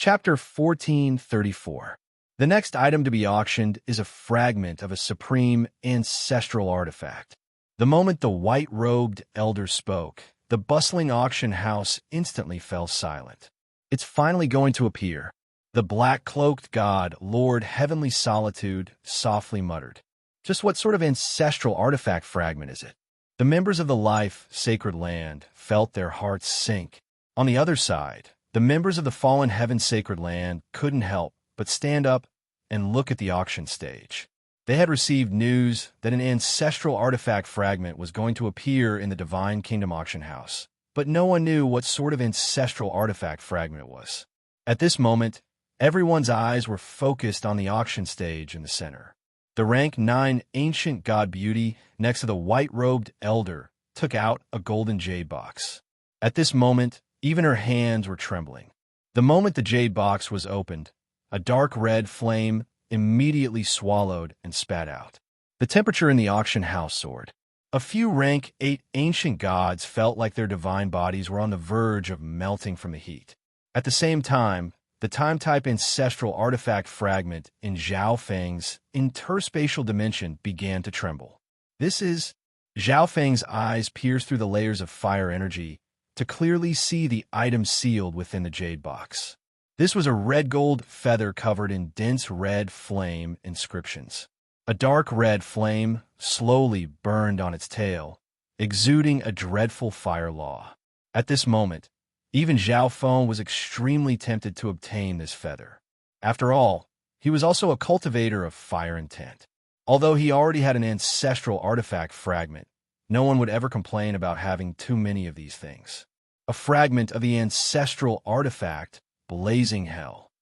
Chapter 1434. The next item to be auctioned is a fragment of a supreme ancestral artifact. The moment the white-robed elder spoke, the bustling auction house instantly fell silent. It's finally going to appear. The black-cloaked god, Lord Heavenly Solitude, softly muttered. Just what sort of ancestral artifact fragment is it? The members of the life, sacred land felt their hearts sink. On the other side, the members of the fallen heaven sacred land couldn't help but stand up and look at the auction stage. They had received news that an ancestral artifact fragment was going to appear in the Divine Kingdom auction house, but no one knew what sort of ancestral artifact fragment it was. At this moment, everyone's eyes were focused on the auction stage in the center. The rank 9 ancient god beauty next to the white-robed elder took out a golden jade box. At this moment, even her hands were trembling. The moment the jade box was opened, a dark red flame immediately swallowed and spat out. The temperature in the auction house soared. A few rank 8 ancient gods felt like their divine bodies were on the verge of melting from the heat. At the same time, the time-type ancestral artifact fragment in Zhao Feng's interspatial dimension began to tremble. Zhao Feng's eyes pierced through the layers of fire energy to clearly see the item sealed within the jade box. This was a red-gold feather covered in dense red flame inscriptions. A dark red flame slowly burned on its tail, exuding a dreadful fire law. At this moment, even Zhao Feng was extremely tempted to obtain this feather. After all, he was also a cultivator of fire intent. Although he already had an ancestral artifact fragment, no one would ever complain about having too many of these things. A fragment of the ancestral artifact, blazing hell.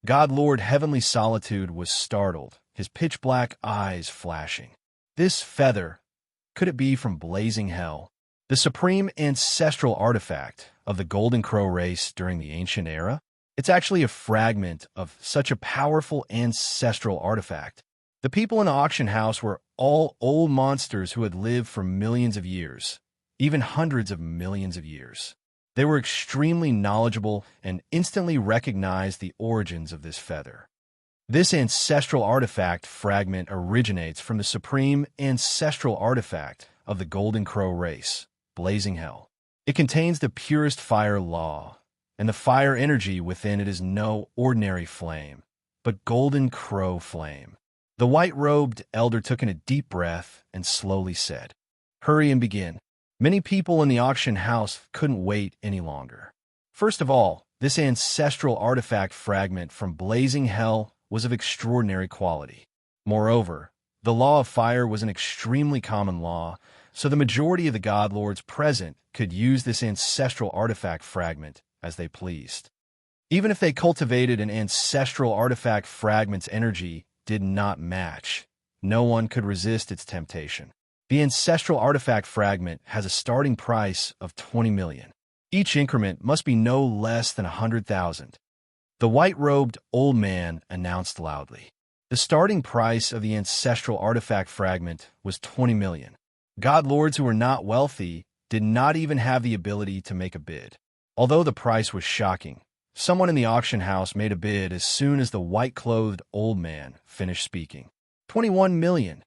God Lord Heavenly Solitude was startled, his pitch-black eyes flashing. This feather, could it be from blazing hell? The supreme ancestral artifact of the Golden Crow race during the ancient era? It's actually a fragment of such a powerful ancestral artifact. The people in the auction house were all old monsters who had lived for millions of years, even hundreds of millions of years. They were extremely knowledgeable and instantly recognized the origins of this feather. This ancestral artifact fragment originates from the supreme ancestral artifact of the Golden Crow race, blazing hell. It contains the purest fire law, and the fire energy within it is no ordinary flame, but Golden Crow flame. The white-robed elder took in a deep breath and slowly said, "Hurry and begin." Many people in the auction house couldn't wait any longer. First of all, this ancestral artifact fragment from blazing hell was of extraordinary quality. Moreover, the law of fire was an extremely common law, so the majority of the god lords present could use this ancestral artifact fragment as they pleased. Even if they cultivated an ancestral artifact fragment's energy did not match, no one could resist its temptation. The ancestral artifact fragment has a starting price of 20 million. Each increment must be no less than 100,000. The white-robed old man announced loudly. The starting price of the ancestral artifact fragment was 20 million. God lords who were not wealthy did not even have the ability to make a bid. Although the price was shocking, someone in the auction house made a bid as soon as the white-clothed old man finished speaking. 21 million.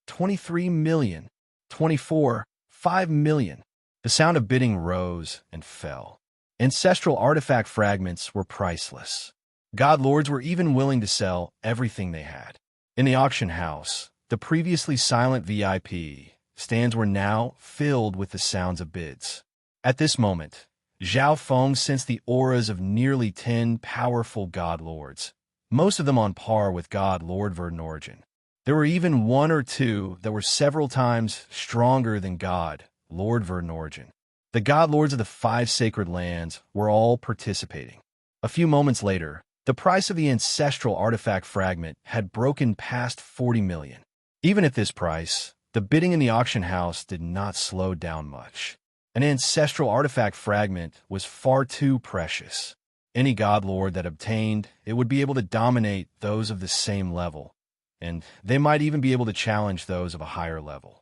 23 million. 24. 5 million. The sound of bidding rose and fell. Ancestral artifact fragments were priceless. God lords were even willing to sell everything they had. In the auction house, the previously silent VIP stands were now filled with the sounds of bids. At this moment, Zhao Feng sensed the auras of nearly 10 powerful god lords, most of them on par with God Lord Verdant Origin. There were even one or two that were several times stronger than God Lord Verdant Origin. The god lords of the 5 sacred lands were all participating. A few moments later, the price of the ancestral artifact fragment had broken past 40 million. Even at this price, the bidding in the auction house did not slow down much. An ancestral artifact fragment was far too precious. Any god lord that obtained it would be able to dominate those of the same level, and they might even be able to challenge those of a higher level.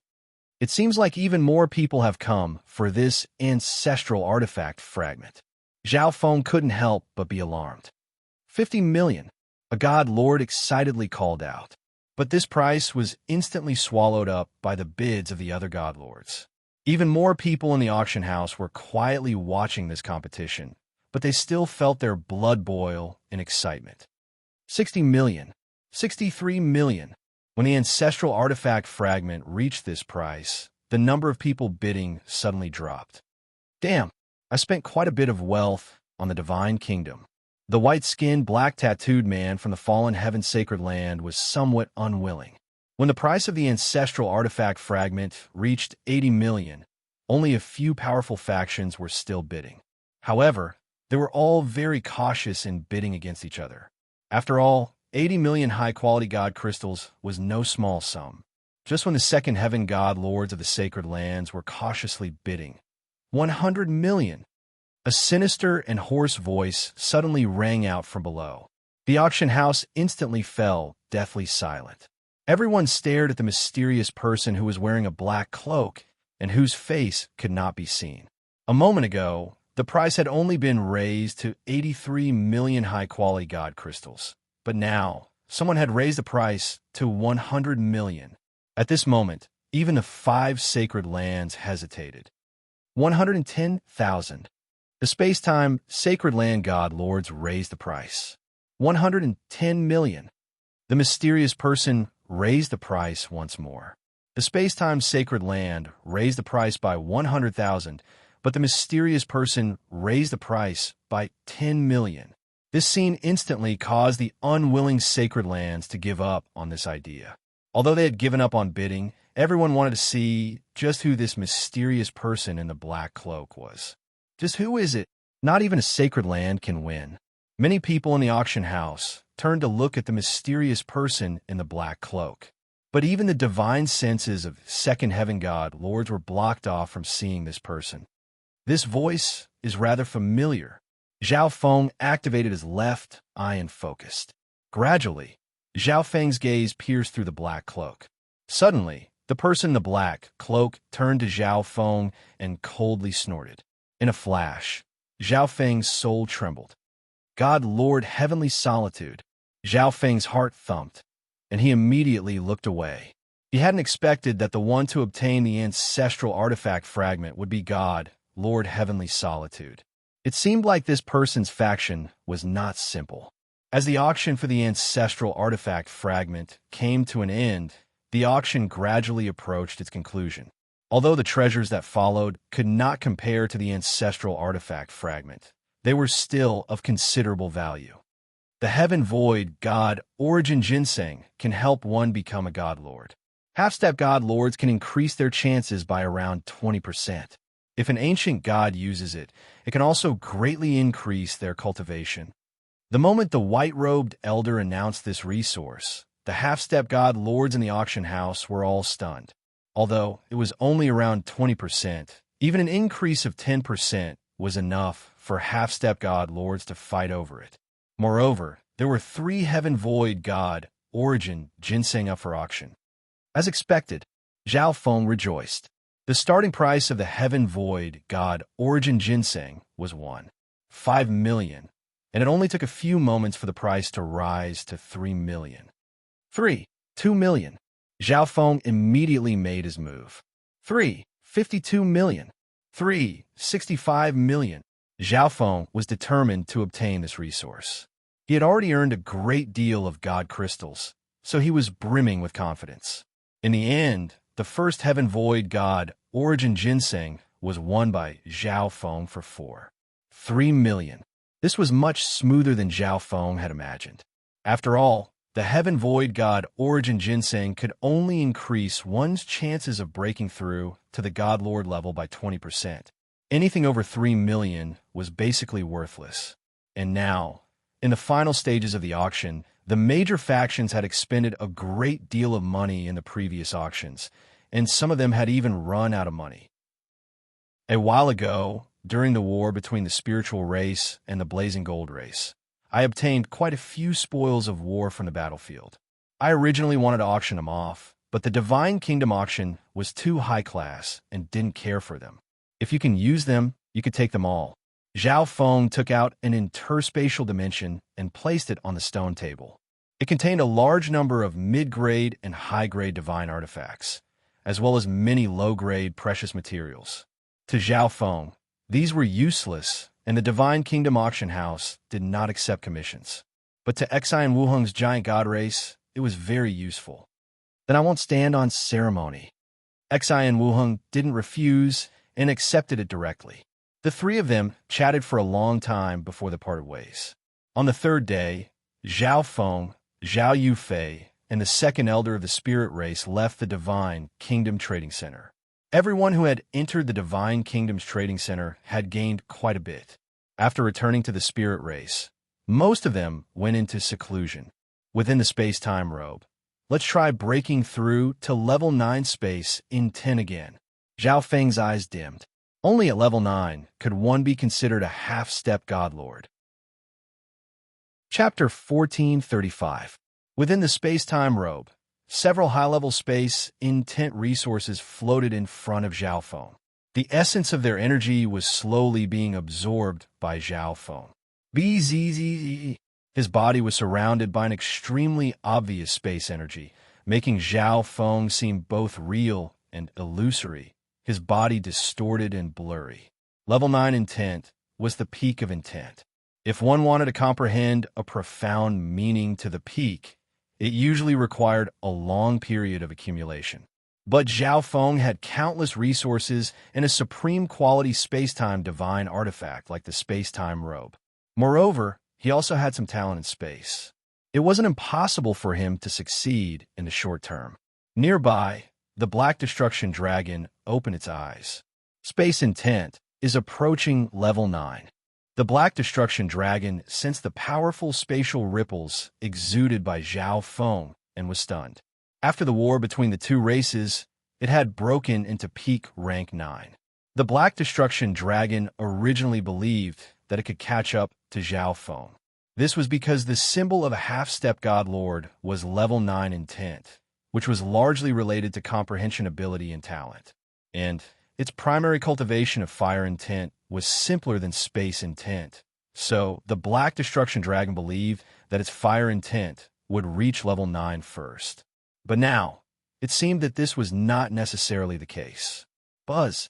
It seems like even more people have come for this ancestral artifact fragment. Zhao Feng couldn't help but be alarmed. 50 million, a god lord excitedly called out. But this price was instantly swallowed up by the bids of the other god lords. Even more people in the auction house were quietly watching this competition, but they still felt their blood boil in excitement. 60 million, 63 million. When the ancestral artifact fragment reached this price, the number of people bidding suddenly dropped. Damn, I spent quite a bit of wealth on the divine kingdom. The white-skinned, black-tattooed man from the fallen heaven's sacred land was somewhat unwilling. When the price of the ancestral artifact fragment reached 80 million, only a few powerful factions were still bidding. However, they were all very cautious in bidding against each other. After all, 80 million high-quality god crystals was no small sum. Just when the second heaven god lords of the sacred lands were cautiously bidding, 100 million. A sinister and hoarse voice suddenly rang out from below. The auction house instantly fell, deathly silent. Everyone stared at the mysterious person who was wearing a black cloak and whose face could not be seen. A moment ago, the price had only been raised to 83 million high-quality god crystals. But now, someone had raised the price to 100 million. At this moment, even the 5 sacred lands hesitated. 110,000. The space-time sacred land god lords raised the price. 110 million. The mysterious person raised the price once more. The space-time sacred land raised the price by 100,000, but the mysterious person raised the price by 10 million. This scene instantly caused the unwilling sacred lands to give up on this idea. Although they had given up on bidding, everyone wanted to see just who this mysterious person in the black cloak was. Just who is it? Not even a sacred land can win. Many people in the auction house turned to look at the mysterious person in the black cloak. But even the divine senses of second heaven god lords were blocked off from seeing this person. This voice is rather familiar. Zhao Feng activated his left eye and focused. Gradually, Zhao Feng's gaze pierced through the black cloak. Suddenly, the person in the black cloak turned to Zhao Feng and coldly snorted. In a flash, Zhao Feng's soul trembled. God Lord Heavenly Solitude. Zhao Feng's heart thumped, and he immediately looked away. He hadn't expected that the one to obtain the ancestral artifact fragment would be God, Lord Heavenly Solitude. It seemed like this person's faction was not simple. As the auction for the ancestral artifact fragment came to an end, the auction gradually approached its conclusion. Although the treasures that followed could not compare to the ancestral artifact fragment, they were still of considerable value. The Heaven Void God Origin Ginseng can help one become a God Lord. Half-step God Lords can increase their chances by around 20%. If an ancient god uses it, it can also greatly increase their cultivation. The moment the white-robed elder announced this resource, the half-step God Lords in the auction house were all stunned. Although it was only around 20%, even an increase of 10% was enough for half-step God Lords to fight over it. Moreover, there were 3 Heaven Void God Origin Ginseng up for auction. As expected, Zhao Feng rejoiced. The starting price of the Heaven Void God Origin Ginseng was 1.5 million, and it only took a few moments for the price to rise to 3 million. 2 million. Zhao Feng immediately made his move. 52 million. 65 million. Zhao Feng was determined to obtain this resource. He had already earned a great deal of god crystals, so he was brimming with confidence. In the end, the first Heaven Void God Origin Ginseng was won by Zhao Feng for 3 million. This was much smoother than Zhao Feng had imagined. After all, the Heaven Void God Origin Ginseng could only increase one's chances of breaking through to the God Lord level by 20%. Anything over 3 million was basically worthless. And now, in the final stages of the auction, the major factions had expended a great deal of money in the previous auctions, and some of them had even run out of money. A while ago, during the war between the spiritual race and the blazing gold race, I obtained quite a few spoils of war from the battlefield. I originally wanted to auction them off, but the Divine Kingdom auction was too high class and didn't care for them. If you can use them, you could take them all. Zhao Feng took out an interspatial dimension and placed it on the stone table. It contained a large number of mid-grade and high-grade divine artifacts, as well as many low-grade precious materials. To Zhao Feng, these were useless, and the Divine Kingdom auction house did not accept commissions. But to Xi and Wuheng's giant god race, it was very useful. Then I won't stand on ceremony. Xi and Wuheng didn't refuse and accepted it directly. The three of them chatted for a long time before they parted ways. On the third day, Zhao Feng, Zhao Yufei, and the second elder of the spirit race left the Divine Kingdom Trading Center. Everyone who had entered the Divine Kingdom's Trading Center had gained quite a bit. After returning to the spirit race, most of them went into seclusion within the space-time robe. Let's try breaking through to level 9 space in 10 again. Zhao Feng's eyes dimmed. Only at level 9 could one be considered a half-step godlord. Chapter 1435. Within the space-time robe, several high-level space intent resources floated in front of Zhao Feng. The essence of their energy was slowly being absorbed by Zhao Feng. Bzzz. His body was surrounded by an extremely obvious space energy, making Zhao Feng seem both real and illusory, his body distorted and blurry. Level 9 intent was the peak of intent. If one wanted to comprehend a profound meaning to the peak, it usually required a long period of accumulation. But Zhao Feng had countless resources and a supreme quality space-time divine artifact like the space-time robe. Moreover, he also had some talent in space. It wasn't impossible for him to succeed in the short term. Nearby, the Black Destruction Dragon opened its eyes. Space intent is approaching level 9. The Black Destruction Dragon sensed the powerful spatial ripples exuded by Zhao Feng and was stunned. After the war between the two races, it had broken into peak rank 9. The Black Destruction Dragon originally believed that it could catch up to Zhao Feng. This was because the symbol of a half-step godlord was level 9 intent, which was largely related to comprehension ability and talent. And its primary cultivation of fire intent was simpler than space intent. So, the Black Destruction Dragon believed that its fire intent would reach level 9 first. But now, it seemed that this was not necessarily the case. Bzzz.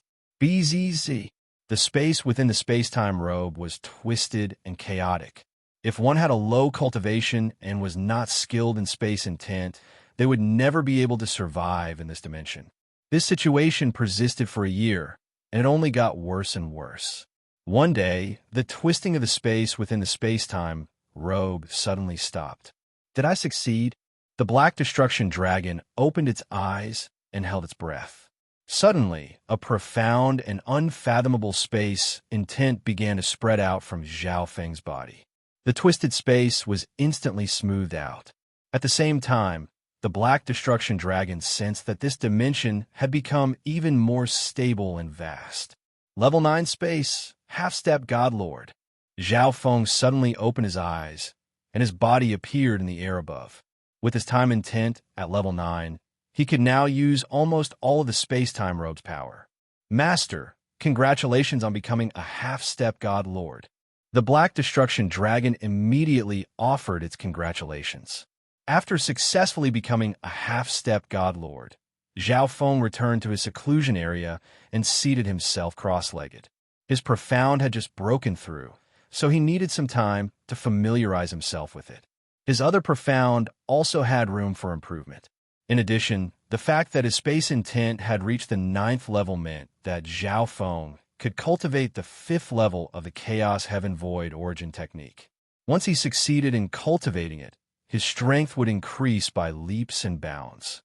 The space within the space-time robe was twisted and chaotic. If one had a low cultivation and was not skilled in space intent, they would never be able to survive in this dimension. This situation persisted for a year, and it only got worse and worse. One day, the twisting of the space within the space-time robe suddenly stopped. Did I succeed? The Black Destruction Dragon opened its eyes and held its breath. Suddenly, a profound and unfathomable space intent began to spread out from Zhao Feng's body. The twisted space was instantly smoothed out. At the same time, the Black Destruction Dragon sensed that this dimension had become even more stable and vast. Level 9 space, half-step godlord. Zhao Feng suddenly opened his eyes, and his body appeared in the air above. With his time intent at level 9, he could now use almost all of the space-time robe's power. Master, congratulations on becoming a half-step godlord. The Black Destruction Dragon immediately offered its congratulations. After successfully becoming a half-step godlord, Zhao Feng returned to his seclusion area and seated himself cross-legged. His profound had just broken through, so he needed some time to familiarize himself with it. His other profound also had room for improvement. In addition, the fact that his space intent had reached the 9th level meant that Zhao Feng could cultivate the 5th level of the Chaos Heaven Void origin technique. Once he succeeded in cultivating it, his strength would increase by leaps and bounds.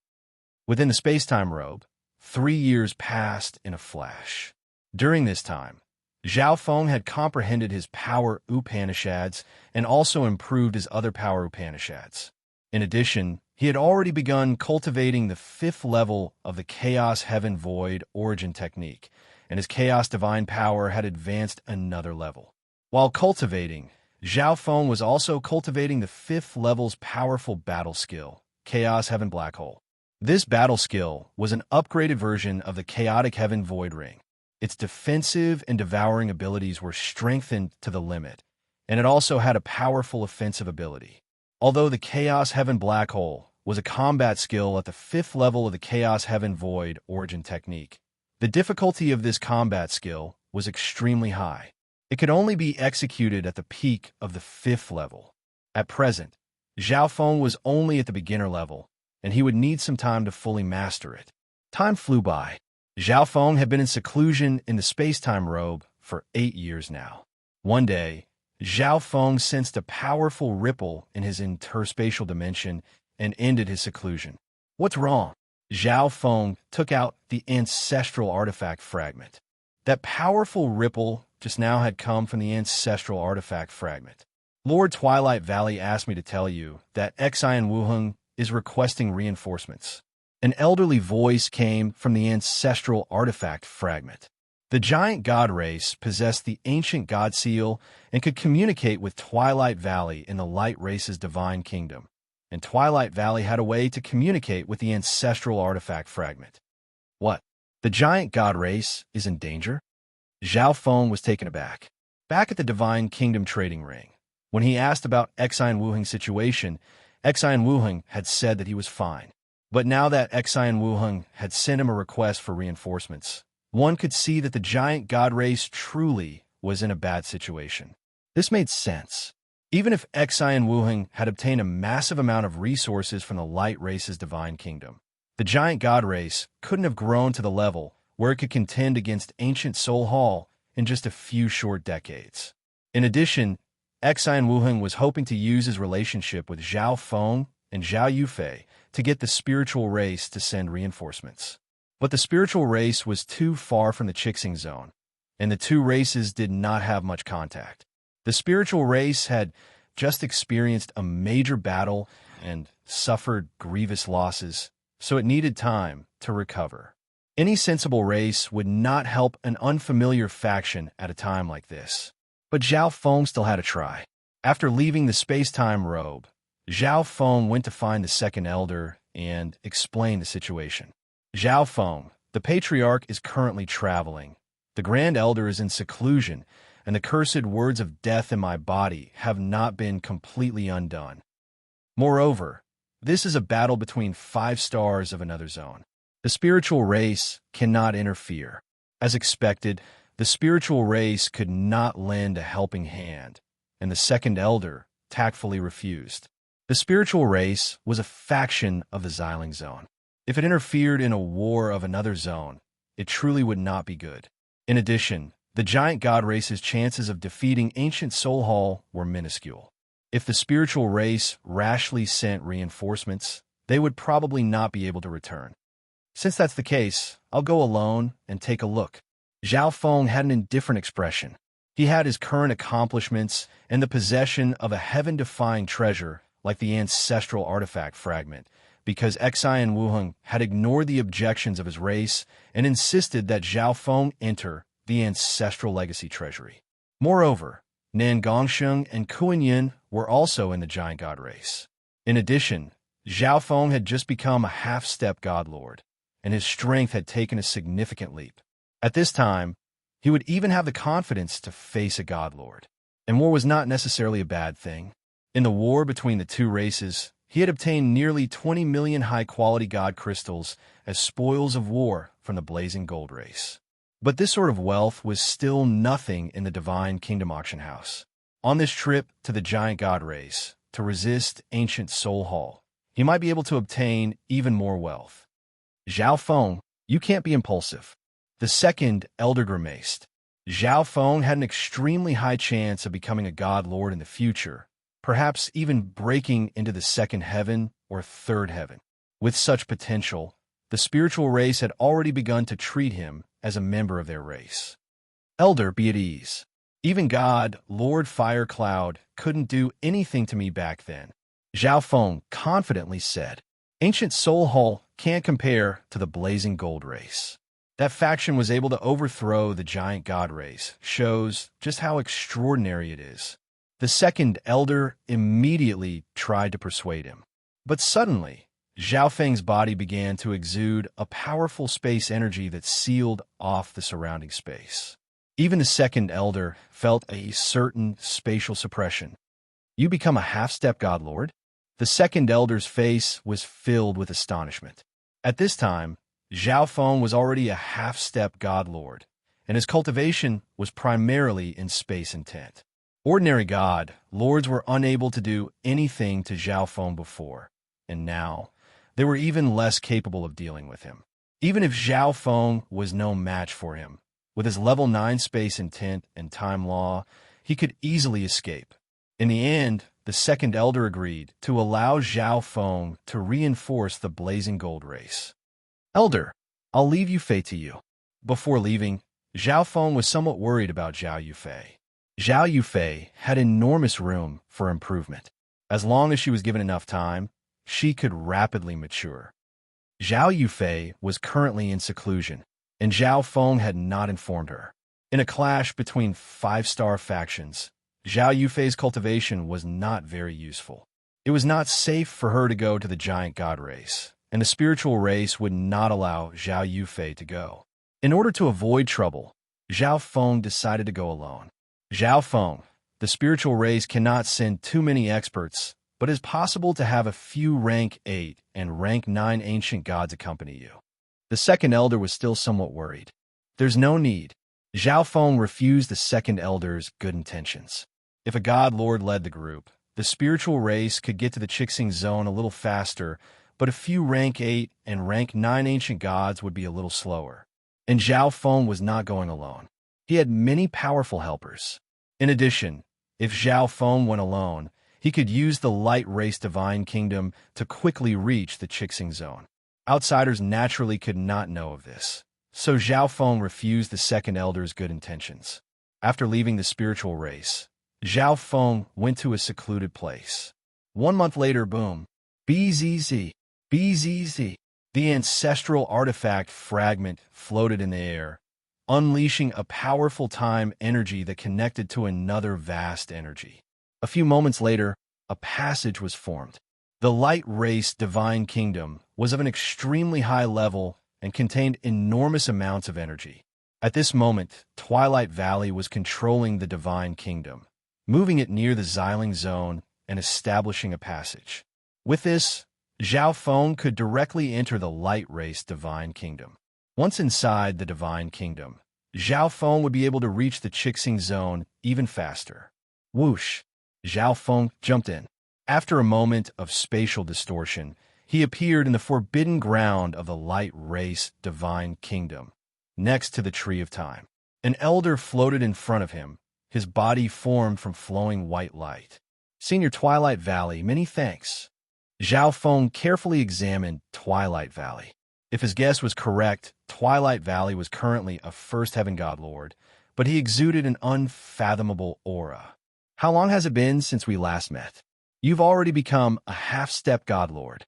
Within the space-time robe, 3 years passed in a flash. During this time, Zhao Feng had comprehended his power Upanishads and also improved his other power Upanishads. In addition, he had already begun cultivating the 5th level of the Chaos Heaven Void origin technique, and his Chaos Divine power had advanced another level. While cultivating, Zhao Feng was also cultivating the 5th level's powerful battle skill, Chaos Heaven Black Hole. This battle skill was an upgraded version of the Chaotic Heaven Void Ring. Its defensive and devouring abilities were strengthened to the limit, and it also had a powerful offensive ability. Although the Chaos Heaven Black Hole was a combat skill at the 5th level of the Chaos Heaven Void origin technique, the difficulty of this combat skill was extremely high. It could only be executed at the peak of the 5th level. At present, Zhao Feng was only at the beginner level, and he would need some time to fully master it. Time flew by. Zhao Feng had been in seclusion in the space-time robe for 8 years now. One day, Zhao Feng sensed a powerful ripple in his interspatial dimension and ended his seclusion. What's wrong? Zhao Feng took out the ancestral artifact fragment. That powerful ripple just now had come from the ancestral artifact fragment. Lord Twilight Valley asked me to tell you that Xian Wuheng is requesting reinforcements. An elderly voice came from the ancestral artifact fragment. The giant god race possessed the ancient god seal and could communicate with Twilight Valley in the light race's divine kingdom. And Twilight Valley had a way to communicate with the ancestral artifact fragment. What? The giant god race is in danger? Zhao Feng was taken aback. Back at the Divine Kingdom trading ring, when he asked about Xian Wuheng's situation, Xian Wuheng had said that he was fine. But now that Xian Wuheng had sent him a request for reinforcements, one could see that the giant god race truly was in a bad situation. This made sense. Even if Xian Wuheng had obtained a massive amount of resources from the light race's divine kingdom, the giant god race couldn't have grown to the level where it could contend against ancient Soul Hall in just a few short decades. In addition, Xian Wuheng was hoping to use his relationship with Zhao Feng and Zhao Yufei to get the spiritual race to send reinforcements. But the spiritual race was too far from the Chixing Zone, and the two races did not have much contact. The spiritual race had just experienced a major battle and suffered grievous losses, so it needed time to recover. Any sensible race would not help an unfamiliar faction at a time like this. But Zhao Feng still had to try. After leaving the space-time robe, Zhao Feng went to find the second elder and explain the situation. Zhao Feng, the patriarch, is currently traveling. The grand elder is in seclusion, and the cursed words of death in my body have not been completely undone. Moreover, this is a battle between 5 stars of another zone. The spiritual race cannot interfere. As expected, the spiritual race could not lend a helping hand, and the second elder tactfully refused. The spiritual race was a faction of the Xiling Zone. If it interfered in a war of another zone, it truly would not be good. In addition, the giant god race's chances of defeating ancient Soul Hall were minuscule. If the spiritual race rashly sent reinforcements, they would probably not be able to return. Since that's the case, I'll go alone and take a look. Zhao Feng had an indifferent expression. He had his current accomplishments and the possession of a heaven-defying treasure like the ancestral artifact fragment, because Xian Wuheng had ignored the objections of his race and insisted that Zhao Feng enter the ancestral legacy treasury. Moreover, Nan Gongsheng and Kuan Yin were also in the giant god race. In addition, Zhao Feng had just become a half-step god lord, and his strength had taken a significant leap. At this time, he would even have the confidence to face a god lord. And war was not necessarily a bad thing. In the war between the two races, he had obtained nearly 20 million high-quality god crystals as spoils of war from the blazing gold race. But this sort of wealth was still nothing in the Divine Kingdom auction house. On this trip to the giant god race, to resist ancient Soul Hall, he might be able to obtain even more wealth. Zhao Feng, you can't be impulsive. The second elder grimaced. Zhao Feng had an extremely high chance of becoming a god lord in the future, perhaps even breaking into the second heaven or third heaven. With such potential, the spiritual race had already begun to treat him as a member of their race. Elder, be at ease. Even God, Lord Fire Cloud, couldn't do anything to me back then. Zhao Feng confidently said, Ancient Soul Hall can't compare to the blazing gold race. That faction was able to overthrow the giant god race, shows just how extraordinary it is. The second elder immediately tried to persuade him. But suddenly, Zhao Feng's body began to exude a powerful space energy that sealed off the surrounding space. Even the second elder felt a certain spatial suppression. You become a half-step god lord? The second elder's face was filled with astonishment. At this time, Zhao Feng was already a half-step god lord, and his cultivation was primarily in space intent. Ordinary god lords were unable to do anything to Zhao Feng before, and now they were even less capable of dealing with him. Even if Zhao Feng was no match for him, with his level 9 space intent and time law, he could easily escape. In the end, the second elder agreed to allow Zhao Feng to reinforce the blazing gold race. Elder, I'll leave Yufei to you. Before leaving, Zhao Feng was somewhat worried about Zhao Yufei. Zhao Yufei had enormous room for improvement. As long as she was given enough time, she could rapidly mature. Zhao Yufei was currently in seclusion, and Zhao Feng had not informed her. In a clash between 5-star factions, Zhao Yufei's cultivation was not very useful. It was not safe for her to go to the giant god race, and the spiritual race would not allow Zhao Yufei to go. In order to avoid trouble, Zhao Feng decided to go alone. Zhao Feng, the spiritual race cannot send too many experts, but it is possible to have a few rank 8 and rank 9 ancient gods accompany you. The second elder was still somewhat worried. There's no need. Zhao Feng refused the second elder's good intentions. If a god lord led the group, the spiritual race could get to the Chixing zone a little faster, but a few rank 8 and rank 9 ancient gods would be a little slower. And Zhao Feng was not going alone. He had many powerful helpers. In addition, if Zhao Feng went alone, he could use the light race divine kingdom to quickly reach the Chixing zone. Outsiders naturally could not know of this, so Zhao Feng refused the second elder's good intentions. After leaving the spiritual race, Zhao Feng went to a secluded place. 1 month later, boom, BZZ, BZZ. The ancestral artifact fragment floated in the air, unleashing a powerful time energy that connected to another vast energy. A few moments later, a passage was formed. The light race divine kingdom was of an extremely high level and contained enormous amounts of energy. At this moment, Twilight Valley was controlling the divine kingdom, moving it near the Xiling zone and establishing a passage. With this, Zhao Feng could directly enter the light race divine kingdom. Once inside the divine kingdom, Zhao Feng would be able to reach the Chixing zone even faster. Whoosh! Zhao Feng jumped in. After a moment of spatial distortion, he appeared in the forbidden ground of the light race divine kingdom, next to the tree of time. An elder floated in front of him, his body formed from flowing white light. Senior Twilight Valley, many thanks. Zhao Feng carefully examined Twilight Valley. If his guess was correct, Twilight Valley was currently a first heaven god lord, but he exuded an unfathomable aura. How long has it been since we last met? You've already become a half-step god lord.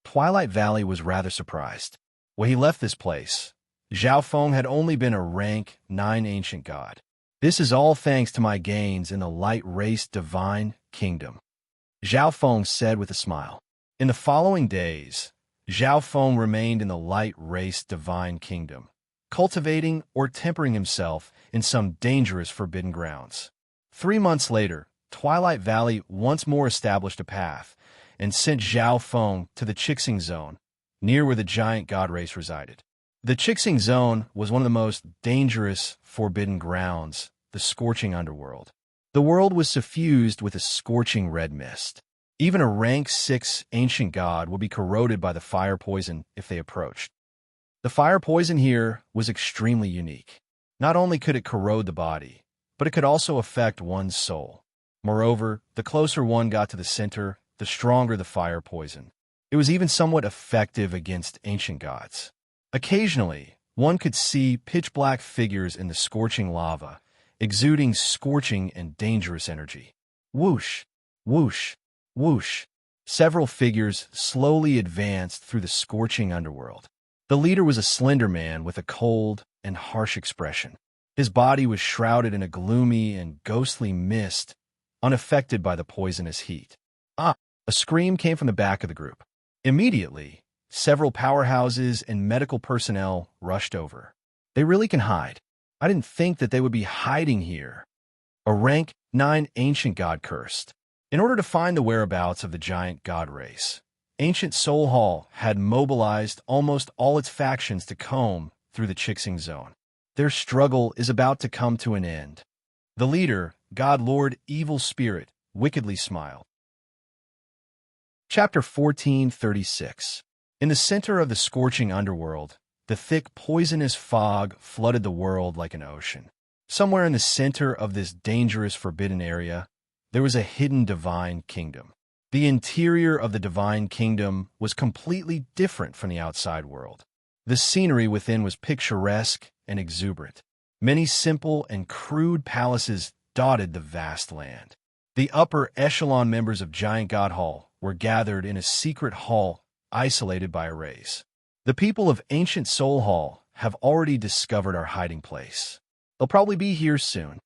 Twilight Valley was rather surprised. When he left this place, Zhao Feng had only been a rank 9 ancient god. This is all thanks to my gains in the light race divine kingdom, Zhao Feng said with a smile. In the following days, Zhao Feng remained in the light race divine kingdom, cultivating or tempering himself in some dangerous forbidden grounds. 3 months later, Twilight Valley once more established a path and sent Zhao Feng to the Chixing zone, near where the giant god race resided. The Chixing zone was one of the most dangerous forbidden grounds, the scorching underworld. The world was suffused with a scorching red mist. Even a rank 6 ancient god would be corroded by the fire poison if they approached. The fire poison here was extremely unique. Not only could it corrode the body, but it could also affect one's soul. Moreover, the closer one got to the center, the stronger the fire poison. It was even somewhat effective against ancient gods. Occasionally, one could see pitch-black figures in the scorching lava, exuding scorching and dangerous energy. Whoosh! Whoosh! Whoosh! Several figures slowly advanced through the scorching underworld. The leader was a slender man with a cold and harsh expression. His body was shrouded in a gloomy and ghostly mist, unaffected by the poisonous heat. Ah! A scream came from the back of the group. Immediately, several powerhouses and medical personnel rushed over. They really can hide. I didn't think that they would be hiding here. A rank 9 ancient god cursed. In order to find the whereabouts of the giant god race, Ancient Soul Hall had mobilized almost all its factions to comb through the Chixing Zone. Their struggle is about to come to an end. The leader, God Lord Evil Spirit, wickedly smiled. Chapter 1436. In the center of the scorching underworld, the thick, poisonous fog flooded the world like an ocean. Somewhere in the center of this dangerous, forbidden area, there was a hidden divine kingdom. The interior of the divine kingdom was completely different from the outside world. The scenery within was picturesque and exuberant. Many simple and crude palaces dotted the vast land. The upper echelon members of Giant God Hall were gathered in a secret hall isolated by arrays. The people of Ancient Soul Hall have already discovered our hiding place. They'll probably be here soon.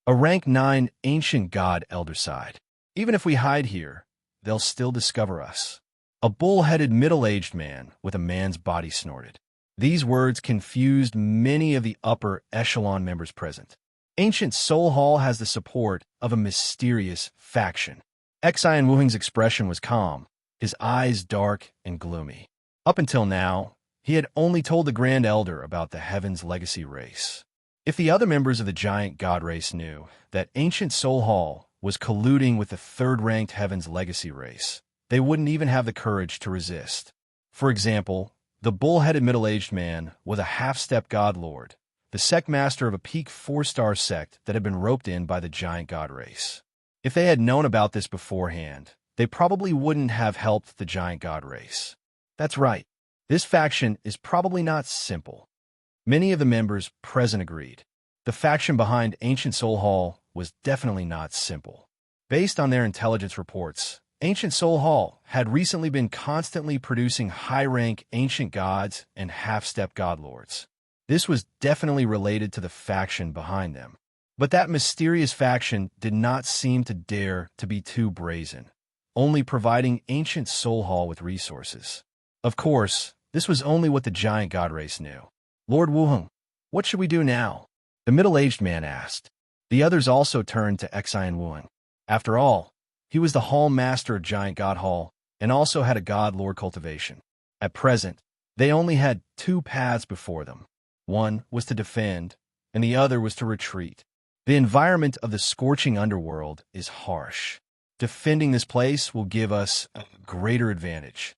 A rank 9 ancient god elder sighed. Even if we hide here, they'll still discover us. A bull-headed middle-aged man with a man's body snorted. These words confused many of the upper echelon members present. Ancient Soul Hall has the support of a mysterious faction. Xian Wuheng's expression was calm, his eyes dark and gloomy. Up until now, he had only told the Grand Elder about the Heaven's Legacy race. If the other members of the Giant God race knew that Ancient Soul Hall was colluding with the third-ranked Heaven's Legacy race, they wouldn't even have the courage to resist. For example, the bull-headed middle-aged man was a half-step God Lord, the sect master of a peak 4-star sect that had been roped in by the Giant God race. If they had known about this beforehand, they probably wouldn't have helped the Giant God race. That's right. This faction is probably not simple. Many of the members present agreed. The faction behind Ancient Soul Hall was definitely not simple. Based on their intelligence reports, Ancient Soul Hall had recently been constantly producing high-rank ancient gods and half-step god lords. This was definitely related to the faction behind them. But that mysterious faction did not seem to dare to be too brazen, only providing Ancient Soul Hall with resources. Of course, this was only what the Giant God race knew. Lord Wuheng, what should we do now? The middle-aged man asked. The others also turned to Xian Wuheng. After all, he was the Hall Master of Giant God Hall and also had a God Lord cultivation. At present, they only had two paths before them. One was to defend, and the other was to retreat. The environment of the scorching underworld is harsh. Defending this place will give us a greater advantage.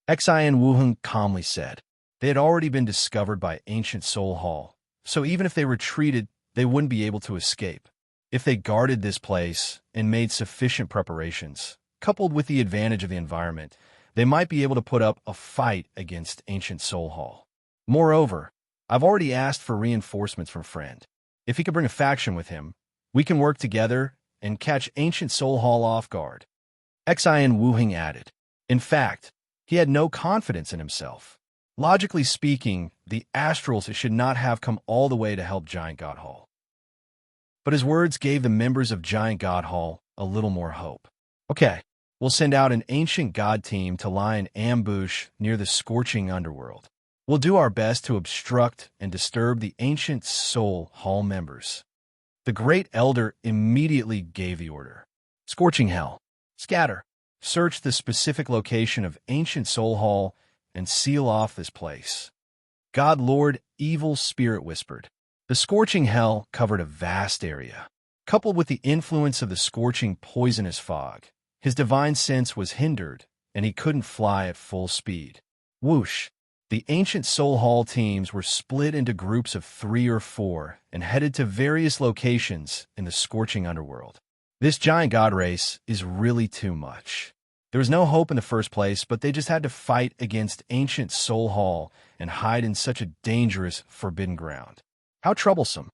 Xian Wuheng calmly said. They had already been discovered by Ancient Soul Hall, so even if they retreated, they wouldn't be able to escape. If they guarded this place and made sufficient preparations, coupled with the advantage of the environment, they might be able to put up a fight against Ancient Soul Hall. Moreover, I've already asked for reinforcements from Friend. If he could bring a faction with him, we can work together and catch Ancient Soul Hall off guard. Xian Wuheng added. In fact, he had no confidence in himself. Logically speaking, the Astrals should not have come all the way to help Giant God Hall. But his words gave the members of Giant God Hall a little more hope. Okay, we'll send out an ancient god team to lie in ambush near the scorching underworld. We'll do our best to obstruct and disturb the Ancient Soul Hall members. The Great Elder immediately gave the order. Scorching Hell. Scatter. Search the specific location of Ancient Soul Hall and seal off this place. God Lord Evil Spirit whispered. The scorching hell covered a vast area. Coupled with the influence of the scorching poisonous fog, his divine sense was hindered, and he couldn't fly at full speed. Whoosh! The Ancient Soul Hall teams were split into groups of 3 or 4 and headed to various locations in the scorching underworld. This giant god race is really too much. There was no hope in the first place, but they just had to fight against Ancient Soul Hall and hide in such a dangerous, forbidden ground. How troublesome.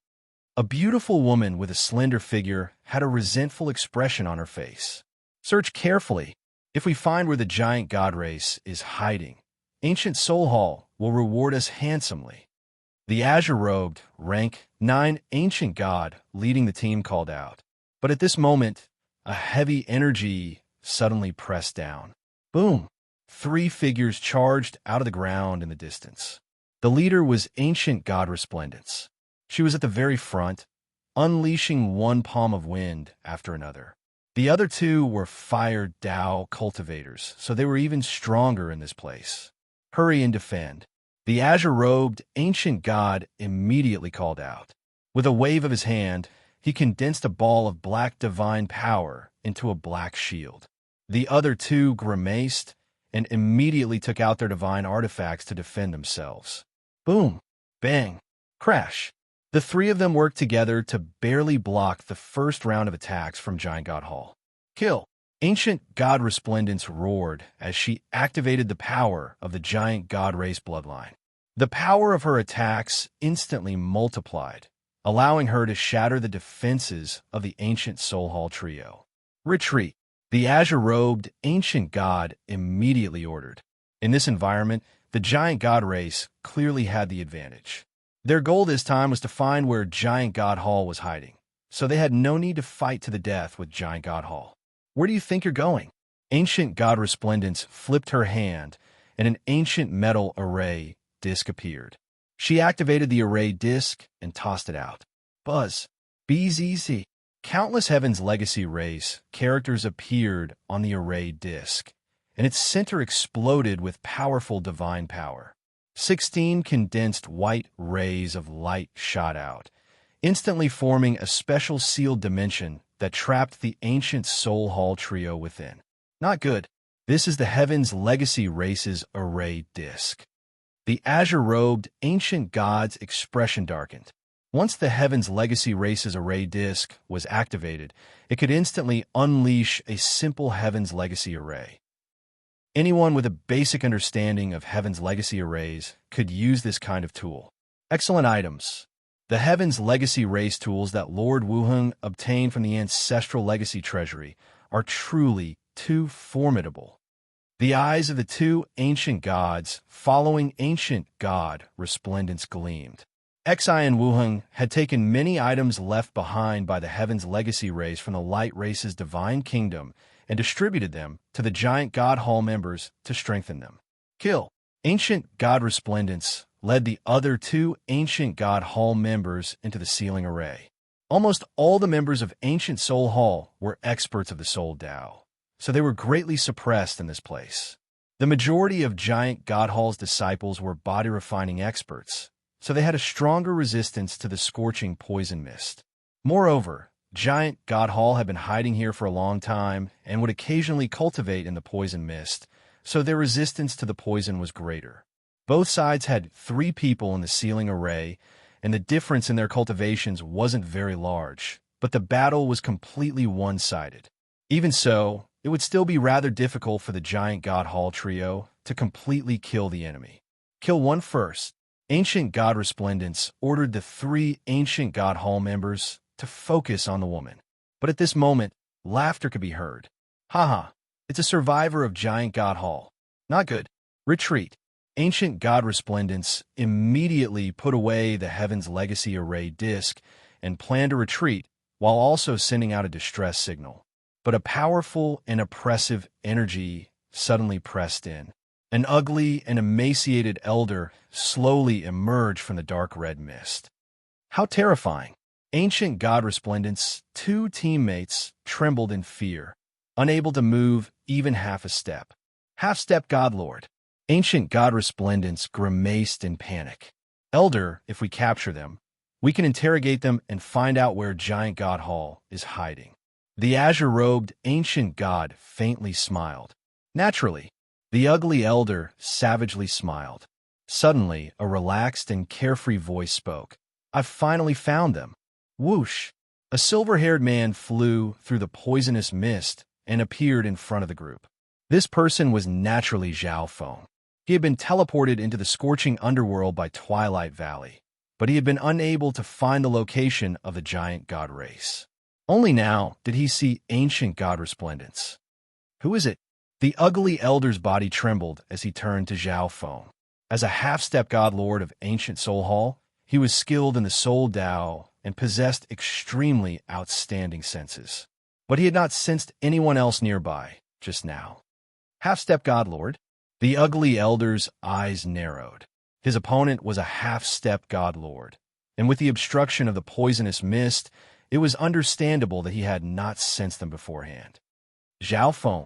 A beautiful woman with a slender figure had a resentful expression on her face. Search carefully. If we find where the giant god race is hiding, Ancient Soul Hall will reward us handsomely. The azure-robed, rank 9 ancient god leading the team called out. But at this moment, a heavy energy suddenly pressed down. Boom! Three figures charged out of the ground in the distance. The leader was ancient god Resplendence. She was at the very front, unleashing one palm of wind after another. The other two were fire Tao cultivators, so they were even stronger in this place. Hurry and defend. The azure-robed ancient god immediately called out. With a wave of his hand, he condensed a ball of black divine power into a black shield. The other two grimaced and immediately took out their divine artifacts to defend themselves. Boom! Bang! Crash! The three of them worked together to barely block the first round of attacks from Giant God Hall. Kill! Ancient God Resplendence roared as she activated the power of the giant god race bloodline. The power of her attacks instantly multiplied, allowing her to shatter the defenses of the ancient Soul Hall trio. Retreat! The azure-robed ancient god immediately ordered. In this environment, the giant god race clearly had the advantage. Their goal this time was to find where Giant God Hall was hiding, so they had no need to fight to the death with Giant God Hall. Where do you think you're going? Ancient God Resplendence flipped her hand, and an ancient metal array disc appeared. She activated the array disc and tossed it out. Buzz. BZZ. Countless Heaven's Legacy race characters appeared on the array disc, and its center exploded with powerful divine power. 16 condensed white rays of light shot out, instantly forming a special sealed dimension that trapped the ancient Soul Hall trio within. Not good. This is the Heaven's Legacy race's array disc. The azure-robed ancient god's expression darkened. Once the Heaven's Legacy race's array disc was activated, it could instantly unleash a simple Heaven's Legacy array. Anyone with a basic understanding of Heaven's Legacy arrays could use this kind of tool. Excellent items. The Heaven's Legacy race tools that Lord Wuheng obtained from the Ancestral Legacy Treasury are truly too formidable. The eyes of the two ancient gods following ancient god Resplendence gleamed. Xi and Wuheng had taken many items left behind by the Heaven's Legacy race from the Light race's divine kingdom and distributed them to the Giant God Hall members to strengthen them. Kill. Ancient God Resplendence led the other two Ancient God Hall members into the sealing array. Almost all the members of Ancient Soul Hall were experts of the Soul Tao, so they were greatly suppressed in this place. The majority of Giant God Hall's disciples were body-refining experts, so they had a stronger resistance to the scorching poison mist. Moreover, Giant God Hall had been hiding here for a long time and would occasionally cultivate in the poison mist, so their resistance to the poison was greater. Both sides had 3 people in the sealing array, and the difference in their cultivations wasn't very large, but the battle was completely one-sided. Even so, it would still be rather difficult for the Giant God Hall trio to completely kill the enemy. Kill one first. Ancient God Resplendence ordered the 3 Ancient God Hall members to focus on the woman. But at this moment, laughter could be heard. Haha, it's a survivor of Giant God Hall. Not good. Retreat. Ancient God Resplendence immediately put away the Heaven's Legacy array disc and planned to retreat while also sending out a distress signal. But a powerful and oppressive energy suddenly pressed in. An ugly and emaciated elder slowly emerged from the dark red mist. How terrifying! Ancient God Resplendence, 2 teammates trembled in fear, unable to move even half a step. Half-step Godlord. Ancient God Resplendence grimaced in panic. Elder, if we capture them, we can interrogate them and find out where Giant God Hall is hiding. The azure-robed ancient god faintly smiled. Naturally, the ugly elder savagely smiled. Suddenly, a relaxed and carefree voice spoke. I've finally found them. Whoosh! A silver-haired man flew through the poisonous mist and appeared in front of the group. This person was naturally Zhao Feng. He had been teleported into the scorching underworld by Twilight Valley, but he had been unable to find the location of the giant god race. Only now did he see ancient God Resplendence. Who is it? The ugly elder's body trembled as he turned to Zhao Feng. As a half-step god lord of ancient Soul Hall, he was skilled in the Soul Tao and possessed extremely outstanding senses. But he had not sensed anyone else nearby just now. Half-step god lord? The ugly elder's eyes narrowed. His opponent was a half-step god lord, and with the obstruction of the poisonous mist, it was understandable that he had not sensed them beforehand. Zhao Feng,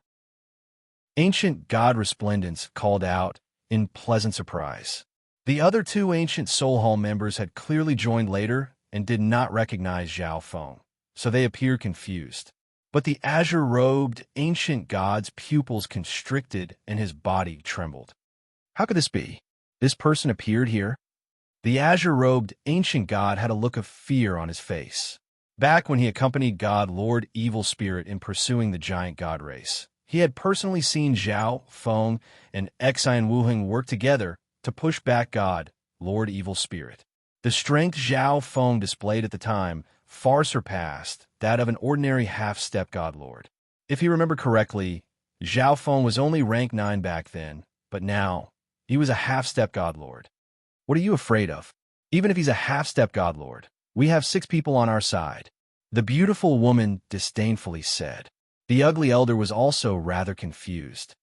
ancient god resplendence, called out in pleasant surprise. The other two ancient Soul Hall members had clearly joined later and did not recognize Zhao Feng, so they appeared confused. But the azure-robed ancient god's pupils constricted and his body trembled. How could this be? This person appeared here? The azure-robed ancient god had a look of fear on his face. Back when he accompanied God Lord Evil Spirit in pursuing the giant god race, he had personally seen Zhao Feng and Xian Wuheng work together to push back God Lord Evil Spirit. The strength Zhao Feng displayed at the time far surpassed that of an ordinary half-step god lord. If you remember correctly, Zhao Feng was only rank 9 back then, but now he was a half-step god lord. What are you afraid of? Even if he's a half-step god lord, we have 6 people on our side, the beautiful woman disdainfully said. The ugly elder was also rather confused.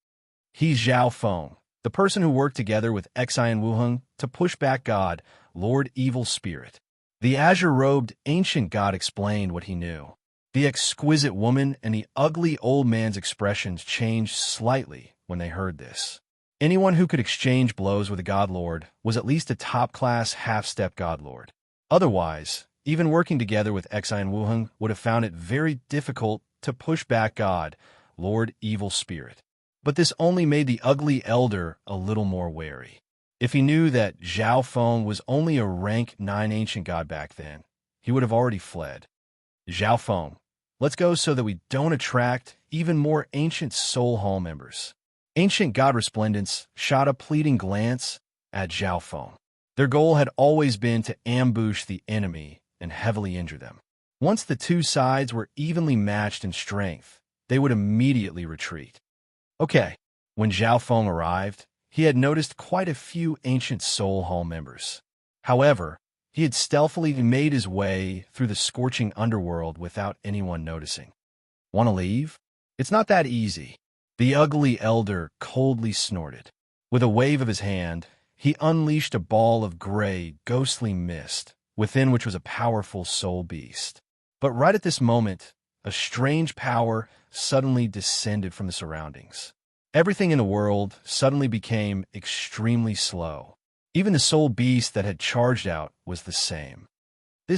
He's Zhao Feng, the person who worked together with Xian Wuheng to push back God, Lord Evil Spirit. The azure-robed ancient god explained what he knew. The exquisite woman and the ugly old man's expressions changed slightly when they heard this. Anyone who could exchange blows with a god lord was at least a top-class half-step god lord. Otherwise, even working together with Xian Wuheng would have found it very difficult to push back God, Lord Evil Spirit. But this only made the ugly elder a little more wary. If he knew that Zhao Feng was only a rank 9 ancient god back then, he would have already fled. Zhao Feng, let's go so that we don't attract even more ancient Soul Hall members. Ancient God Resplendence shot a pleading glance at Zhao Feng. Their goal had always been to ambush the enemy and heavily injure them. Once the two sides were evenly matched in strength, they would immediately retreat. Okay, when Zhao Feng arrived, he had noticed quite a few ancient Soul Hall members. However, he had stealthily made his way through the scorching underworld without anyone noticing. Want to leave? It's not that easy. The ugly elder coldly snorted. With a wave of his hand, he unleashed a ball of gray, ghostly mist, within which was a powerful soul beast. But right at this moment, a strange power suddenly descended from the surroundings. Everything in the world suddenly became extremely slow. Even the soul beast that had charged out was the same.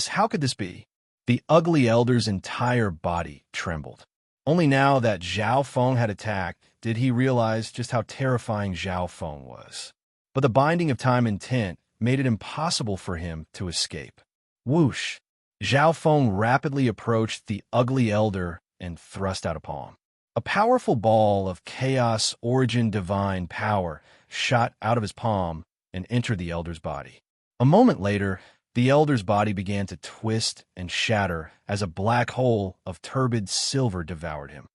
How could this be? The ugly elder's entire body trembled. Only now that Zhao Feng had attacked did he realize just how terrifying Zhao Feng was. But the binding of time and intent made it impossible for him to escape. Whoosh! Zhao Feng rapidly approached the ugly elder and thrust out a palm. A powerful ball of chaos origin divine power shot out of his palm and entered the elder's body. A moment later, the elder's body began to twist and shatter as a black hole of turbid silver devoured him.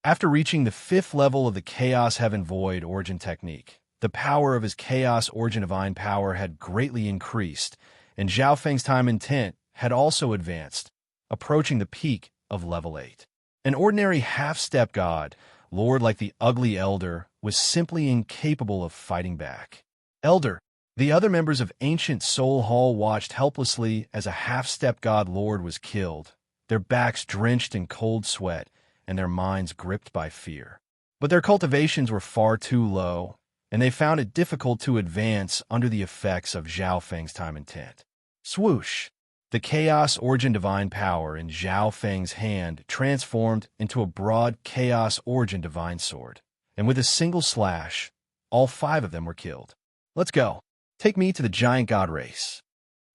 After reaching the 5th level of the Chaos Heaven Void origin technique, the power of his Chaos Origin Divine power had greatly increased, and Zhao Feng's time intent had also advanced, approaching the peak of level 8. An ordinary half-step god, lord like the ugly elder, was simply incapable of fighting back. Elder, the other members of Ancient Soul Hall watched helplessly as a half-step god lord was killed, their backs drenched in cold sweat and their minds gripped by fear. But their cultivations were far too low, and they found it difficult to advance under the effects of Zhao Feng's time intent. Swoosh! The Chaos Origin Divine power in Zhao Feng's hand transformed into a broad Chaos Origin Divine sword, and with a single slash, all 5 of them were killed. Let's go. Take me to the giant god race.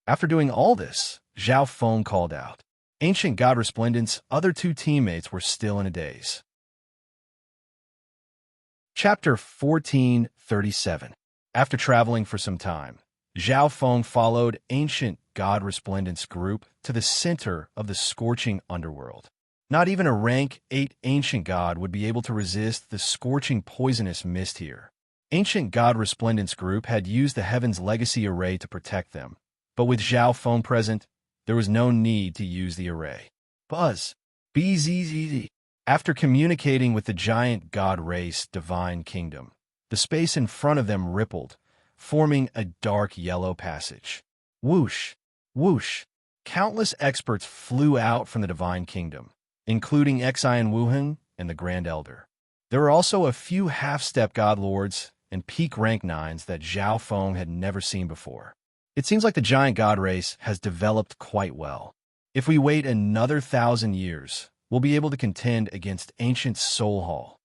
After doing all this, Zhao Feng called out. Ancient God Resplendent's other 2 teammates were still in a daze. Chapter 1437. After traveling for some time, Zhao Feng followed Ancient God Resplendent's group to the center of the scorching underworld. Not even a rank 8 ancient god would be able to resist the scorching poisonous mist here. Ancient God Resplendent's group had used the Heaven's Legacy Array to protect them, but with Zhao Feng present, there was no need to use the array. Buzz. BZZZ. After communicating with the giant god race Divine Kingdom, The space in front of them rippled, forming a dark yellow passage. Whoosh! Whoosh! Countless experts flew out from the Divine Kingdom, including Xian Wuheng and the Grand Elder. There were also a few half-step God Lords and peak rank 9s that Zhao Feng had never seen before. It seems like the giant god race has developed quite well. If we wait another 1,000 years, we'll be able to contend against ancient Soul Hall.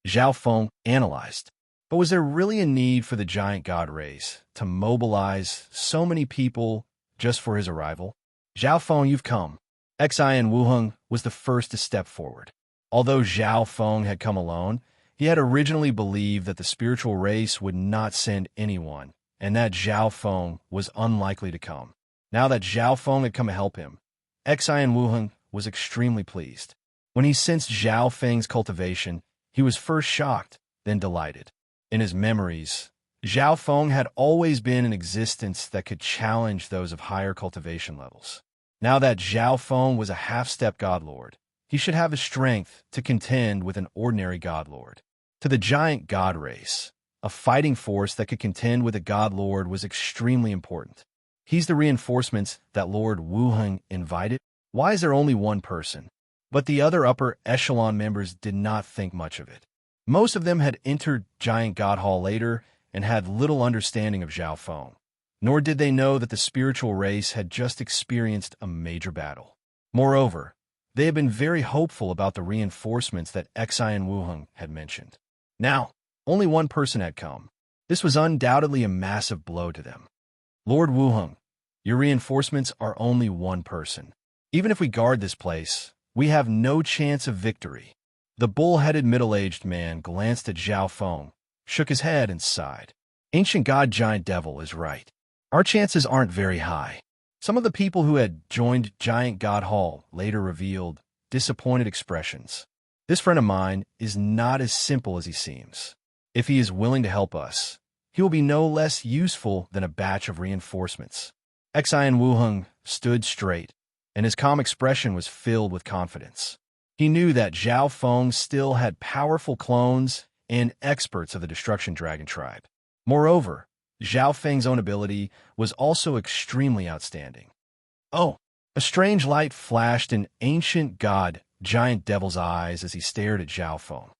Zhao Feng analyzed. But was there really a need for the giant god race to mobilize so many people just for his arrival? Zhao Feng, you've come. Xian Wuheng was the first to step forward. Although Zhao Feng had come alone, he had originally believed that the spiritual race would not send anyone, and that Zhao Feng was unlikely to come. Now that Zhao Feng had come to help him, Xian Wuheng was extremely pleased. When he sensed Zhao Feng's cultivation, he was first shocked, then delighted. In his memories, Zhao Feng had always been an existence that could challenge those of higher cultivation levels. Now that Zhao Feng was a half-step God Lord, he should have the strength to contend with an ordinary God Lord. To the giant god race, a fighting force that could contend with a God Lord was extremely important. He's the reinforcements that Lord Wuheng invited. Why is there only one person? But the other upper echelon members did not think much of it. Most of them had entered Giant God Hall later and had little understanding of Zhao Feng, nor did they know that the spiritual race had just experienced a major battle. Moreover, they had been very hopeful about the reinforcements that Xian Wuheng had mentioned. Now, only one person had come. This was undoubtedly a massive blow to them. Lord Wuheng, your reinforcements are only one person. Even if we guard this place, we have no chance of victory. The bull-headed middle-aged man glanced at Zhao Feng, shook his head, and sighed. Ancient God Giant Devil is right. Our chances aren't very high. Some of the people who had joined Giant God Hall later revealed disappointed expressions. This friend of mine is not as simple as he seems. If he is willing to help us, he will be no less useful than a batch of reinforcements. Xian Wuheng stood straight, and his calm expression was filled with confidence. He knew that Zhao Feng still had powerful clones and experts of the Destruction Dragon tribe. Moreover, Zhao Feng's own ability was also extremely outstanding. Oh! A strange light flashed in ancient god Giant Devil's eyes as he stared at Zhao Feng.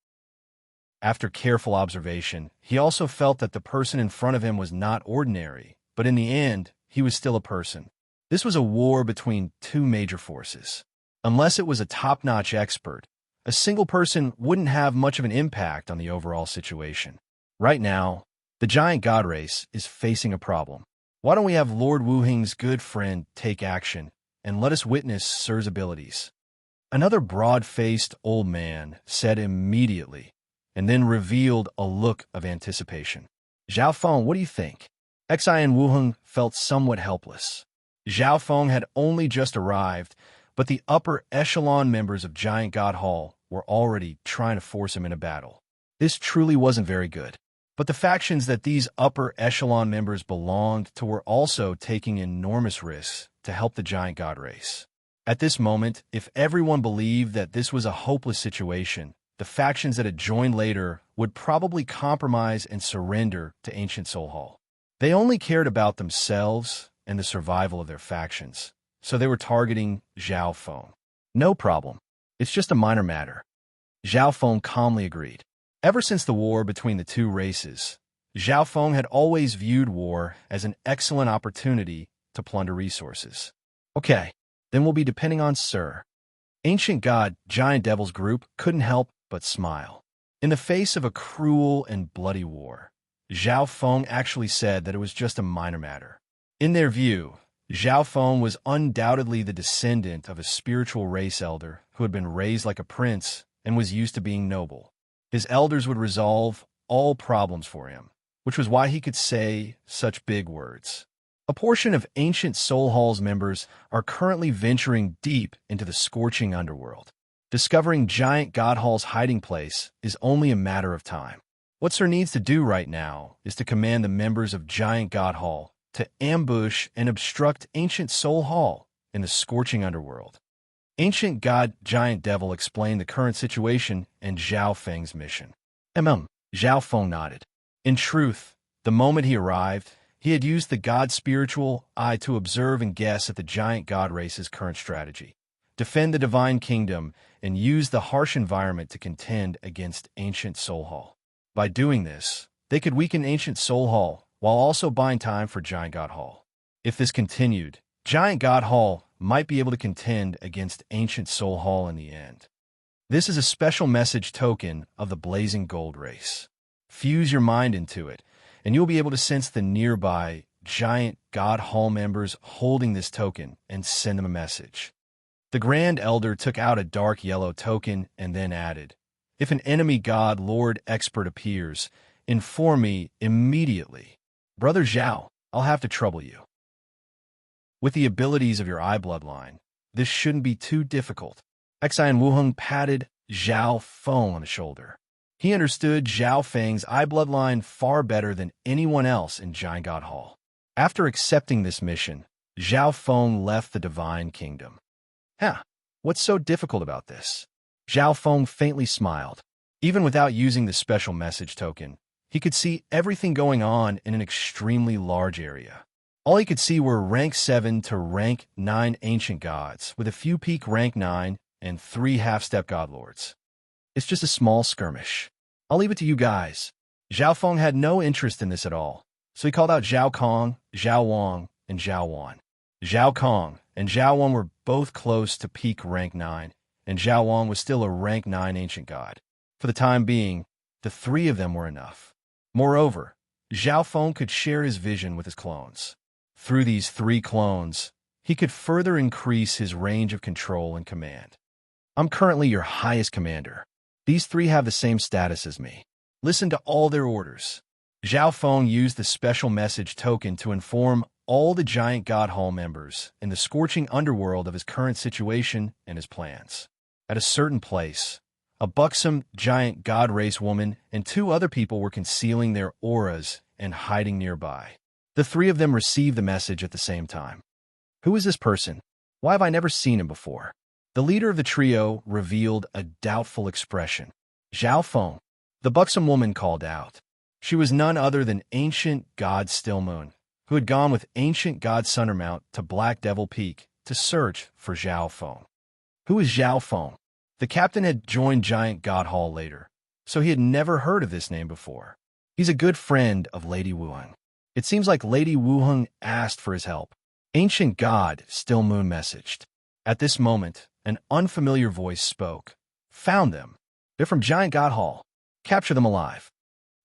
After careful observation, he also felt that the person in front of him was not ordinary, but in the end, he was still a person. This was a war between two major forces. Unless it was a top-notch expert, a single person wouldn't have much of an impact on the overall situation. Right now, the giant god race is facing a problem. Why don't we have Lord Wuheng's good friend take action and let us witness Sir's abilities? Another broad-faced old man said immediately, and then revealed a look of anticipation. Zhao Feng, what do you think? Xian Wuheng felt somewhat helpless. Zhao Feng had only just arrived, but the upper echelon members of Giant God Hall were already trying to force him in a battle. This truly wasn't very good. But the factions that these upper echelon members belonged to were also taking enormous risks to help the giant god race. At this moment, if everyone believed that this was a hopeless situation, the factions that had joined later would probably compromise and surrender to Ancient Soul Hall. They only cared about themselves and the survival of their factions, so they were targeting Zhao Feng. No problem. It's just a minor matter. Zhao Feng calmly agreed. Ever since the war between the two races, Zhao Feng had always viewed war as an excellent opportunity to plunder resources. Okay, then we'll be depending on Sir. Ancient God Giant Devil's group couldn't help but smile. In the face of a cruel and bloody war, Zhao Feng actually said that it was just a minor matter. In their view, Zhao Feng was undoubtedly the descendant of a spiritual race elder who had been raised like a prince and was used to being noble. His elders would resolve all problems for him, which was why he could say such big words. A portion of Ancient Soul Hall's members are currently venturing deep into the scorching underworld. Discovering Giant God Hall's hiding place is only a matter of time. What Sir needs to do right now is to command the members of Giant God Hall to ambush and obstruct Ancient Soul Hall in the scorching underworld. Ancient God Giant Devil explained the current situation and Zhao Feng's mission. Zhao Feng nodded. In truth, the moment he arrived, he had used the god's spiritual eye to observe and guess at the giant god race's current strategy, defend the divine kingdom, and use the harsh environment to contend against ancient Soul Hall. By doing this, they could weaken ancient Soul Hall while also buying time for Giant God Hall. If this continued, Giant God Hall might be able to contend against ancient Soul Hall in the end. This is a special message token of the blazing gold race. Fuse your mind into it, and you'll be able to sense the nearby Giant God Hall members holding this token and send them a message. The Grand Elder took out a dark yellow token and then added, "If an enemy god lord expert appears, inform me immediately. Brother Zhao, I'll have to trouble you." With the abilities of your eye bloodline, this shouldn't be too difficult. Xian Wuheng patted Zhao Feng on the shoulder. He understood Zhao Feng's eye bloodline far better than anyone else in Giant God Hall. After accepting this mission, Zhao Feng left the Divine Kingdom. What's so difficult about this? Zhao Feng faintly smiled. Even without using the special message token, he could see everything going on in an extremely large area. All he could see were rank 7 to rank 9 ancient gods, with a few peak rank 9 and 3 half-step godlords. It's just a small skirmish. I'll leave it to you guys. Zhao Feng had no interest in this at all, so he called out Zhao Kong, Zhao Wang, and Zhao Wan. Zhao Kong and Zhao Wan were both close to peak rank 9, and Zhao Wang was still a rank 9 ancient god. For the time being, the 3 of them were enough. Moreover, Zhao Feng could share his vision with his clones. Through these 3 clones, he could further increase his range of control and command. I'm currently your highest commander. These 3 have the same status as me. Listen to all their orders. Zhao Feng used the special message token to inform all the Giant God Hall members in the scorching underworld of his current situation and his plans. At a certain place, a buxom giant god race woman and 2 other people were concealing their auras and hiding nearby. The 3 of them received the message at the same time. Who is this person? Why have I never seen him before? The leader of the trio revealed a doubtful expression. Zhao Feng, the buxom woman called out. She was none other than ancient god Stillmoon, who had gone with ancient god Sundermount to Black Devil Peak to search for Zhao Feng. Who is Zhao Feng? The captain had joined Giant God Hall later, so he had never heard of this name before. He's a good friend of Lady Wuheng. It seems like Lady Wuheng asked for his help. Ancient God Stillmoon messaged. At this moment, an unfamiliar voice spoke. Found them. They're from Giant God Hall. Capture them alive.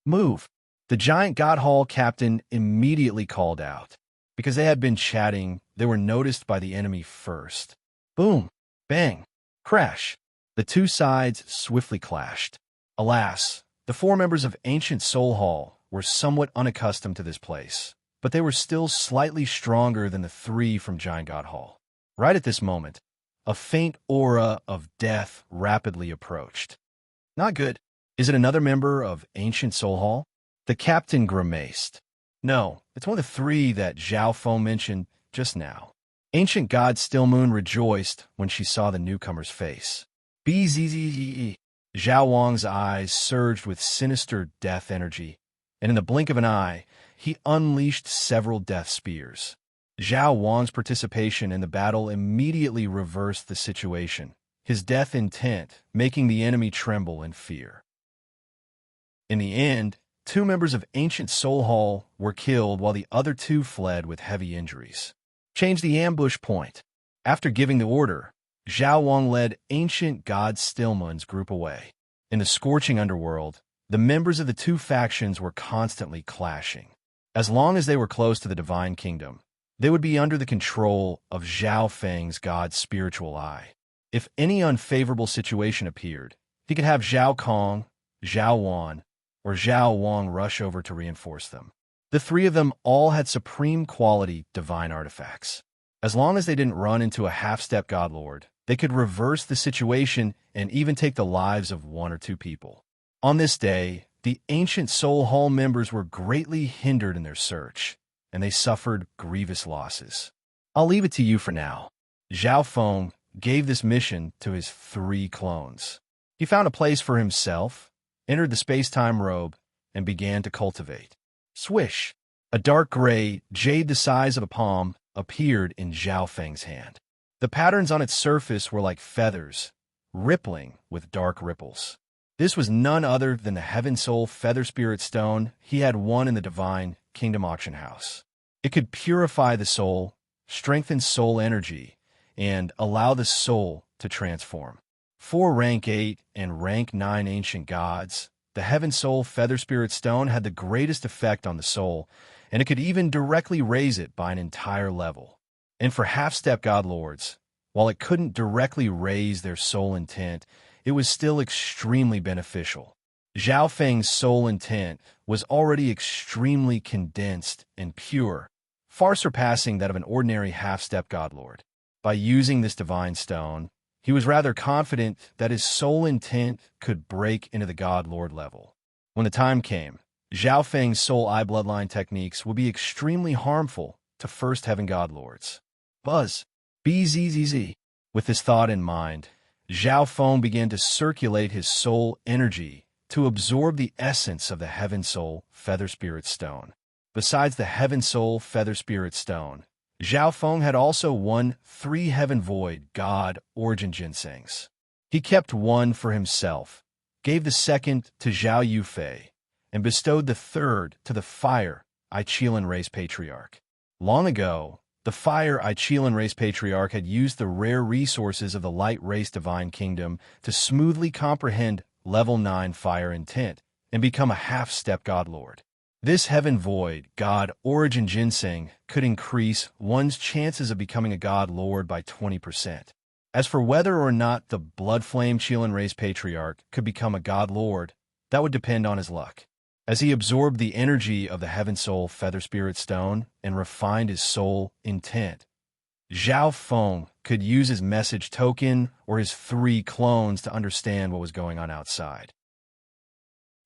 Move. The Giant God Hall captain immediately called out. Because they had been chatting, they were noticed by the enemy first. Boom. Bang. Crash. The 2 sides swiftly clashed. Alas, the 4 members of Ancient Soul Hall were somewhat unaccustomed to this place, but they were still slightly stronger than the 3 from Giant God Hall. Right at this moment, a faint aura of death rapidly approached. Not good. Is it another member of Ancient Soul Hall? The captain grimaced. No, it's one of the 3 that Zhao Feng mentioned just now. Ancient God Stillmoon rejoiced when she saw the newcomer's face. Bzzz. Zhao Wang's eyes surged with sinister death energy, and in the blink of an eye, he unleashed several death spears. Zhao Wang's participation in the battle immediately reversed the situation, his death intent making the enemy tremble in fear. In the end, 2 members of Ancient Soul Hall were killed while the other 2 fled with heavy injuries. Change the ambush point. After giving the order, Zhao Wang led Ancient God Stillmoon's group away. In the scorching underworld, the members of the 2 factions were constantly clashing. As long as they were close to the Divine Kingdom, they would be under the control of Zhao Feng's God's spiritual eye. If any unfavorable situation appeared, he could have Zhao Kong, Zhao Wan, or Zhao Wang rush over to reinforce them. The 3 of them all had supreme quality divine artifacts. As long as they didn't run into a half-step godlord, they could reverse the situation and even take the lives of 1 or 2 people. On this day, the Ancient Soul Hall members were greatly hindered in their search, and they suffered grievous losses. I'll leave it to you for now. Zhao Feng gave this mission to his 3 clones. He found a place for himself, entered the space-time robe, and began to cultivate. Swish! A dark gray jade the size of a palm appeared in Zhao Feng's hand. The patterns on its surface were like feathers, rippling with dark ripples. This was none other than the Heaven Soul Feather Spirit Stone he had won in the Divine Kingdom auction house. It could purify the soul, strengthen soul energy, and allow the soul to transform. For rank 8 and rank 9 ancient gods, the Heaven Soul Feather Spirit Stone had the greatest effect on the soul, and it could even directly raise it by an entire level. And for half-step god lords, while it couldn't directly raise their soul intent, it was still extremely beneficial. Zhao Feng's soul intent was already extremely condensed and pure, far surpassing that of an ordinary half-step god lord. By using this divine stone, he was rather confident that his soul intent could break into the god lord level. When the time came, Zhao Feng's soul eye bloodline techniques would be extremely harmful to first heaven god lords. Buzz. BZZZ. With this thought in mind, Zhao Feng began to circulate his soul energy to absorb the essence of the Heaven Soul Feather Spirit Stone. Besides the Heaven Soul Feather Spirit Stone, Zhao Feng had also won 3 Heaven Void God Origin Ginsengs. He kept one for himself, gave the second to Zhao Yufei, and bestowed the third to the Fire Ichilan Race Patriarch. Long ago, the Fire Ichilan Race Patriarch had used the rare resources of the Light Race Divine Kingdom to smoothly comprehend Level 9 Fire Intent and become a half-step God Lord. This Heaven Void God Origin Ginseng could increase one's chances of becoming a God Lord by 20%. As for whether or not the Blood Flame Chilan Race Patriarch could become a God Lord, that would depend on his luck. As he absorbed the energy of the Heaven Soul Feather Spirit Stone and refined his soul intent, Zhao Feng could use his message token or his 3 clones to understand what was going on outside.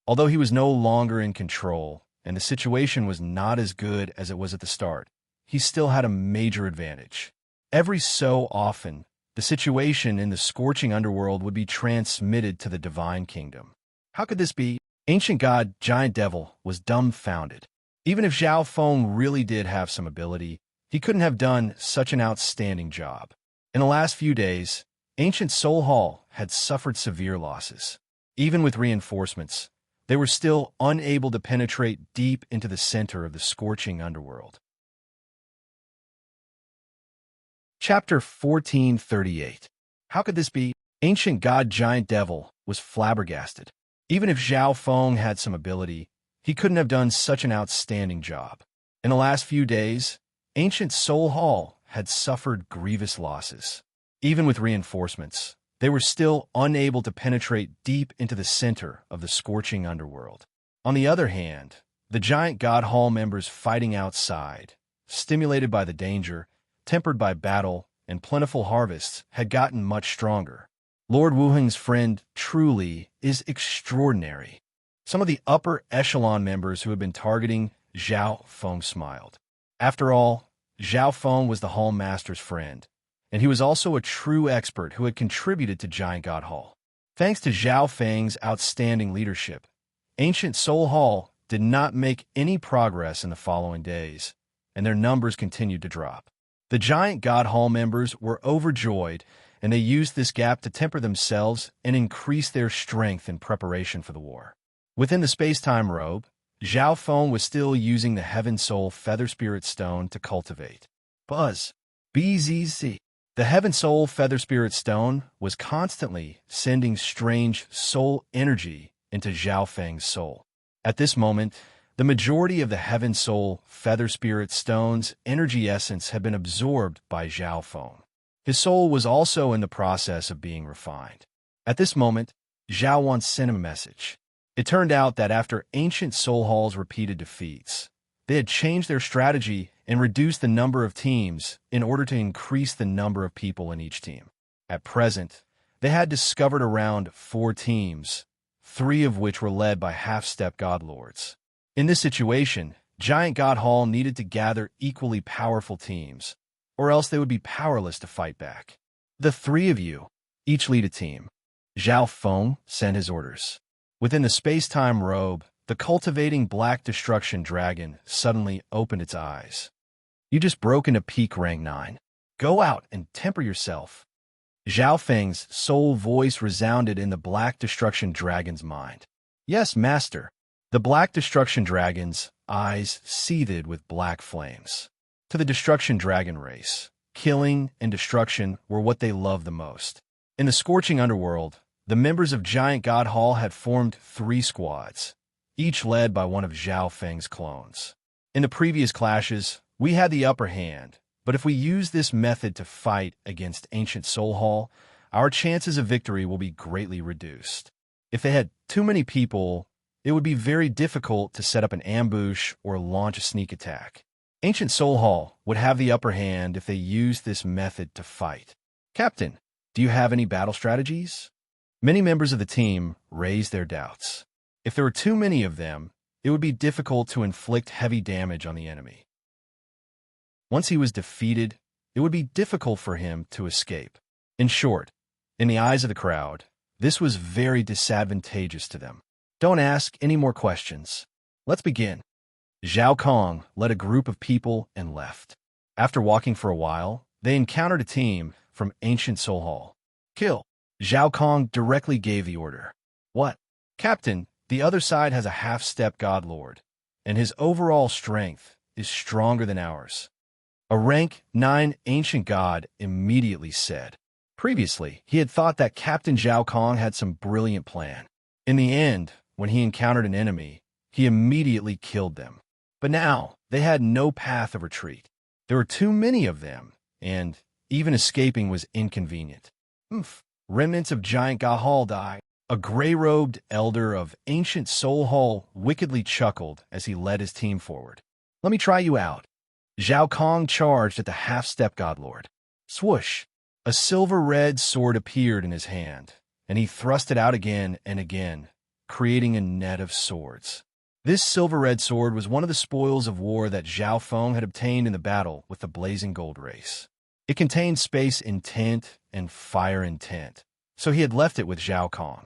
Although he was no longer in control, and the situation was not as good as it was at the start, he still had a major advantage. Every so often, the situation in the scorching underworld would be transmitted to the Divine Kingdom. How could this be? Ancient God Giant Devil was dumbfounded. Even if Zhao Feng really did have some ability, he couldn't have done such an outstanding job. In the last few days, Ancient Soul Hall had suffered severe losses. Even with reinforcements, they were still unable to penetrate deep into the center of the scorching underworld. Chapter 1438. How could this be? Ancient God Giant Devil was flabbergasted. Even if Zhao Feng had some ability, he couldn't have done such an outstanding job. In the last few days, Ancient Soul Hall had suffered grievous losses. Even with reinforcements, they were still unable to penetrate deep into the center of the scorching underworld. On the other hand, the giant God Hall members fighting outside, stimulated by the danger, tempered by battle, and plentiful harvests, had gotten much stronger. Lord Wuheng's friend truly is extraordinary. Some of the upper echelon members who had been targeting Zhao Feng smiled. After all, Zhao Feng was the Hall Master's friend, and he was also a true expert who had contributed to Giant God Hall. Thanks to Zhao Feng's outstanding leadership, Ancient Soul Hall did not make any progress in the following days, and their numbers continued to drop. The Giant God Hall members were overjoyed, and they used this gap to temper themselves and increase their strength in preparation for the war. Within the space-time robe, Zhao Feng was still using the Heaven Soul Feather Spirit Stone to cultivate. Buzz. BZZ. The Heaven Soul Feather Spirit Stone was constantly sending strange soul energy into Zhao Feng's soul. At this moment, the majority of the Heaven Soul Feather Spirit Stone's energy essence had been absorbed by Zhao Feng. His soul was also in the process of being refined. At this moment, Zhao once sent him a message. It turned out that after Ancient Soul Hall's repeated defeats, they had changed their strategy and reduced the number of teams in order to increase the number of people in each team. At present, they had discovered around 4 teams, 3 of which were led by half-step God Lords. In this situation, Giant God Hall needed to gather equally powerful teams, or else they would be powerless to fight back. The 3 of you, each lead a team. Zhao Feng sent his orders. Within the space-time robe, the cultivating black destruction dragon suddenly opened its eyes. You just broke into peak rank 9. Go out and temper yourself. Zhao Feng's soul voice resounded in the black destruction dragon's mind. Yes, master. The black destruction dragon's eyes seethed with black flames. To the destruction dragon race, killing and destruction were what they loved the most. In the scorching underworld, the members of Giant God Hall had formed 3 squads, each led by one of Zhao Feng's clones. In the previous clashes, we had the upper hand, but if we use this method to fight against Ancient Soul Hall, our chances of victory will be greatly reduced. If they had too many people, it would be very difficult to set up an ambush or launch a sneak attack. Ancient Soul Hall would have the upper hand if they used this method to fight. Captain, do you have any battle strategies? Many members of the team raised their doubts. If there were too many of them, it would be difficult to inflict heavy damage on the enemy. Once he was defeated, it would be difficult for him to escape. In short, in the eyes of the crowd, this was very disadvantageous to them. Don't ask any more questions. Let's begin. Zhao Kong led a group of people and left. After walking for a while, they encountered a team from Ancient Soul Hall. Kill. Zhao Kong directly gave the order. What? Captain, the other side has a half-step God Lord, and his overall strength is stronger than ours. A rank 9 ancient god immediately said. Previously, he had thought that Captain Zhao Kong had some brilliant plan. In the end, when he encountered an enemy, he immediately killed them. But now, they had no path of retreat. There were too many of them, and even escaping was inconvenient. Remnants of Giant God Hall die. A gray-robed elder of Ancient Soul Hall wickedly chuckled as he led his team forward. Let me try you out. Zhao Kong charged at the half-step godlord. Swoosh! A silver-red sword appeared in his hand, and he thrust it out again and again, creating a net of swords. This silver-red sword was one of the spoils of war that Zhao Feng had obtained in the battle with the Blazing Gold race. It contained space intent and fire intent, so he had left it with Zhao Kong.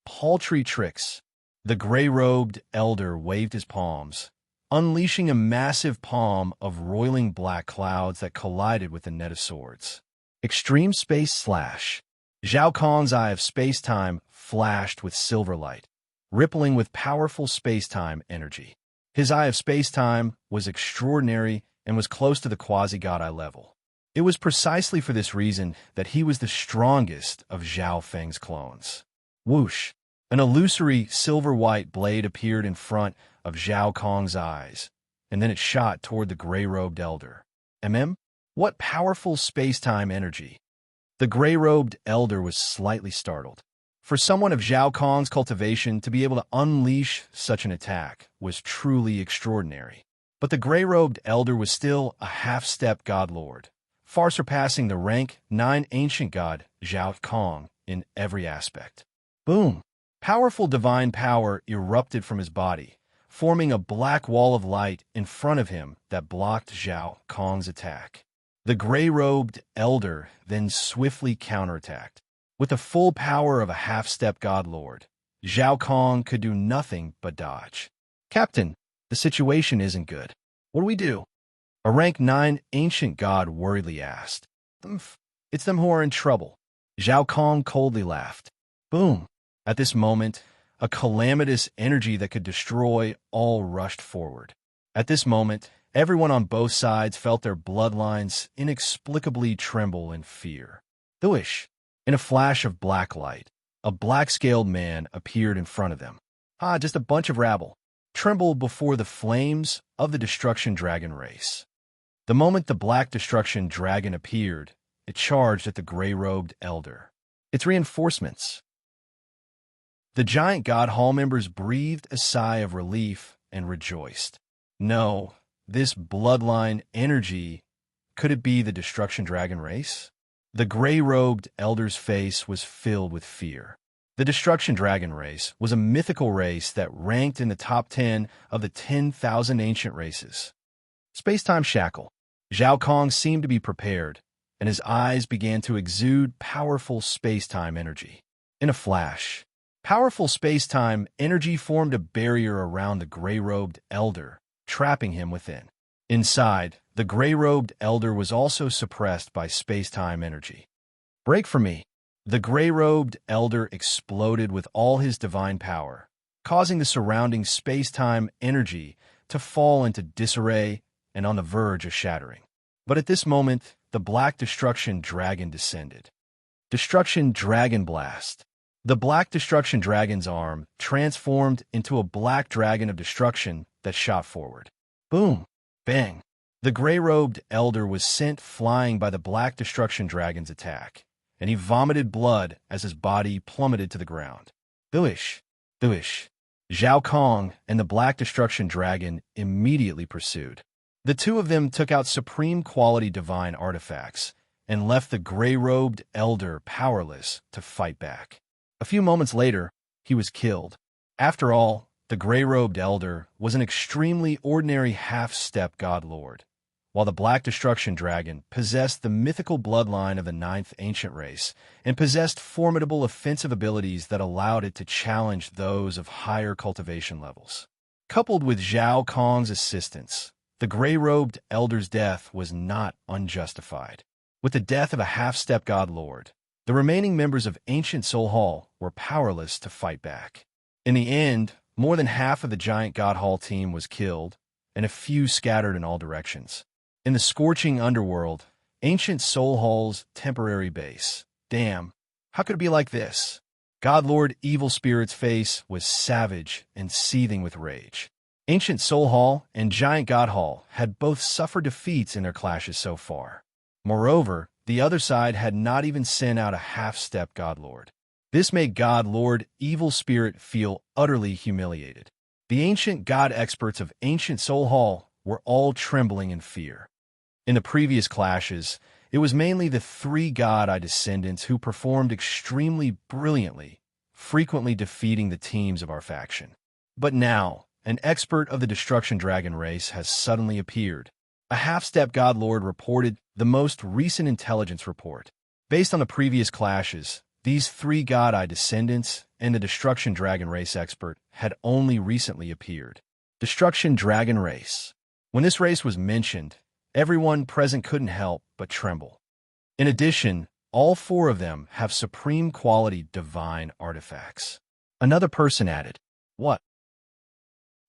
Paltry tricks. The gray-robed elder waved his palms, unleashing a massive palm of roiling black clouds that collided with the net of swords. Extreme Space Slash. Zhao Kong's eye of space-time flashed with silver light, rippling with powerful space-time energy. His eye of space-time was extraordinary and was close to the quasi-god eye level. It was precisely for this reason that he was the strongest of Zhao Feng's clones. Whoosh! An illusory silver-white blade appeared in front of Zhao Kong's eyes, and then it shot toward the gray-robed elder. What powerful space-time energy! The gray-robed elder was slightly startled. For someone of Zhao Kong's cultivation to be able to unleash such an attack was truly extraordinary. But the gray-robed elder was still a half-step god lord, far surpassing the rank 9 ancient god Zhao Kong in every aspect. Boom! Powerful divine power erupted from his body, forming a black wall of light in front of him that blocked Zhao Kong's attack. The gray-robed elder then swiftly counterattacked. With the full power of a half-step god lord, Zhao Kong could do nothing but dodge. Captain, the situation isn't good. What do we do? A rank 9 ancient god worriedly asked. It's them who are in trouble. Zhao Kong coldly laughed. Boom! At this moment, a calamitous energy that could destroy all rushed forward. At this moment, everyone on both sides felt their bloodlines inexplicably tremble in fear. Thuish! In a flash of black light, a black-scaled man appeared in front of them. Just a bunch of rabble. Trembled before the flames of the destruction dragon race. The moment the black destruction dragon appeared, it charged at the gray-robed elder. Its reinforcements. The Giant God Hall members breathed a sigh of relief and rejoiced. No, this bloodline energy, could it be the destruction dragon race? The gray-robed elder's face was filled with fear. The destruction dragon race was a mythical race that ranked in the top 10 of the 10,000 ancient races. Space-time shackle. Zhao Kong seemed to be prepared, and his eyes began to exude powerful space-time energy. In a flash, Powerful space-time energy formed a barrier around the gray-robed elder, trapping him within. Inside, the gray-robed elder was also suppressed by space-time energy. Break for me. The gray-robed elder exploded with all his divine power, causing the surrounding space-time energy to fall into disarray and on the verge of shattering. But at this moment, the Black Destruction Dragon descended. Destruction Dragon Blast. The Black Destruction Dragon's arm transformed into a black dragon of destruction that shot forward. Boom! Bang! The gray-robed elder was sent flying by the Black Destruction Dragon's attack, and he vomited blood as his body plummeted to the ground. Booish! Booish! Zhao Kong and the Black Destruction Dragon immediately pursued. The two of them took out supreme quality divine artifacts and left the gray-robed elder powerless to fight back. A few moments later, he was killed. After all, the gray-robed elder was an extremely ordinary half-step god lord, while the Black Destruction Dragon possessed the mythical bloodline of the ninth ancient race and possessed formidable offensive abilities that allowed it to challenge those of higher cultivation levels. Coupled with Zhao Kong's assistance, the gray-robed elder's death was not unjustified. With the death of a half-step god lord, the remaining members of Ancient Soul Hall were powerless to fight back. In the end, more than half of the Giant God Hall team was killed, and a few scattered in all directions. In the scorching underworld, Ancient Soul Hall's temporary base. Damn, how could it be like this? God Lord Evil Spirit's face was savage and seething with rage. Ancient Soul Hall and Giant God Hall had both suffered defeats in their clashes so far. Moreover, the other side had not even sent out a half-step God Lord. This made God Lord Evil Spirit feel utterly humiliated. The ancient god experts of Ancient Soul Hall were all trembling in fear. In the previous clashes, it was mainly the three god-eye descendants who performed extremely brilliantly, frequently defeating the teams of our faction. But now, an expert of the Destruction Dragon race has suddenly appeared. A half-step god lord reported the most recent intelligence report. Based on the previous clashes, these three god-eye descendants and the Destruction Dragon race expert had only recently appeared. Destruction Dragon race. When this race was mentioned, everyone present couldn't help but tremble. In addition, all four of them have supreme quality divine artifacts. Another person added, "What?"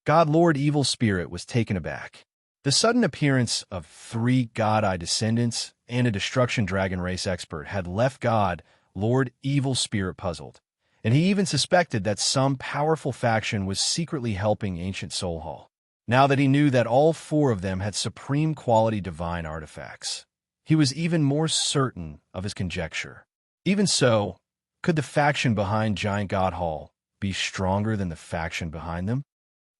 God Lord Evil Spirit was taken aback. The sudden appearance of three god-eye descendants and a Destruction Dragon race expert had left God Lord Evil Spirit puzzled, and he even suspected that some powerful faction was secretly helping Ancient Soul Hall. Now that he knew that all four of them had supreme quality divine artifacts, he was even more certain of his conjecture. Even so, could the faction behind Giant God Hall be stronger than the faction behind them?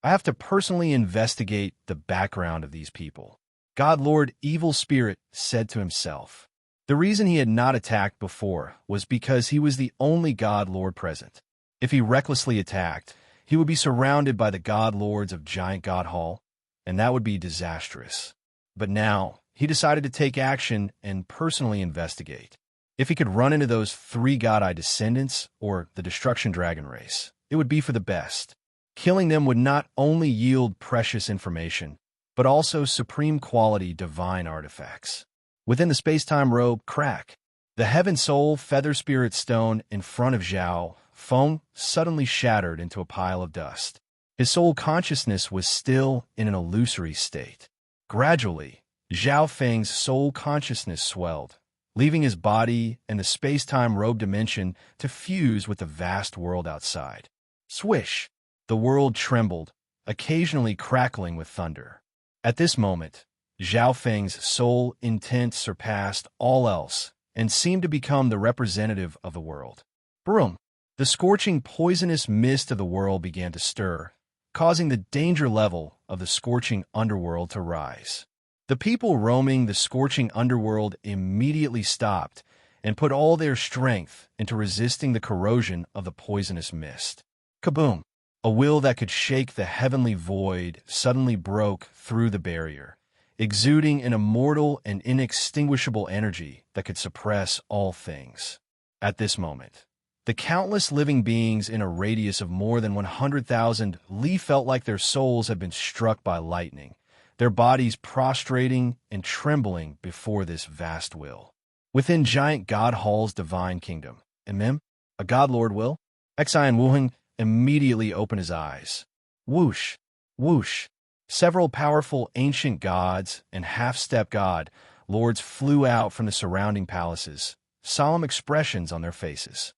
I have to personally investigate the background of these people. God Lord Evil Spirit said to himself. The reason he had not attacked before was because he was the only God Lord present. If he recklessly attacked, he would be surrounded by the God Lords of Giant God Hall, and that would be disastrous. But now, he decided to take action and personally investigate. If he could run into those three god-eye descendants or the Destruction Dragon race, it would be for the best. Killing them would not only yield precious information, but also supreme quality divine artifacts. Within the space-time robe, crack. The Heaven Soul Feather Spirit Stone in front of Zhao Feng suddenly shattered into a pile of dust. His soul consciousness was still in an illusory state. Gradually, Zhao Feng's soul consciousness swelled, leaving his body and the space-time robe dimension to fuse with the vast world outside. Swish! The world trembled, occasionally crackling with thunder. At this moment, Zhao Feng's soul intent surpassed all else and seemed to become the representative of the world. Broom! The scorching poisonous mist of the world began to stir, causing the danger level of the scorching underworld to rise. The people roaming the scorching underworld immediately stopped and put all their strength into resisting the corrosion of the poisonous mist. Kaboom! A will that could shake the heavenly void suddenly broke through the barrier, exuding an immortal and inextinguishable energy that could suppress all things. At this moment, The countless living beings in a radius of more than 100,000 li felt like their souls had been struck by lightning, their bodies prostrating and trembling before this vast will. Within giant God Hall's divine kingdom, a God Lord will, Xi and Wuheng immediately opened his eyes. Whoosh, whoosh. Several powerful ancient gods and half-step god lords flew out from the surrounding palaces, solemn expressions on their faces.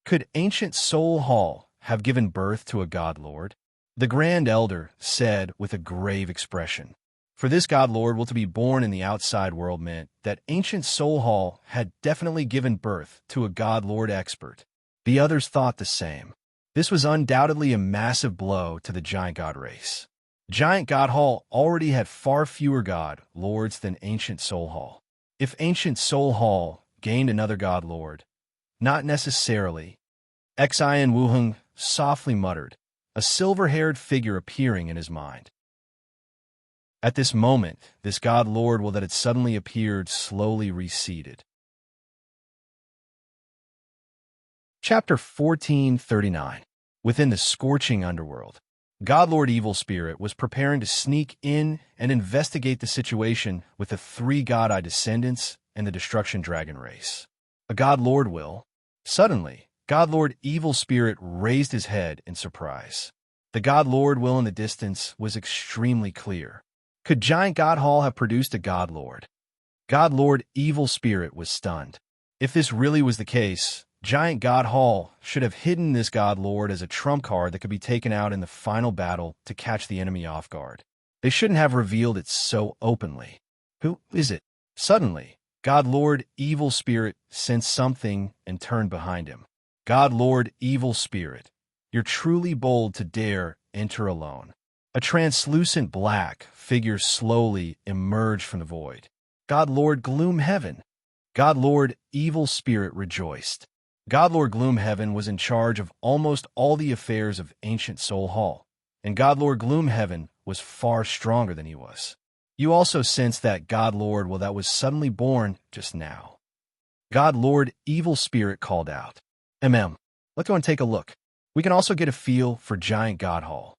Could ancient Soul Hall have given birth to a God Lord? The Grand Elder said with a grave expression. For this God Lord will to be born in the outside world meant that ancient Soul Hall had definitely given birth to a God Lord expert. The others thought the same. This was undoubtedly a massive blow to the giant god race. Giant God Hall already had far fewer God Lords than ancient Soul Hall. If ancient Soul Hall gained another God Lord, not necessarily. Xi and Wuheng softly muttered, a silver-haired figure appearing in his mind. At this moment, this God Lord will that had suddenly appeared slowly receded. Chapter 1439. Within the scorching underworld, God Lord Evil Spirit was preparing to sneak in and investigate the situation with the three God-Eye descendants and the Destruction Dragon race. A God Lord will. Suddenly, God Lord Evil Spirit raised his head in surprise. The God Lord will in the distance was extremely clear. Could Giant God Hall have produced a God Lord? God Lord Evil Spirit was stunned. If this really was the case, Giant God Hall should have hidden this God Lord as a trump card that could be taken out in the final battle to catch the enemy off guard. They shouldn't have revealed it so openly. Who is it? Suddenly, God Lord Evil Spirit sensed something and turned behind him. God Lord Evil Spirit, you're truly bold to dare enter alone. A translucent black figure slowly emerged from the void. God Lord Gloomhaven. God Lord Evil Spirit rejoiced. God Lord Gloomhaven was in charge of almost all the affairs of ancient Soul Hall, and God Lord Gloomhaven was far stronger than he was. You also sense that God Lord that was suddenly born just now. God Lord Evil Spirit called out, let's go and take a look. We can also get a feel for Giant God Hall.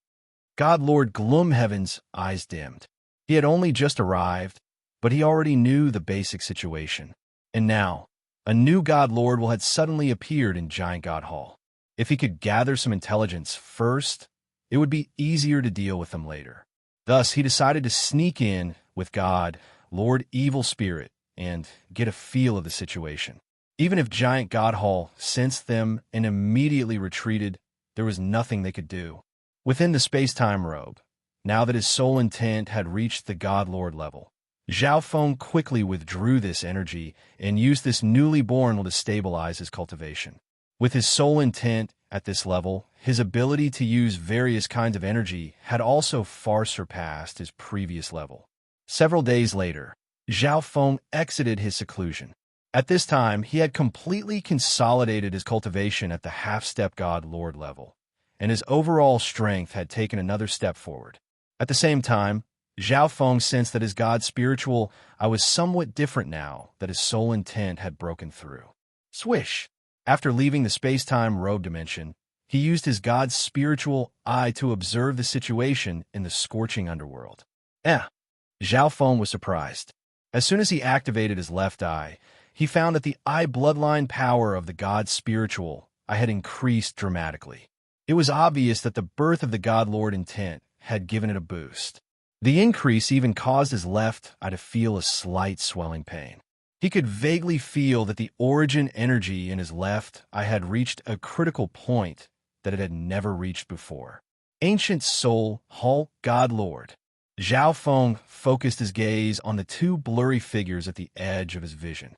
God Lord Gloomhaven's eyes dimmed. He had only just arrived, but he already knew the basic situation. And now, a new God Lord had suddenly appeared in Giant God Hall. If he could gather some intelligence first, it would be easier to deal with them later. Thus, he decided to sneak in with God Lord Evil Spirit and get a feel of the situation. Even if Giant God Hall sensed them and immediately retreated, there was nothing they could do. Within the space-time robe, now that his soul intent had reached the God Lord level, Zhao Feng quickly withdrew this energy and used this newly born to stabilize his cultivation. With his soul intent at this level, his ability to use various kinds of energy had also far surpassed his previous level. Several days later, Zhao Feng exited his seclusion. At this time, he had completely consolidated his cultivation at the half-step God Lord level, and his overall strength had taken another step forward. At the same time, Zhao Feng sensed that his God spiritual eye was somewhat different now that his soul intent had broken through. Swish! After leaving the space-time robe dimension, he used his God spiritual eye to observe the situation in the scorching underworld. Zhao Feng was surprised. As soon as he activated his left eye, he found that the eye bloodline power of the God spiritual eye had increased dramatically. It was obvious that the birth of the God Lord intent had given it a boost. The increase even caused his left eye to feel a slight swelling pain. He could vaguely feel that the origin energy in his left eye had reached a critical point that it had never reached before. Ancient Soul Hall God Lord. Zhao Feng focused his gaze on the two blurry figures at the edge of his vision.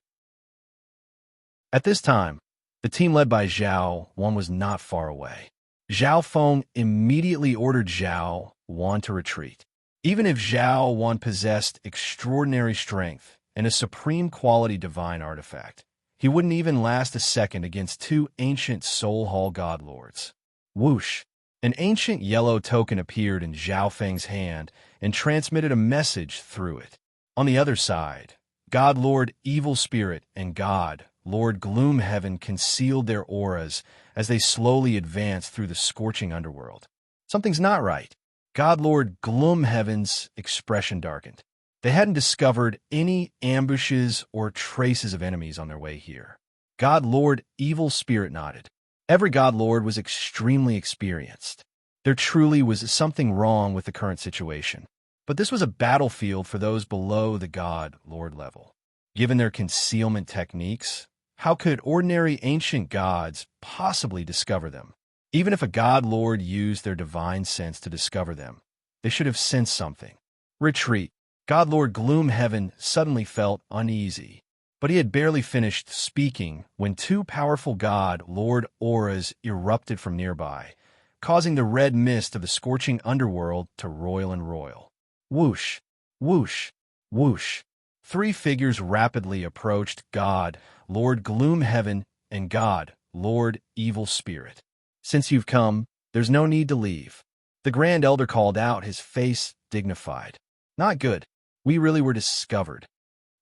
At this time, the team led by Zhao Wan was not far away. Zhao Feng immediately ordered Zhao Wan to retreat. Even if Zhao Wan possessed extraordinary strength and a supreme quality divine artifact, he wouldn't even last a second against two ancient Soul Hall God Lords. Whoosh! An ancient yellow token appeared in Zhao Feng's hand and transmitted a message through it. On the other side, God Lord Evil Spirit and God Lord Gloomhaven concealed their auras as they slowly advanced through the scorching underworld. Something's not right. God Lord Gloomhaven's expression darkened. They hadn't discovered any ambushes or traces of enemies on their way here. God Lord Evil Spirit nodded. Every God Lord was extremely experienced. There truly was something wrong with the current situation. But this was a battlefield for those below the God Lord level. Given their concealment techniques, how could ordinary ancient gods possibly discover them? Even if a God Lord used their divine sense to discover them, they should have sensed something. Retreat. God Lord Gloomhaven suddenly felt uneasy, but he had barely finished speaking when two powerful God Lord auras erupted from nearby, causing the red mist of the scorching underworld to roil and roil. Whoosh, whoosh, whoosh. Three figures rapidly approached God Lord Gloomhaven and God Lord Evil Spirit. Since you've come, there's no need to leave. The Grand Elder called out, his face dignified. Not good. We really were discovered.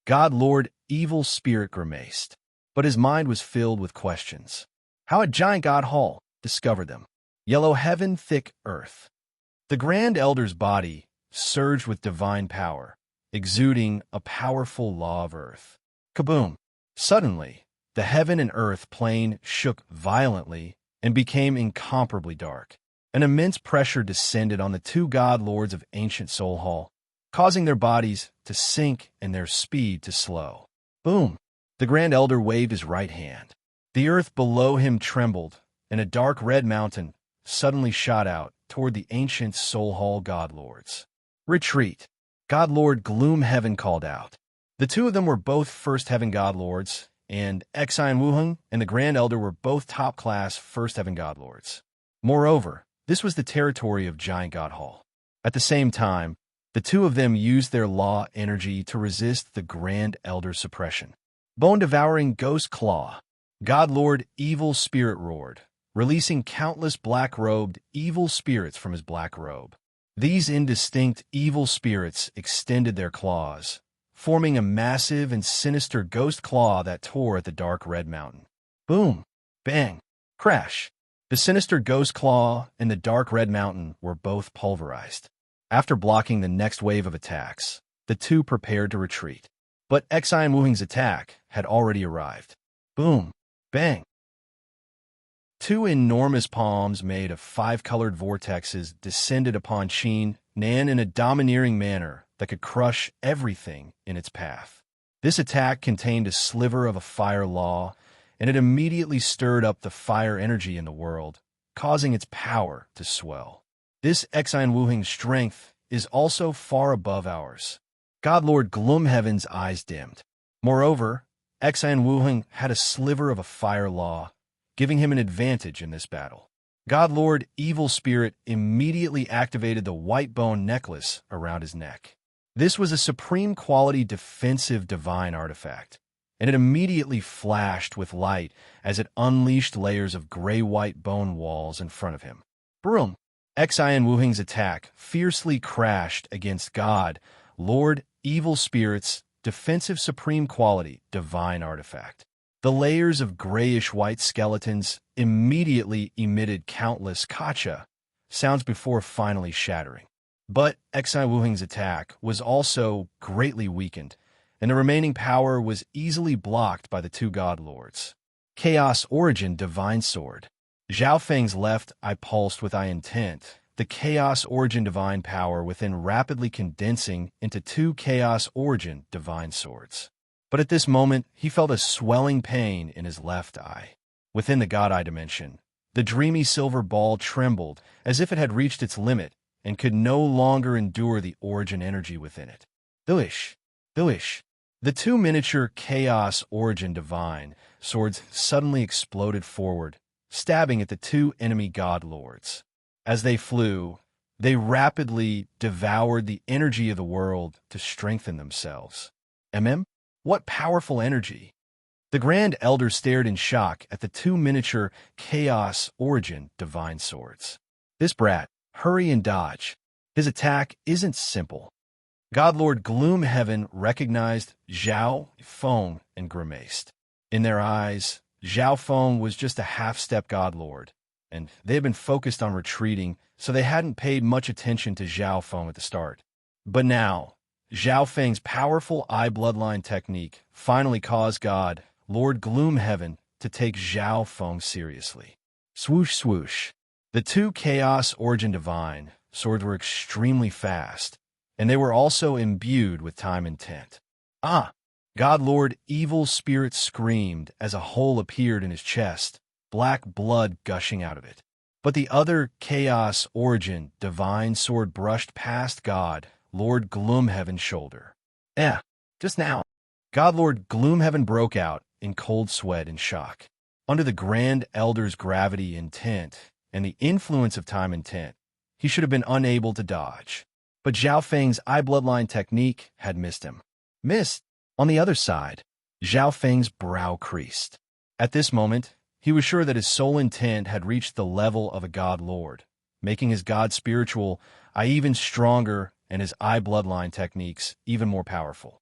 God Lord Evil Spirit grimaced, but his mind was filled with questions. How had Giant God Hall discovered them? Yellow heaven, thick earth. The Grand Elder's body surged with divine power, exuding a powerful law of earth. Kaboom! Suddenly, the heaven and earth plane shook violently and became incomparably dark. An immense pressure descended on the two God Lords of ancient Soul Hall, causing their bodies to sink and their speed to slow. Boom! The Grand Elder waved his right hand. The earth below him trembled, and a dark red mountain suddenly shot out toward the ancient Soul Hall God Lords. Retreat! God Lord Gloomhaven called out. The two of them were both First Heaven God Lords, and Xian Wuheng and the Grand Elder were both top-class First Heaven God Lords. Moreover, this was the territory of Giant God Hall. At the same time, the two of them used their law energy to resist the Grand Elder's suppression. Bone-devouring Ghost Claw. God Lord Evil Spirit roared, releasing countless black-robed evil spirits from his black robe. These indistinct evil spirits extended their claws, forming a massive and sinister ghost claw that tore at the dark red mountain. Boom! Bang! Crash! The sinister ghost claw and the dark red mountain were both pulverized. After blocking the next wave of attacks, the two prepared to retreat. But Xian Wuheng's attack had already arrived. Boom! Bang! Two enormous palms made of five-colored vortexes descended upon Qin Nan in a domineering manner that could crush everything in its path. This attack contained a sliver of a fire law, and it immediately stirred up the fire energy in the world, causing its power to swell. This Xian Wuheng's strength is also far above ours. God Lord Gloomhaven's eyes dimmed. Moreover, Xian Wuheng had a sliver of a fire law, giving him an advantage in this battle. God Lord Evil Spirit immediately activated the white bone necklace around his neck. This was a supreme quality defensive divine artifact, and it immediately flashed with light as it unleashed layers of gray-white bone walls in front of him. Broom! Xian Wuheng's attack fiercely crashed against God Lord Evil Spirit's defensive supreme quality divine artifact. The layers of grayish-white skeletons immediately emitted countless kacha sounds before finally shattering. But Xian Wuheng's attack was also greatly weakened, and the remaining power was easily blocked by the two God Lords. Chaos Origin Divine Sword. Zhao Feng's left eye pulsed with eye intent, the Chaos Origin Divine Power within rapidly condensing into two Chaos Origin Divine Swords. But at this moment, he felt a swelling pain in his left eye. Within the God Eye dimension, the dreamy silver ball trembled as if it had reached its limit and could no longer endure the origin energy within it. Thuish! Thuish! The two miniature Chaos Origin Divine swords suddenly exploded forward, stabbing at the two enemy God Lords. As they flew, they rapidly devoured the energy of the world to strengthen themselves. What powerful energy! The Grand Elder stared in shock at the two miniature Chaos Origin Divine Swords. This brat, hurry and dodge. His attack isn't simple. God Lord Gloomhaven recognized Zhao Feng and grimaced. In their eyes, Zhao Feng was just a half-step god lord, and they had been focused on retreating, so they hadn't paid much attention to Zhao Feng at the start. But now, Zhao Feng's powerful eye bloodline technique finally caused God, Lord Gloomhaven, to take Zhao Feng seriously. Swoosh swoosh. The two Chaos Origin Divine swords were extremely fast, and they were also imbued with time intent. Ah! God Lord Evil Spirit screamed as a hole appeared in his chest, black blood gushing out of it. But the other Chaos Origin Divine sword brushed past God, Lord Gloomhaven's shoulder. Just now. God Lord Gloomhaven broke out in cold sweat and shock. Under the Grand Elder's gravity intent and the influence of time intent, he should have been unable to dodge. But Zhao Feng's eye bloodline technique had missed him. Missed! On the other side, Zhao Feng's brow creased. At this moment, he was sure that his soul intent had reached the level of a god lord, making his god spiritual eye even stronger and his eye bloodline techniques even more powerful.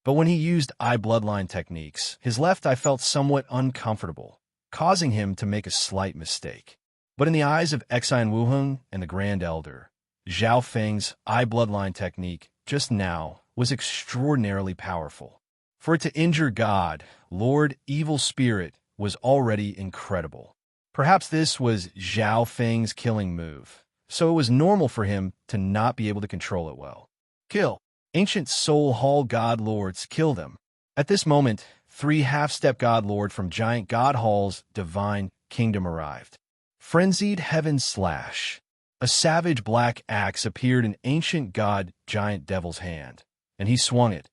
But when he used eye bloodline techniques, his left eye felt somewhat uncomfortable, causing him to make a slight mistake. But in the eyes of Xian Wuheng and the Grand Elder, Zhao Feng's eye bloodline technique just now was extraordinarily powerful. For it to injure God, Lord Evil Spirit, was already incredible. Perhaps this was Zhao Feng's killing move, so it was normal for him to not be able to control it well. Kill. Ancient Soul Hall God Lords, kill them. At this moment, 3 half-step God Lord from Giant God Hall's divine kingdom arrived. Frenzied Heaven Slash. A savage black axe appeared in Ancient God Giant Devil's hand, and he swung it,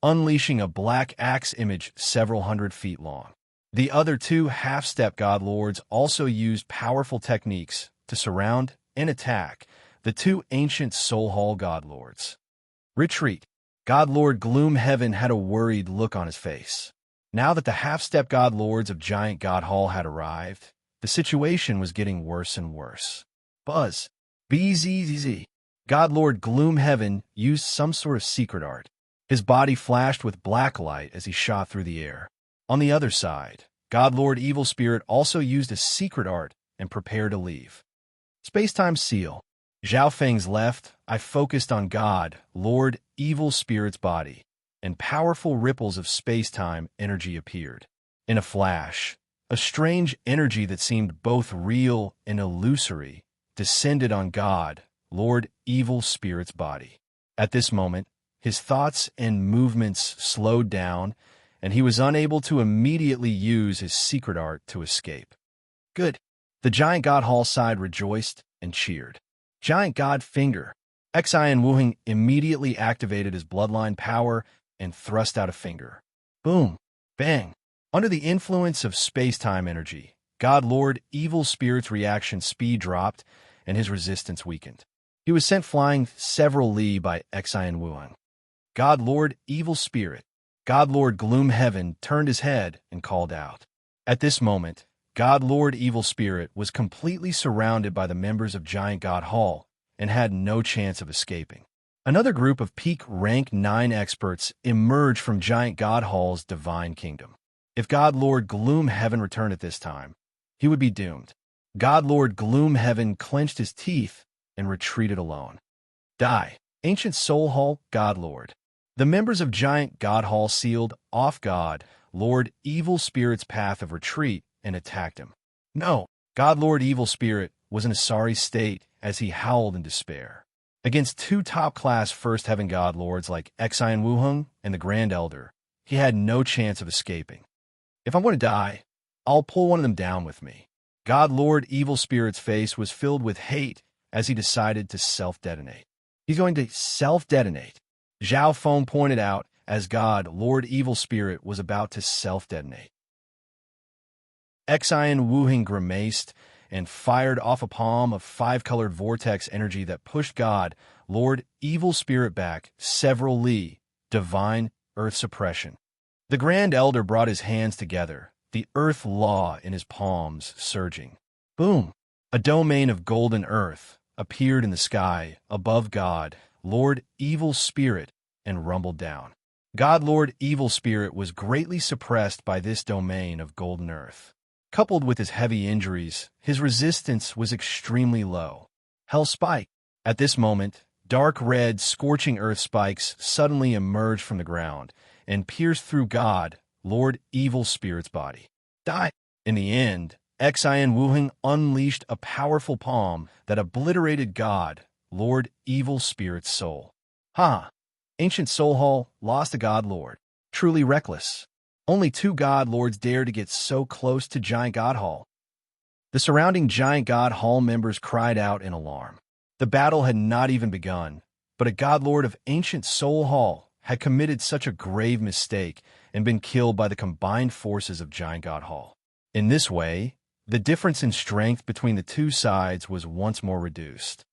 unleashing a black axe image several hundred feet long. The other 2 half-step God Lords also used powerful techniques to surround and attack the 2 Ancient Soul Hall God Lords. Retreat. God Lord Gloomhaven had a worried look on his face. Now that the half-step God Lords of Giant God Hall had arrived, the situation was getting worse and worse. Buzz. BZZZ. God Lord Gloomhaven used some sort of secret art. His body flashed with black light as he shot through the air. On the other side, God Lord Evil Spirit also used a secret art and prepared to leave. Space-time seal. Zhao Feng's left eye focused on God, Lord Evil Spirit's body, and powerful ripples of space-time energy appeared. In a flash, a strange energy that seemed both real and illusory descended on God, Lord Evil Spirit's body. At this moment, his thoughts and movements slowed down, and he was unable to immediately use his secret art to escape. Good. The Giant God Hall side rejoiced and cheered. Giant God Finger. Xian Wuheng immediately activated his bloodline power and thrust out a finger. Boom. Bang. Under the influence of space-time energy, God Lord Evil Spirit's reaction speed dropped and his resistance weakened. He was sent flying several li by Xian Wuheng. God Lord Evil Spirit. God Lord Gloomhaven turned his head and called out. At this moment, God Lord Evil Spirit was completely surrounded by the members of Giant God Hall and had no chance of escaping. Another group of peak rank 9 experts emerged from Giant God Hall's divine kingdom. If God Lord Gloomhaven returned at this time, he would be doomed. God Lord Gloomhaven clenched his teeth and retreated alone. Die. Ancient Soul Hall God Lord. The members of Giant God Hall sealed off God Lord Evil Spirit's path of retreat and attacked him. No, God Lord Evil Spirit was in a sorry state as he howled in despair. Against 2 top-class First Heaven God Lords like Xian Wuheng and the Grand Elder, he had no chance of escaping. If I'm going to die, I'll pull one of them down with me. God Lord Evil Spirit's face was filled with hate as he decided to self-detonate. He's going to self-detonate. Zhao Feng pointed out as God Lord Evil Spirit was about to self-detonate. Xian Wuheng grimaced and fired off a palm of 5-colored vortex energy that pushed God, Lord Evil Spirit back several li, divine earth suppression. The Grand Elder brought his hands together, the earth law in his palms surging. Boom! A domain of golden earth appeared in the sky above God, Lord Evil Spirit, and rumbled down. God Lord Evil Spirit was greatly suppressed by this domain of golden earth. Coupled with his heavy injuries, his resistance was extremely low. Hell Spike. At this moment, dark red, scorching earth spikes suddenly emerged from the ground and pierced through God, Lord Evil Spirit's body. Die. In the end, Xian Wuheng unleashed a powerful palm that obliterated God, Lord Evil Spirit's soul. Ha! Ancient Soul Hall lost a God Lord. Truly reckless. Only 2 God Lords dared to get so close to Giant God Hall. The surrounding Giant God Hall members cried out in alarm. The battle had not even begun, but a God Lord of Ancient Soul Hall had committed such a grave mistake and been killed by the combined forces of Giant God Hall. In this way, the difference in strength between the 2 sides was once more reduced.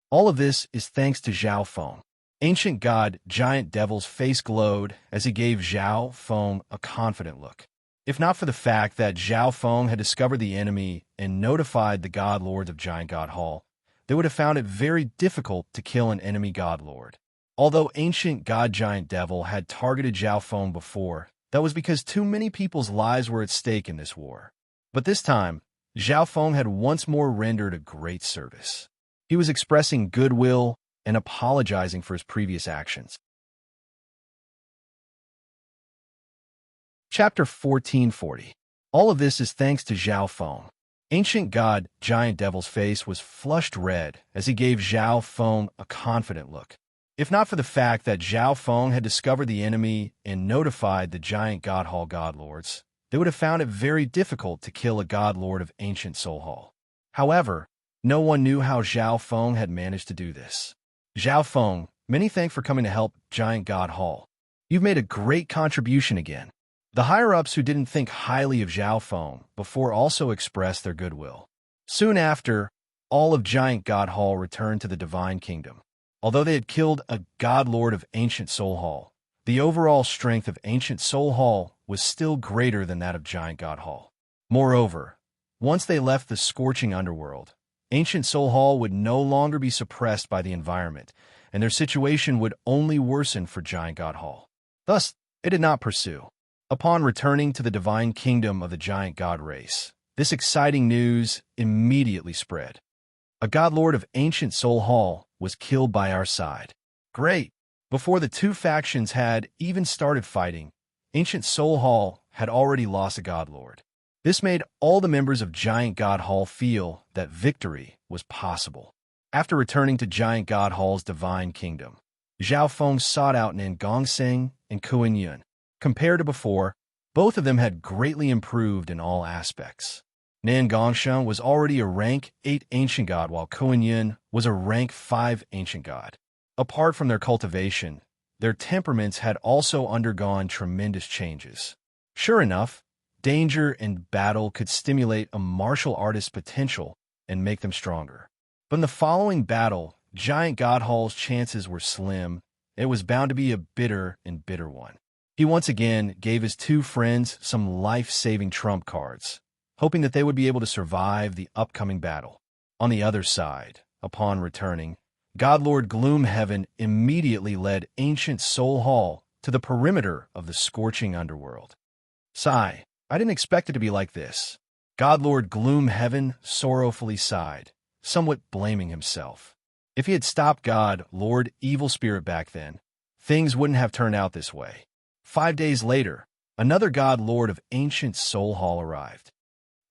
All of this is thanks to Zhao Feng. Ancient God Giant Devil's face glowed as he gave Zhao Feng a confident look. If not for the fact that Zhao Feng had discovered the enemy and notified the God Lords of Giant God Hall, they would have found it very difficult to kill an enemy God Lord. Although Ancient God Giant Devil had targeted Zhao Feng before, that was because too many people's lives were at stake in this war. But this time, Zhao Feng had once more rendered a great service. He was expressing goodwill and apologizing for his previous actions. Chapter 1440. All of this is thanks to Zhao Feng. Ancient God Giant Devil's face was flushed red as he gave Zhao Feng a confident look. If not for the fact that Zhao Feng had discovered the enemy and notified the Giant God Hall God Lords, they would have found it very difficult to kill a God Lord of Ancient Soul Hall. However, no one knew how Zhao Feng had managed to do this. Zhao Feng, many thanks for coming to help Giant God Hall. You've made a great contribution again. The higher-ups who didn't think highly of Zhao Feng before also expressed their goodwill. Soon after, all of Giant God Hall returned to the Divine Kingdom. Although they had killed a God Lord of Ancient Soul Hall, the overall strength of Ancient Soul Hall was still greater than that of Giant God Hall. Moreover, once they left the scorching underworld, Ancient Soul Hall would no longer be suppressed by the environment, and their situation would only worsen for Giant God Hall. Thus, it did not pursue. Upon returning to the divine kingdom of the Giant God race, this exciting news immediately spread. A God Lord of Ancient Soul Hall was killed by our side. Great! Before the 2 factions had even started fighting, Ancient Soul Hall had already lost a God Lord. This made all the members of Giant God Hall feel that victory was possible. After returning to Giant God Hall's divine kingdom, Zhao Feng sought out Nan Gongseng and Kuan Yun. Compared to before, both of them had greatly improved in all aspects. Nan Gongseng was already a rank 8 Ancient God, while Kuan Yun was a rank 5 Ancient God. Apart from their cultivation, their temperaments had also undergone tremendous changes. Sure enough, danger and battle could stimulate a martial artist's potential and make them stronger. But in the following battle, Giant God Hall's chances were slim. It was bound to be a bitter and bitter one. He once again gave his 2 friends some life-saving trump cards, hoping that they would be able to survive the upcoming battle. On the other side, upon returning, God Lord Gloomhaven immediately led Ancient Soul Hall to the perimeter of the scorching underworld. Sigh. I didn't expect it to be like this. God Lord Gloomhaven sorrowfully sighed, somewhat blaming himself. If he had stopped God Lord Evil Spirit back then, things wouldn't have turned out this way. 5 days later, another God Lord of Ancient Soul Hall arrived.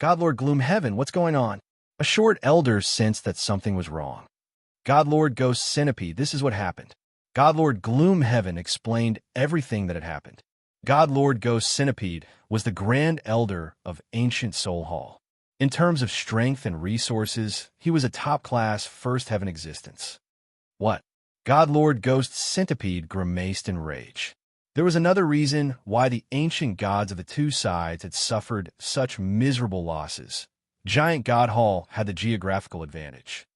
God Lord Gloomhaven, what's going on? A short elder sensed that something was wrong. God Lord Ghost Centipede, this is what happened. God Lord Gloomhaven explained everything that had happened. God Lord Ghost Centipede was the Grand Elder of Ancient Soul Hall. In terms of strength and resources, he was a top-class first heaven existence. What? God Lord Ghost Centipede grimaced in rage. There was another reason why the ancient gods of the 2 sides had suffered such miserable losses. Giant God Hall had the geographical advantage.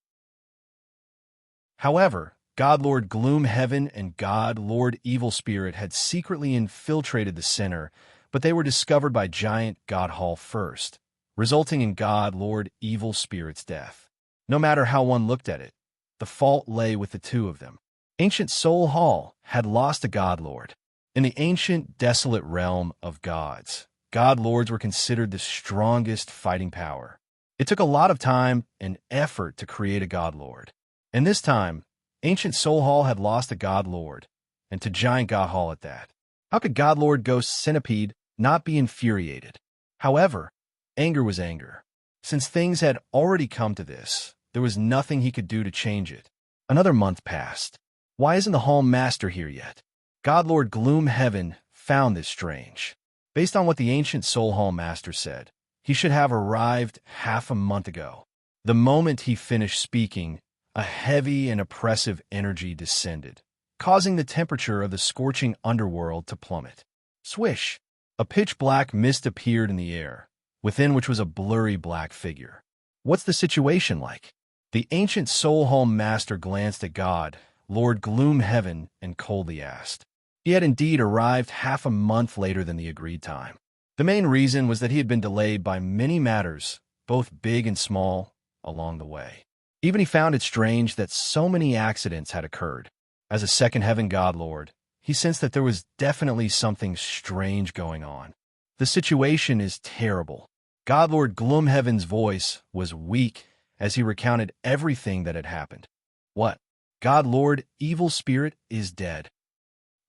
However, God Lord Gloomhaven and God Lord Evil Spirit had secretly infiltrated the center, but they were discovered by Giant God Hall first, resulting in God Lord Evil Spirit's death. No matter how one looked at it, the fault lay with the 2 of them. Ancient Soul Hall had lost a God Lord. In the ancient, desolate realm of gods, god lords were considered the strongest fighting power. It took a lot of time and effort to create a god lord. And this time, ancient Soul Hall had lost a god lord, and to giant god hall at that. How could god lord Ghost Centipede not be infuriated? However, anger was anger. Since things had already come to this, there was nothing he could do to change it. Another month passed. Why isn't the Hall Master here yet? God Lord Gloomhaven found this strange. Based on what the ancient Soul Hall Master said, he should have arrived half a month ago. The moment he finished speaking, a heavy and oppressive energy descended, causing the temperature of the scorching underworld to plummet. Swish! A pitch-black mist appeared in the air, within which was a blurry black figure. What's the situation like? The ancient Soul Hall Master glanced at God, Lord Gloomhaven, and coldly asked. He had indeed arrived half a month later than the agreed time. The main reason was that he had been delayed by many matters, both big and small, along the way. Even he found it strange that so many accidents had occurred. As a second heaven god lord, he sensed that there was definitely something strange going on. The situation is terrible. God Lord Gloomhaven's voice was weak as he recounted everything that had happened. What? God Lord Evil Spirit is dead.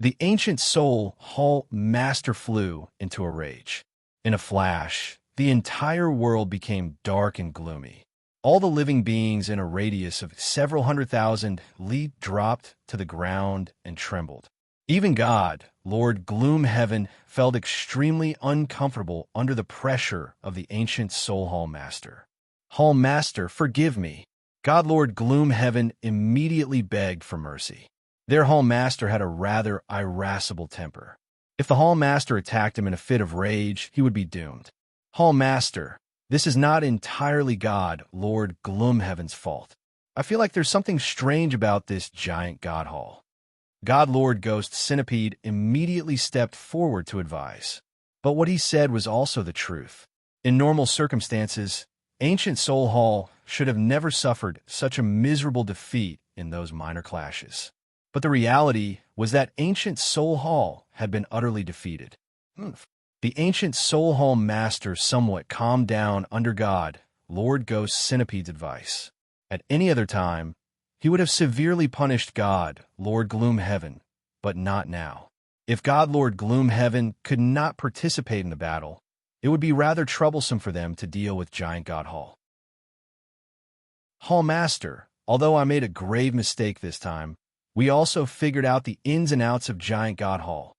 The ancient Soul Hall Master flew into a rage. In a flash, the entire world became dark and gloomy. All the living beings in a radius of several 100,000 li dropped to the ground and trembled. Even God, Lord Gloomhaven, felt extremely uncomfortable under the pressure of the ancient Soul Hall Master. Hall Master, forgive me. God Lord Gloomhaven immediately begged for mercy. Their Hall Master had a rather irascible temper. If the Hall Master attacked him in a fit of rage, he would be doomed. Hall Master, this is not entirely God Lord Gloomhaven's fault. I feel like there's something strange about this giant god hall. God Lord Ghost Centipede immediately stepped forward to advise. But what he said was also the truth. In normal circumstances, ancient Soul Hall should have never suffered such a miserable defeat in those minor clashes. But the reality was that ancient Soul Hall had been utterly defeated. The ancient Soul Hall Master somewhat calmed down under God, Lord Ghost Centipede's advice. At any other time, he would have severely punished God, Lord Gloomhaven, but not now. If God Lord Gloomhaven could not participate in the battle, it would be rather troublesome for them to deal with Giant God Hall. Hall Master, although I made a grave mistake this time, we also figured out the ins and outs of Giant God Hall.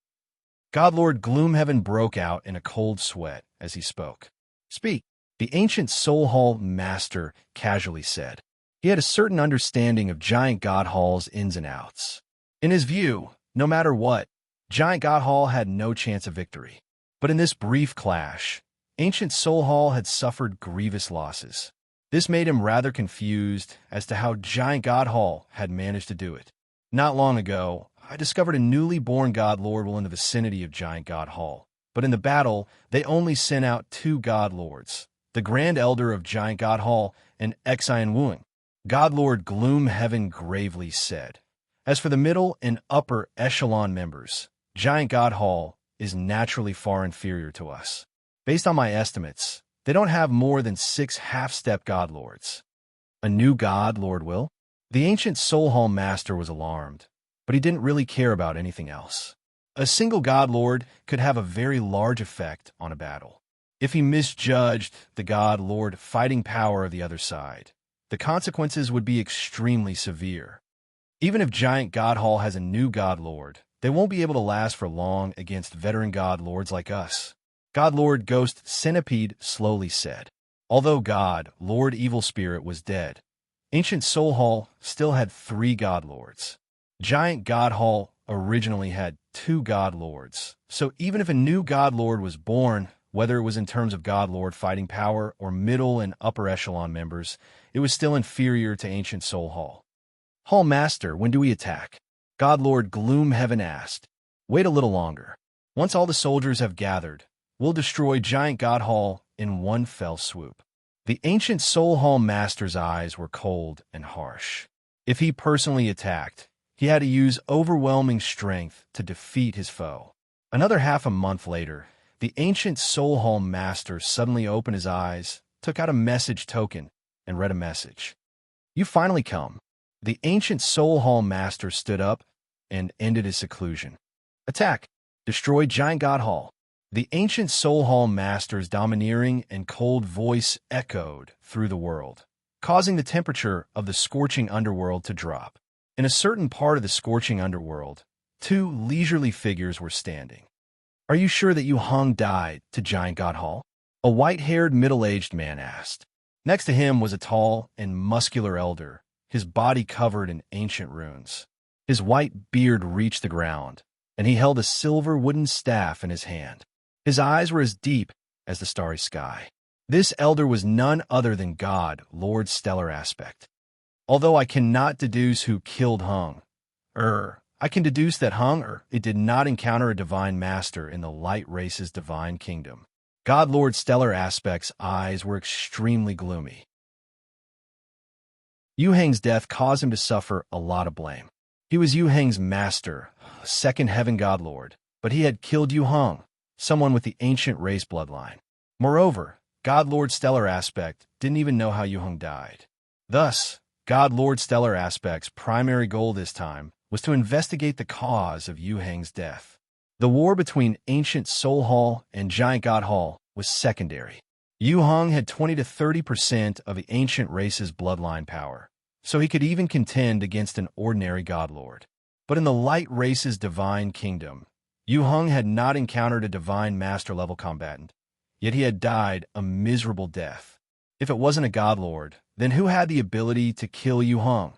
God Lord Gloomhaven broke out in a cold sweat as he spoke. Speak, the ancient Soul Hall Master casually said. He had a certain understanding of Giant God Hall's ins and outs. In his view, no matter what, Giant God Hall had no chance of victory. But in this brief clash, ancient Soul Hall had suffered grievous losses. This made him rather confused as to how Giant God Hall had managed to do it. Not long ago, I discovered a newly born God Lord in the vicinity of Giant God Hall. But in the battle, they only sent out 2 God Lords, the Grand Elder of Giant God Hall and Exian Wuing. God Lord Gloomhaven gravely said, as for the middle and upper echelon members, Giant God Hall is naturally far inferior to us. Based on my estimates, they don't have more than 6 half-step God Lords. A new God Lord will? The ancient Soul Hall Master was alarmed, but he didn't really care about anything else. A single God Lord could have a very large effect on a battle. If he misjudged the God Lord fighting power of the other side, the consequences would be extremely severe. Even if Giant God Hall has a new God Lord, they won't be able to last for long against veteran God Lords like us. God Lord Ghost Centipede slowly said. Although God, Lord Evil Spirit, was dead, ancient Soul Hall still had 3 God Lords. Giant God Hall originally had 2 God Lords, so even if a new God Lord was born, whether it was in terms of God Lord fighting power or middle and upper echelon members, it was still inferior to ancient Soul Hall. Hall Master, when do we attack? God Lord Gloomhaven asked. Wait a little longer. Once all the soldiers have gathered, we'll destroy Giant God Hall in one fell swoop. The ancient Soul Hall Master's eyes were cold and harsh. If he personally attacked, he had to use overwhelming strength to defeat his foe. Another half a month later, the ancient Soul Hall Master suddenly opened his eyes, took out a message token, and read a message. You finally come. The ancient Soul Hall Master stood up and ended his seclusion. Attack! Destroy Giant God Hall. The ancient Soul Hall Master's domineering and cold voice echoed through the world, causing the temperature of the scorching underworld to drop. In a certain part of the scorching underworld, two leisurely figures were standing. Are you sure that Yu Hong died to Giant God Hall? A white-haired, middle-aged man asked. Next to him was a tall and muscular elder, his body covered in ancient runes. His white beard reached the ground, and he held a silver wooden staff in his hand. His eyes were as deep as the starry sky. This elder was none other than God, Lord Stellar Aspect. Although I cannot deduce who killed Hung, I can deduce that Hung it did not encounter a divine master in the light race's divine kingdom. God Lord Stellar Aspect's eyes were extremely gloomy. Yu Heng's death caused him to suffer a lot of blame. He was Yu Heng's master, second heaven god lord, but he had killed Yu Hong, someone with the ancient race bloodline. Moreover, God Lord Stellar Aspect didn't even know how Yu Hong died. Thus, God Lord Stellar Aspect's primary goal this time was to investigate the cause of Yu Heng's death. The war between Ancient Soul Hall and Giant God Hall was secondary. Yu Hong had 20 to 30% of the ancient race's bloodline power, so he could even contend against an ordinary god lord. But in the light race's divine kingdom, Yu Hong had not encountered a divine master-level combatant, yet he had died a miserable death. If it wasn't a god lord, then who had the ability to kill Yu Hong?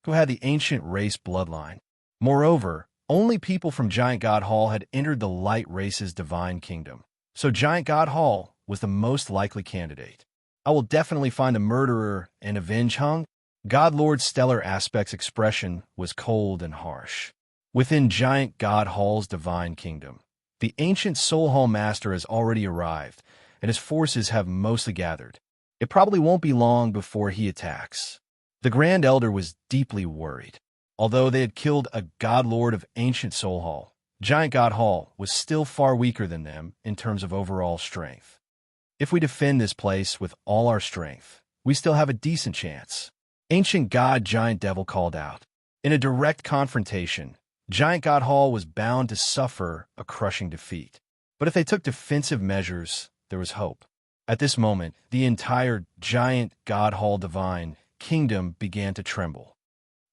Who had the ancient race bloodline? Moreover, only people from Giant God Hall had entered the light race's divine kingdom, so Giant God Hall was the most likely candidate. I will definitely find the murderer and avenge Hung. God Lord Stellar Aspect's expression was cold and harsh. Within Giant God Hall's divine kingdom, the ancient Soul Hall Master has already arrived, and his forces have mostly gathered. It probably won't be long before he attacks. The Grand Elder was deeply worried. Although they had killed a God Lord of Ancient Soul Hall, Giant God Hall was still far weaker than them in terms of overall strength. If we defend this place with all our strength, we still have a decent chance. Ancient God Giant Devil called out. In a direct confrontation, Giant God Hall was bound to suffer a crushing defeat. But if they took defensive measures, there was hope. At this moment, the entire Giant God Hall divine kingdom began to tremble.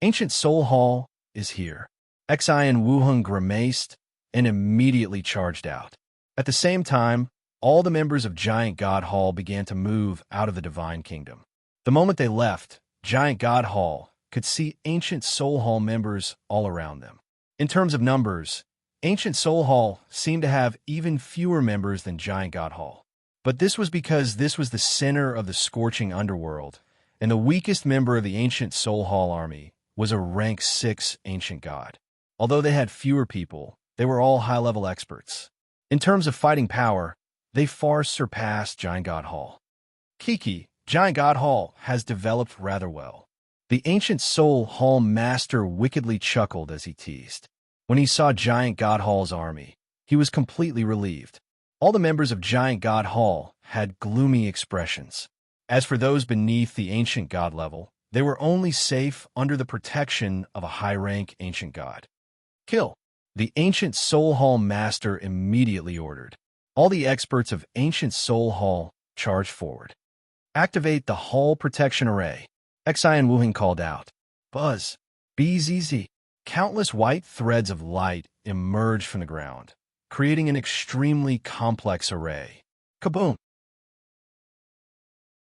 Ancient Soul Hall is here. Xi and Wuheng grimaced and immediately charged out. At the same time, all the members of Giant God Hall began to move out of the divine kingdom. The moment they left, Giant God Hall could see Ancient Soul Hall members all around them. In terms of numbers, Ancient Soul Hall seemed to have even fewer members than Giant God Hall. But this was because this was the center of the scorching underworld, and the weakest member of the Ancient Soul Hall army was a rank 6 ancient god. Although they had fewer people, they were all high-level experts. In terms of fighting power, they far surpassed Giant God Hall. Kiki, Giant God Hall, has developed rather well. The Ancient Soul Hall Master wickedly chuckled as he teased. When he saw Giant God Hall's army, he was completely relieved. All the members of Giant God Hall had gloomy expressions. As for those beneath the ancient god level, they were only safe under the protection of a high-rank ancient god. Kill! The Ancient Soul Hall Master immediately ordered. All the experts of Ancient Soul Hall charged forward. Activate the Hall Protection Array. Xi and Wuheng called out. Buzz! BZZ! Countless white threads of light emerged from the ground, creating an extremely complex array. Kaboom!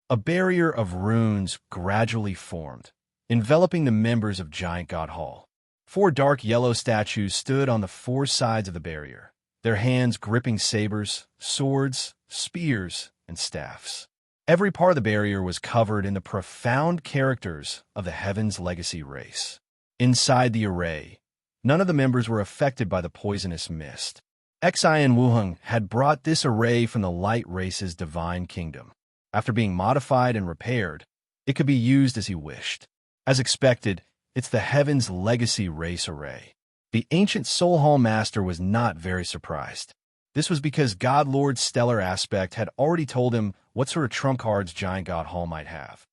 A barrier of runes gradually formed, enveloping the members of Giant God Hall. 4 dark yellow statues stood on the 4 sides of the barrier, their hands gripping sabers, swords, spears, and staffs. Every part of the barrier was covered in the profound characters of the Heaven's Legacy race. Inside the array, none of the members were affected by the poisonous mist. Xi and Wuheng had brought this array from the light race's divine kingdom. After being modified and repaired, it could be used as he wished. As expected, it's the Heaven's Legacy race array. The ancient Soul Hall Master was not very surprised. This was because God Lord's stellar aspect had already told him what sort of trump cards Giant God Hall might have.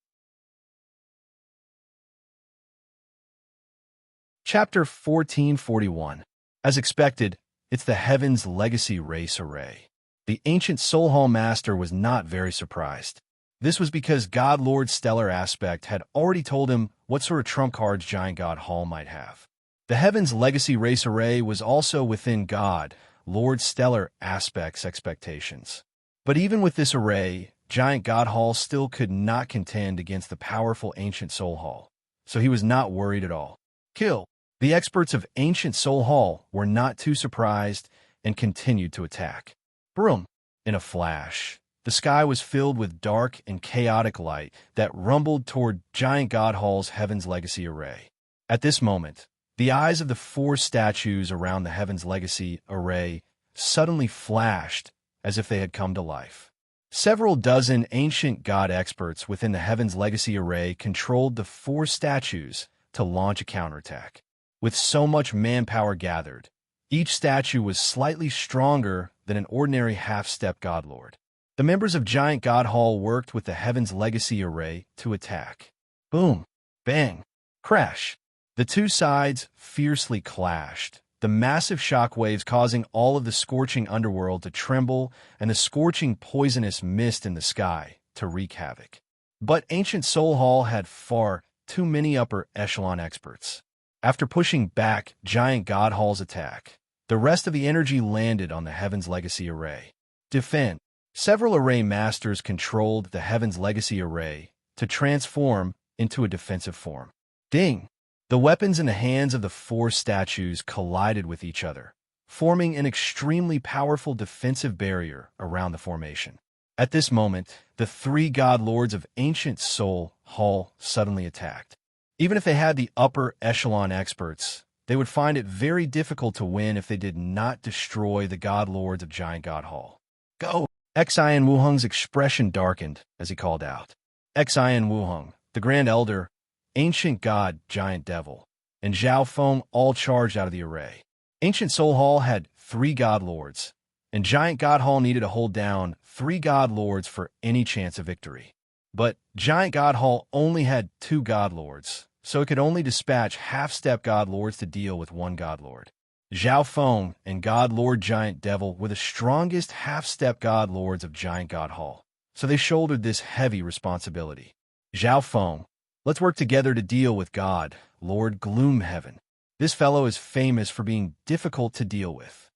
Chapter 1441. As expected, it's the Heaven's Legacy Race Array. The ancient Soul Hall Master was not very surprised. This was because God Lord's stellar aspect had already told him what sort of trump cards Giant God Hall might have. The Heaven's Legacy Race Array was also within God Lord's stellar aspect's expectations. But even with this array, Giant God Hall still could not contend against the powerful Ancient Soul Hall, so he was not worried at all. Kill. The experts of Ancient Soul Hall were not too surprised and continued to attack. Broom. In a flash, the sky was filled with dark and chaotic light that rumbled toward Giant God Hall's Heaven's Legacy Array. At this moment, the eyes of the 4 statues around the Heaven's Legacy Array suddenly flashed as if they had come to life. Several dozen ancient god experts within the Heaven's Legacy Array controlled the 4 statues to launch a counterattack. With so much manpower gathered, each statue was slightly stronger than an ordinary half-step god lord. The members of Giant God Hall worked with the Heaven's Legacy Array to attack. Boom, bang, crash. The 2 sides fiercely clashed, the massive shockwaves causing all of the scorching underworld to tremble and the scorching poisonous mist in the sky to wreak havoc. But Ancient Soul Hall had far too many upper echelon experts. After pushing back Giant God Hall's attack, the rest of the energy landed on the Heaven's Legacy Array. Defend. Several array masters controlled the Heaven's Legacy Array to transform into a defensive form. Ding! The weapons in the hands of the 4 statues collided with each other, forming an extremely powerful defensive barrier around the formation. At this moment, the 3 god lords of Ancient Soul Hall suddenly attacked. Even if they had the upper echelon experts, they would find it very difficult to win if they did not destroy the god lords of Giant God Hall. Go! Xian Wuheng's expression darkened as he called out. Xian Wuheng, the Grand Elder, Ancient God Giant Devil, and Zhao Feng all charged out of the array. Ancient Soul Hall had 3 god lords, and Giant God Hall needed to hold down 3 god lords for any chance of victory. But Giant God Hall only had 2 god lords, so it could only dispatch half-step god lords to deal with 1 god lord. Zhao Feng and God Lord Giant Devil were the strongest half-step god lords of Giant God Hall, so they shouldered this heavy responsibility. Zhao Feng, let's work together to deal with God Lord Gloomhaven. This fellow is famous for being difficult to deal with.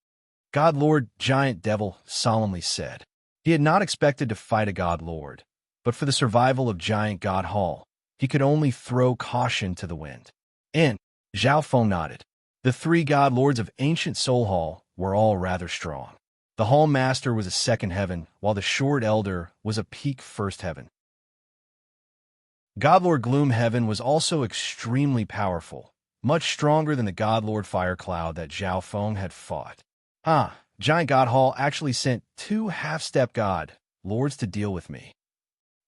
God Lord Giant Devil solemnly said. He had not expected to fight a god lord, but for the survival of Giant God Hall, he could only throw caution to the wind. And Zhao Feng nodded. The 3 god lords of Ancient Soul Hall were all rather strong. The Hall Master was a 2nd heaven, while the Short Elder was a peak 1st heaven. God Lord Gloomhaven was also extremely powerful, much stronger than the God Lord Fire Cloud that Zhao Feng had fought. Giant God Hall actually sent 2 half-step god lords to deal with me.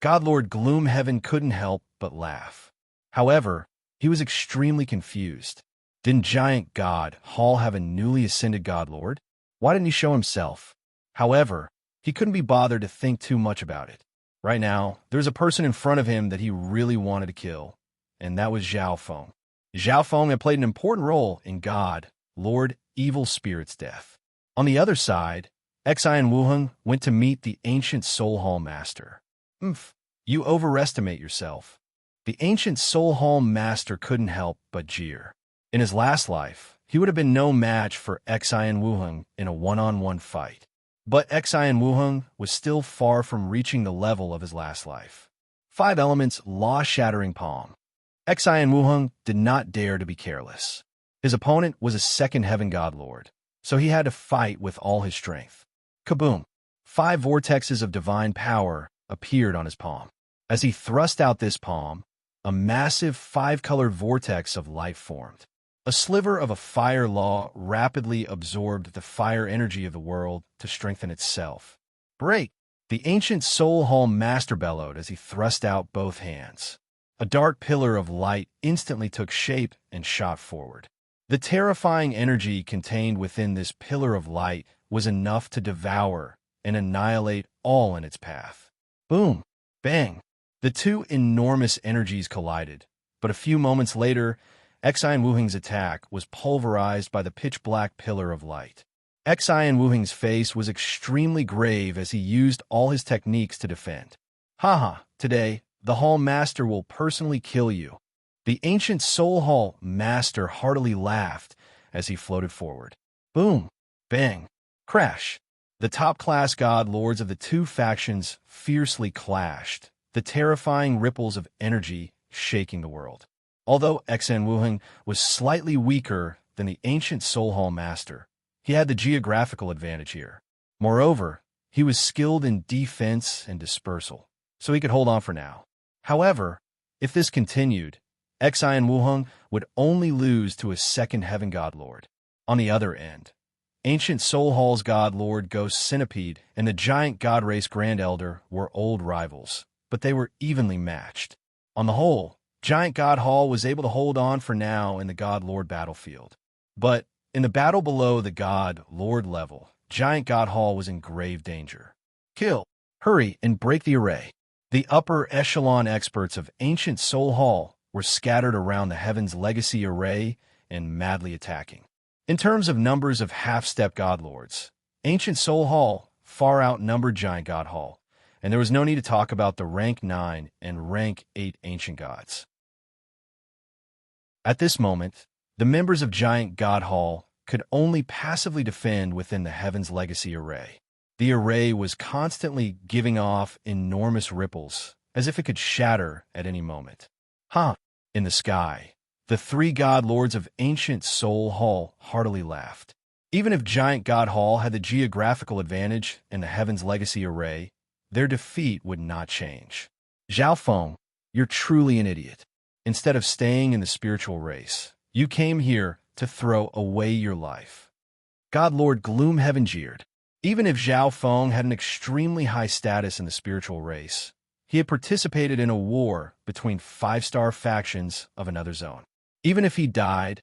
God Lord Gloomhaven couldn't help but laugh. However, he was extremely confused. Didn't Giant God Hall have a newly ascended God Lord? Why didn't he show himself? However, he couldn't be bothered to think too much about it. Right now, there was a person in front of him that he really wanted to kill, and that was Zhao Feng. Zhao Feng had played an important role in God Lord Evil Spirit's death. On the other side, Xian Wuheng went to meet the Ancient Soul Hall Master. You overestimate yourself. The Ancient Soul Hall Master couldn't help but jeer. In his last life, he would have been no match for Xian Wuheng in a one-on-one fight. But Xian Wuheng was still far from reaching the level of his last life. 5 elements law-shattering palm. Xian Wuheng did not dare to be careless. His opponent was a 2nd heaven god lord, so he had to fight with all his strength. Kaboom! 5 vortexes of divine power appeared on his palm. As he thrust out this palm, a massive 5-colored vortex of life formed. A sliver of a fire law rapidly absorbed the fire energy of the world to strengthen itself. Break! The Ancient Soul Hall Master bellowed as he thrust out both hands. A dark pillar of light instantly took shape and shot forward. The terrifying energy contained within this pillar of light was enough to devour and annihilate all in its path. Boom! Bang! The two enormous energies collided, but a few moments later, Xian Wuheng's attack was pulverized by the pitch-black pillar of light. Xian Wuheng's face was extremely grave as he used all his techniques to defend. Haha, today, the Hall Master will personally kill you. The ancient Soul Hall Master heartily laughed as he floated forward. Boom! Bang! Crash! The top-class god lords of the two factions fiercely clashed, the terrifying ripples of energy shaking the world. Although Xian Wuheng was slightly weaker than the ancient Soul Hall Master, he had the geographical advantage here. Moreover, he was skilled in defense and dispersal, so he could hold on for now. However, if this continued, Xian Wuheng would only lose to a second Heaven God Lord. On the other end, ancient Soul Hall's God Lord Ghost Centipede and the giant God Race Grand Elder were old rivals, but they were evenly matched. On the whole, Giant God Hall was able to hold on for now in the God Lord battlefield. But in the battle below the God Lord level, Giant God Hall was in grave danger. Kill! Hurry and break the array. The upper echelon experts of ancient Soul Hall were scattered around the Heaven's Legacy array and madly attacking. In terms of numbers of half-step God Lords, ancient Soul Hall far outnumbered Giant God Hall, and there was no need to talk about the rank 9 and rank 8 ancient gods. At this moment, the members of Giant God Hall could only passively defend within the Heaven's Legacy array. The array was constantly giving off enormous ripples, as if it could shatter at any moment. In the sky, the three God Lords of ancient Soul Hall heartily laughed. Even if Giant God Hall had the geographical advantage in the Heaven's Legacy array, their defeat would not change. Zhao Feng, you're truly an idiot. Instead of staying in the spiritual race, you came here to throw away your life. God Lord Gloomhaven jeered. Even if Zhao Feng had an extremely high status in the spiritual race, he had participated in a war between 5-star factions of another zone. Even if he died,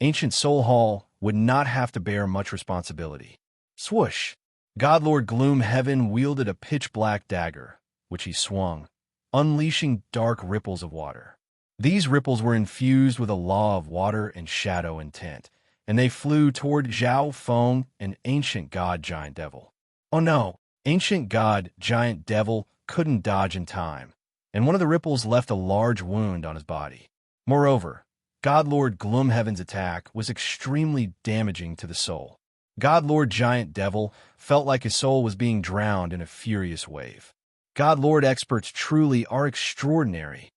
ancient Soul Hall would not have to bear much responsibility. Swoosh! God Lord Gloomhaven wielded a pitch-black dagger, which he swung, unleashing dark ripples of water. These ripples were infused with a law of water and shadow intent, and they flew toward Zhao Feng and Ancient God Giant Devil. Oh no! Ancient God Giant Devil couldn't dodge in time, and one of the ripples left a large wound on his body. Moreover, God Lord Gloomhaven's attack was extremely damaging to the soul. God Lord Giant Devil felt like his soul was being drowned in a furious wave. God Lord experts truly are extraordinary.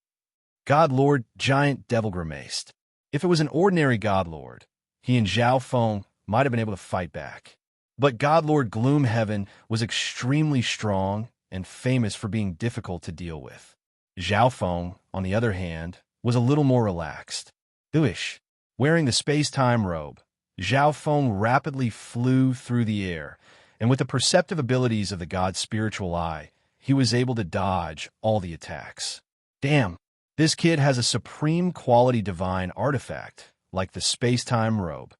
God Lord Giant Devil grimaced. If it was an ordinary God Lord, he and Zhao Feng might have been able to fight back. But God Lord Gloomhaven was extremely strong and famous for being difficult to deal with. Zhao Feng, on the other hand, was a little more relaxed. Uish. Wearing the space-time robe, Zhao Feng rapidly flew through the air, and with the perceptive abilities of the god's spiritual eye, he was able to dodge all the attacks. Damn, this kid has a supreme quality divine artifact, like the space-time robe.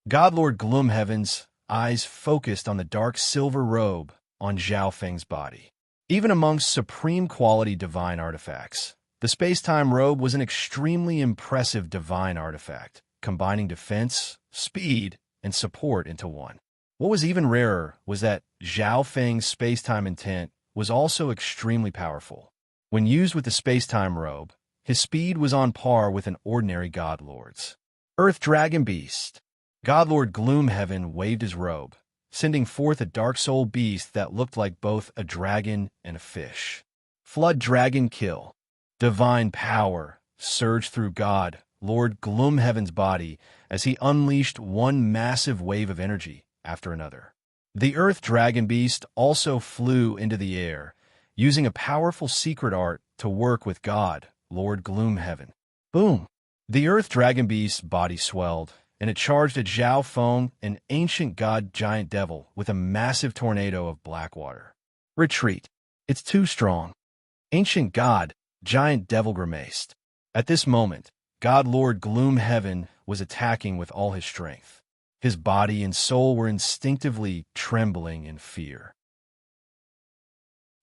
God Lord Gloomhaven's eyes focused on the dark silver robe on Zhao Feng's body. Even amongst supreme quality divine artifacts, the space-time robe was an extremely impressive divine artifact, combining defense, speed, and support into one. What was even rarer was that Zhao Feng's space-time intent was also extremely powerful. When used with the space-time robe, his speed was on par with an ordinary God Lord's. Earth Dragon Beast. God Lord Gloomhaven waved his robe, sending forth a dark soul beast that looked like both a dragon and a fish. Flood Dragon Kill. Divine power surged through God Lord Gloomhaven's body as he unleashed one massive wave of energy after another. The Earth Dragon Beast also flew into the air, using a powerful secret art to work with God Lord Gloomhaven. Boom! The Earth Dragon Beast's body swelled, and it charged at Zhao Feng, an ancient god giant devil, with a massive tornado of black water. Retreat. It's too strong. Ancient god, giant devil grimaced. At this moment, God Lord Gloomhaven was attacking with all his strength. His body and soul were instinctively trembling in fear.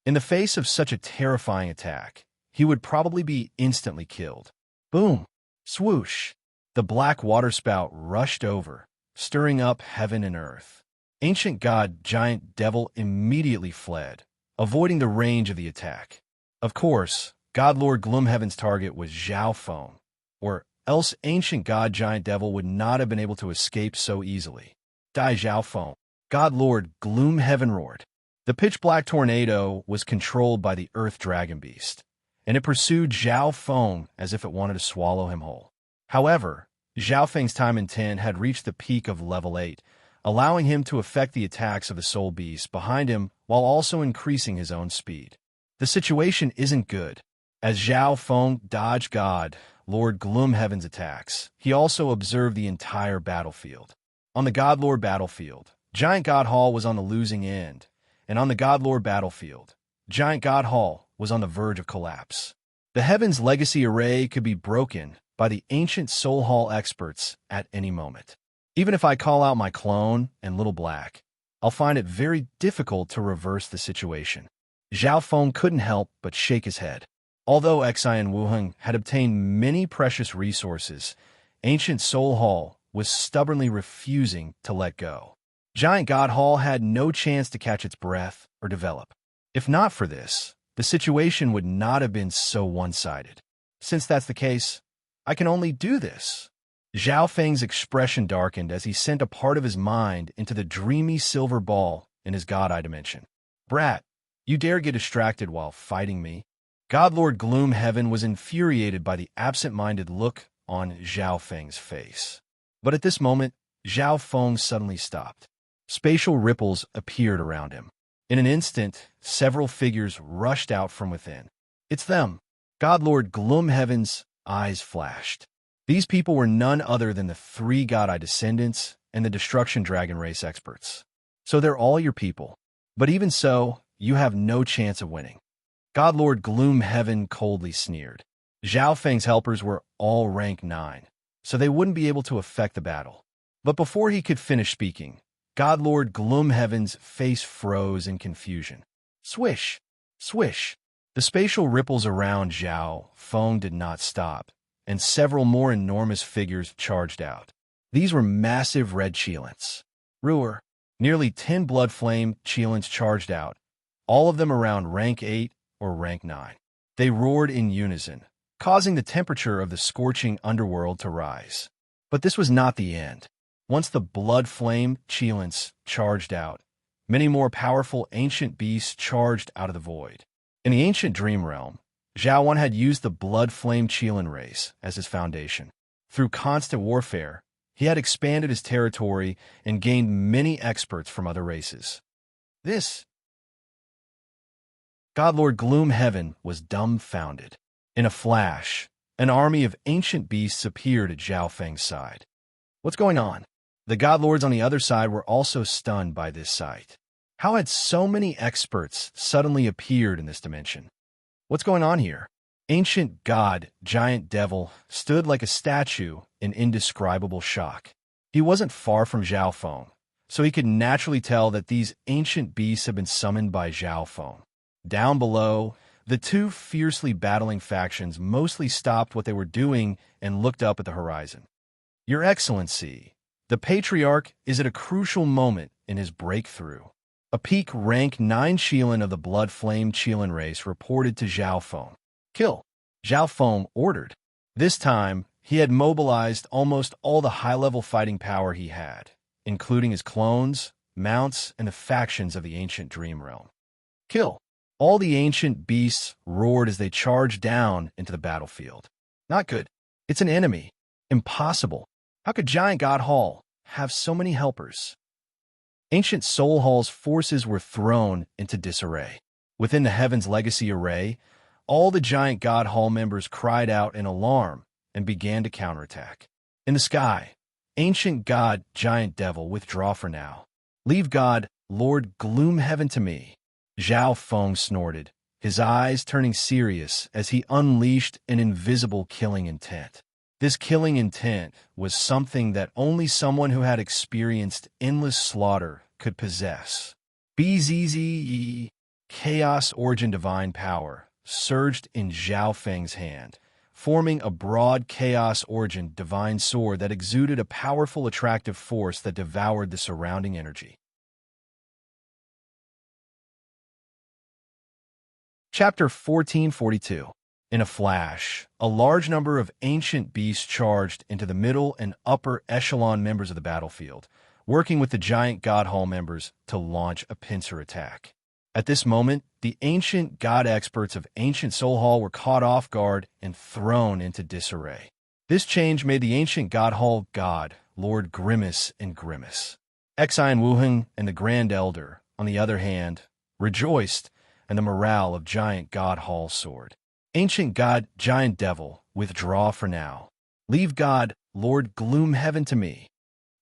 In the face of such a terrifying attack, he would probably be instantly killed. Boom! Swoosh! The black waterspout rushed over, stirring up heaven and earth. Ancient god Giant Devil immediately fled, avoiding the range of the attack. Of course, God Lord Gloomhaven's target was Zhao Feng, or else Ancient God Giant Devil would not have been able to escape so easily. Die Zhao Feng! God Lord Gloomhaven roared. The pitch-black tornado was controlled by the Earth Dragon Beast, and it pursued Zhao Feng as if it wanted to swallow him whole. However, Zhao Feng's time in 10 had reached the peak of level 8, allowing him to effect the attacks of the Soul Beast behind him while also increasing his own speed. The situation isn't good. As Zhao Feng dodged God Lord Gloomhaven's attacks, he also observed the entire battlefield. On the God Lord battlefield, Giant God Hall was on the losing end, and on the God Lord battlefield, Giant God Hall was on the verge of collapse. The Heaven's Legacy Array could be broken by the ancient Soul Hall experts at any moment. Even if I call out my clone and Little Black, I'll find it very difficult to reverse the situation. Zhao Feng couldn't help but shake his head. Although Xi and Wuheng had obtained many precious resources, ancient Soul Hall was stubbornly refusing to let go. Giant God Hall had no chance to catch its breath or develop. If not for this, the situation would not have been so one-sided. Since that's the case, I can only do this. Zhao Feng's expression darkened as he sent a part of his mind into the dreamy silver ball in his God Eye dimension. Brat, you dare get distracted while fighting me? God Lord Gloomhaven was infuriated by the absent-minded look on Zhao Feng's face. But at this moment, Zhao Feng suddenly stopped. Spatial ripples appeared around him. In an instant, several figures rushed out from within. It's them. God Lord Gloomhaven's eyes flashed. These people were none other than the 3 God Eye descendants and the Destruction Dragon race experts. So they're all your people. But even so, you have no chance of winning. God Lord Gloomhaven coldly sneered. Zhao Feng's helpers were all rank 9, so they wouldn't be able to affect the battle. But before he could finish speaking, God Lord Gloomhaven's face froze in confusion. Swish! Swish! The spatial ripples around Zhao Feng did not stop, and several more enormous figures charged out. These were massive red Cheelants. Ruer, nearly 10 blood flame Cheelants charged out, all of them around rank 8 or rank 9. They roared in unison, causing the temperature of the scorching underworld to rise. But this was not the end. Once the blood flame Cheelants charged out, many more powerful ancient beasts charged out of the void. In the ancient dream realm, Zhao Wan had used the blood flame Cheelan race as his foundation. Through constant warfare, he had expanded his territory and gained many experts from other races. God Lord Gloomhaven was dumbfounded. In a flash, an army of ancient beasts appeared at Zhao Feng's side. What's going on? The God Lords on the other side were also stunned by this sight. How had so many experts suddenly appeared in this dimension? What's going on here? Ancient God Giant Devil stood like a statue in indescribable shock. He wasn't far from Zhao Feng, so he could naturally tell that these ancient beasts had been summoned by Zhao Feng. Down below, the 2 fiercely battling factions mostly stopped what they were doing and looked up at the horizon. Your Excellency, the Patriarch is at a crucial moment in his breakthrough. A peak rank 9 Cheelan of the Blood Flame Cheelan race reported to Zhao Feng. Kill! Zhao Feng ordered. This time, he had mobilized almost all the high-level fighting power he had, including his clones, mounts, and the factions of the ancient dream realm. Kill! All the ancient beasts roared as they charged down into the battlefield. Not good. It's an enemy. Impossible. How could Giant God Hall have so many helpers? Ancient Soul Hall's forces were thrown into disarray. Within the Heaven's Legacy Array, all the Giant God Hall members cried out in alarm and began to counterattack. In the sky, Ancient God Giant Devil withdraw for now. Leave God Lord Gloomhaven to me. Zhao Feng snorted, his eyes turning serious as he unleashed an invisible killing intent. This killing intent was something that only someone who had experienced endless slaughter could possess. BZZE, Chaos Origin Divine Power, surged in Zhao Feng's hand, forming a broad Chaos Origin Divine Sword that exuded a powerful attractive force that devoured the surrounding energy. Chapter 1442. In a flash, a large number of ancient beasts charged into the middle and upper echelon members of the battlefield, working with the giant God Hall members to launch a pincer attack. At this moment, the ancient god experts of Ancient Soul Hall were caught off guard and thrown into disarray. This change made the ancient God Hall god, Lord Grimace and Grimace. Xian Wuheng and the Grand Elder, on the other hand, rejoiced in the morale of Giant God Hall Sword. Ancient God, Giant Devil, withdraw for now. Leave God, Lord Gloomhaven to me.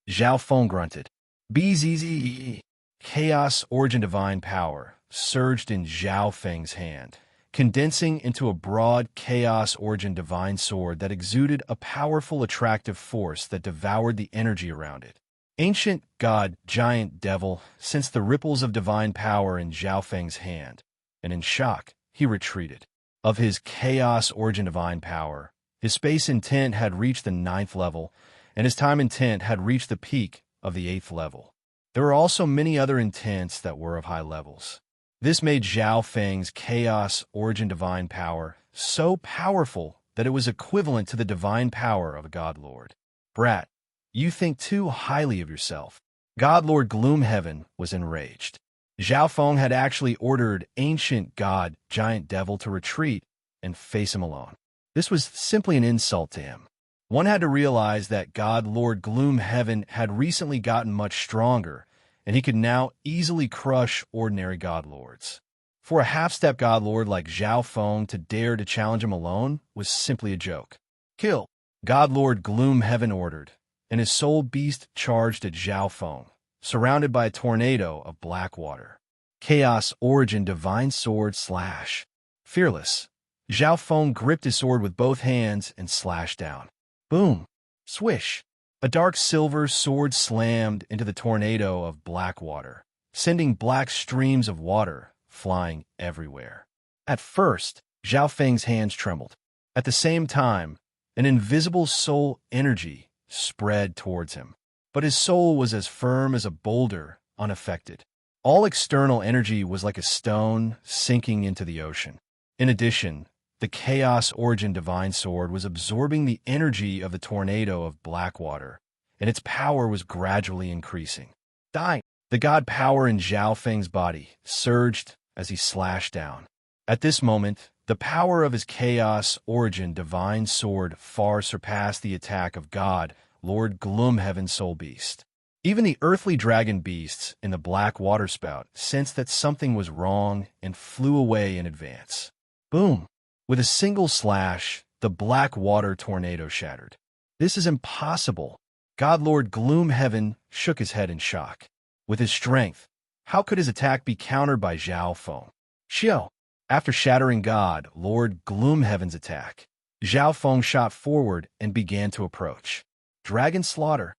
Zhao Feng grunted. BZZE, Chaos Origin Divine Power, surged in Zhao Feng's hand, condensing into a broad Chaos Origin Divine Sword that exuded a powerful attractive force that devoured the energy around it. Ancient God, Giant Devil sensed the ripples of divine power in Zhao Feng's hand, and in shock, he retreated. Of his Chaos Origin Divine Power, his space intent had reached the 9th level, and his time intent had reached the peak of the 8th level. There were also many other intents that were of high levels. This made Zhao Feng's Chaos Origin Divine Power so powerful that it was equivalent to the divine power of a God Lord. Brat, you think too highly of yourself. God Lord Gloomhaven was enraged. Zhao Feng had actually ordered ancient god Giant Devil to retreat and face him alone. This was simply an insult to him. One had to realize that God Lord Gloomhaven had recently gotten much stronger, and he could now easily crush ordinary God Lords. For a half-step God Lord like Zhao Feng to dare to challenge him alone was simply a joke. Kill! God Lord Gloomhaven ordered, and his soul beast charged at Zhao Feng, surrounded by a tornado of black water. Chaos Origin Divine Sword slash. Fearless, Zhao Feng gripped his sword with both hands and slashed down. Boom! Swish! A dark silver sword slammed into the tornado of black water, sending black streams of water flying everywhere. At first, Zhao Feng's hands trembled. At the same time, an invisible soul energy spread towards him. But his soul was as firm as a boulder, unaffected. All external energy was like a stone sinking into the ocean. In addition, the Chaos Origin Divine Sword was absorbing the energy of the tornado of black water, and its power was gradually increasing. Die! The god power in Zhao Feng's body surged as he slashed down. At this moment, the power of his Chaos Origin Divine Sword far surpassed the attack of God Lord Gloomhaven Soul Beast. Even the earthly dragon beasts in the black water spout sensed that something was wrong and flew away in advance. Boom! With a single slash, the black water tornado shattered. This is impossible. God Lord Gloomhaven shook his head in shock. With his strength, how could his attack be countered by Zhao Feng? Xiao! After shattering God Lord Gloomhaven's attack, Zhao Feng shot forward and began to approach. Dragon Slaughter.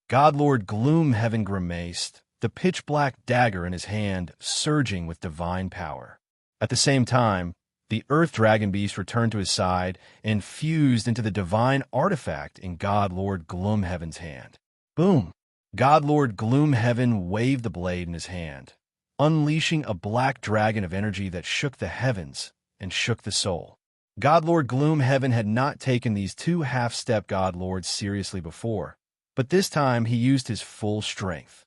God Lord Gloomhaven grimaced, the pitch-black dagger in his hand surging with divine power. At the same time, the Earth Dragon Beast returned to his side and fused into the divine artifact in God Lord Gloomhaven's hand. Boom! God Lord Gloomhaven waved the blade in his hand, unleashing a black dragon of energy that shook the heavens and shook the soul. God Lord Gloomhaven had not taken these two half-step God Lords seriously before, but this time he used his full strength.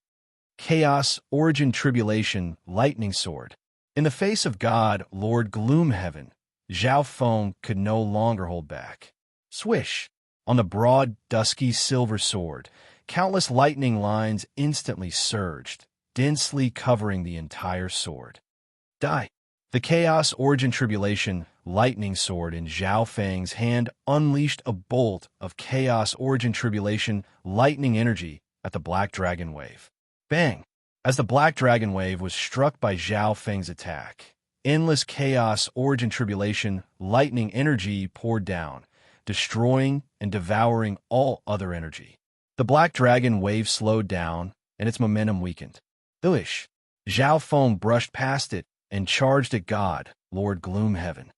Chaos Origin Tribulation Lightning Sword. In the face of God Lord Gloomhaven, Zhao Feng could no longer hold back. Swish! On the broad, dusky silver sword, countless lightning lines instantly surged, densely covering the entire sword. Die! The Chaos Origin Tribulation Lightning Sword in Zhao Feng's hand unleashed a bolt of Chaos Origin Tribulation lightning energy at the Black Dragon Wave. Bang! As the Black Dragon Wave was struck by Zhao Feng's attack, endless Chaos Origin Tribulation lightning energy poured down, destroying and devouring all other energy. The black dragon wave slowed down, and its momentum weakened. Ish. Zhao Feng brushed past it and charged at God, Lord Gloomhaven.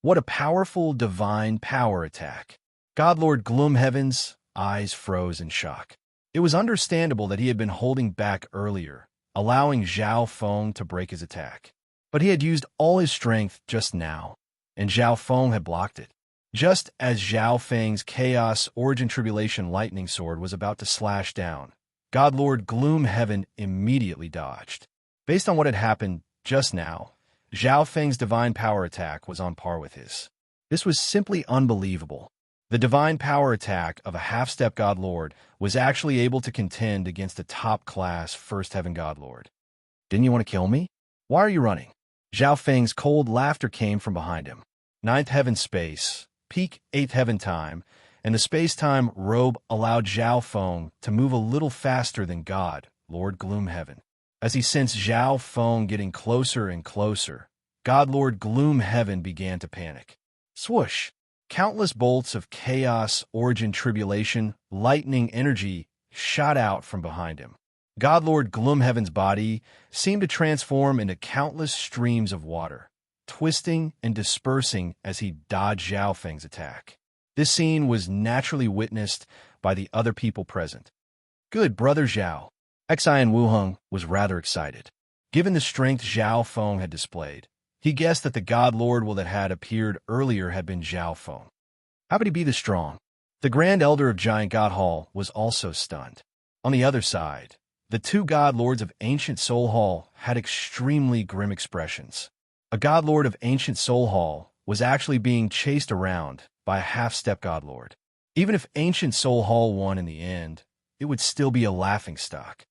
What a powerful divine power attack. God Lord Gloomhaven's eyes froze in shock. It was understandable that he had been holding back earlier, allowing Zhao Feng to break his attack. But he had used all his strength just now, and Zhao Feng had blocked it. Just as Zhao Feng's Chaos Origin Tribulation Lightning Sword was about to slash down, God Lord Gloomhaven immediately dodged. Based on what had happened just now, Zhao Feng's divine power attack was on par with his. This was simply unbelievable. The divine power attack of a half-step God Lord was actually able to contend against a top-class First Heaven God Lord. Didn't you want to kill me? Why are you running? Zhao Feng's cold laughter came from behind him. Ninth Heaven space, peak 8th Heaven time, and the space-time robe allowed Zhao Feng to move a little faster than God, Lord Gloomhaven. As he sensed Zhao Feng getting closer and closer, God Lord Gloomhaven began to panic. Swoosh! Countless bolts of chaos, origin, tribulation, lightning energy shot out from behind him. God Lord Gloomhaven's body seemed to transform into countless streams of water, twisting and dispersing as he dodged Zhao Feng's attack. This scene was naturally witnessed by the other people present. Good brother Zhao. Xian Wuheng was rather excited. Given the strength Zhao Feng had displayed, he guessed that the God Lord that had appeared earlier had been Zhao Feng. How could he be this strong? The Grand Elder of Giant God Hall was also stunned. On the other side, the two God Lords of Ancient Soul Hall had extremely grim expressions. A God Lord of Ancient Soul Hall was actually being chased around by a half-step God Lord. Even if Ancient Soul Hall won in the end, it would still be a laughingstock.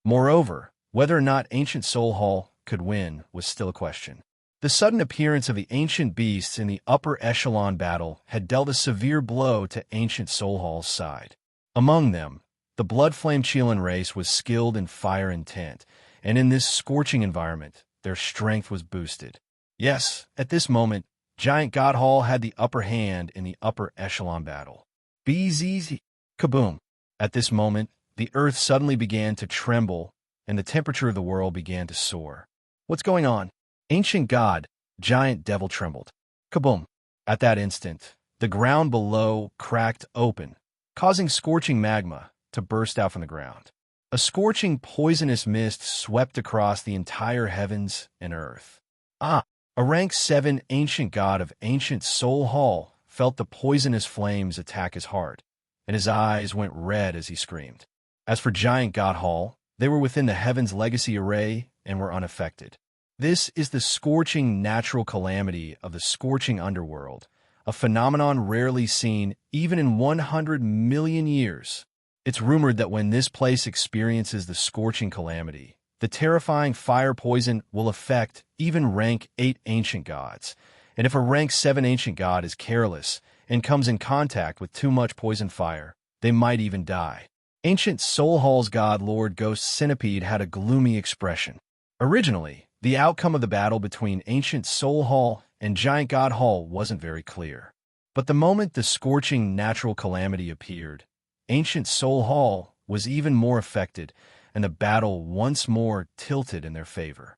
Moreover, whether or not Ancient Soul Hall could win was still a question. The sudden appearance of the ancient beasts in the upper echelon battle had dealt a severe blow to Ancient Soul Hall's side. Among them, the Bloodflame Qilin race was skilled in fire intent, and in this scorching environment, their strength was boosted. Yes, at this moment, Giant God Hall had the upper hand in the upper echelon battle. BZZ. Kaboom! At this moment, the earth suddenly began to tremble, and the temperature of the world began to soar. What's going on? Ancient God, Giant Devil trembled. Kaboom! At that instant, the ground below cracked open, causing scorching magma to burst out from the ground. A scorching, poisonous mist swept across the entire heavens and earth. A rank 7 ancient god of Ancient Soul Hall felt the poisonous flames attack his heart, and his eyes went red as he screamed. As for Giant God Hall, they were within the Heaven's Legacy array and were unaffected. This is the scorching natural calamity of the scorching underworld, a phenomenon rarely seen even in 100 million years. It's rumored that when this place experiences the scorching calamity, the terrifying fire poison will affect even rank 8 ancient gods, and if a rank 7 ancient god is careless and comes in contact with too much poison fire, they might even die. Ancient Soul Hall's God Lord Ghost Centipede had a gloomy expression. Originally, the outcome of the battle between Ancient Soul Hall and Giant God Hall wasn't very clear. But the moment the scorching natural calamity appeared, Ancient Soul Hall was even more affected, and the battle once more tilted in their favor.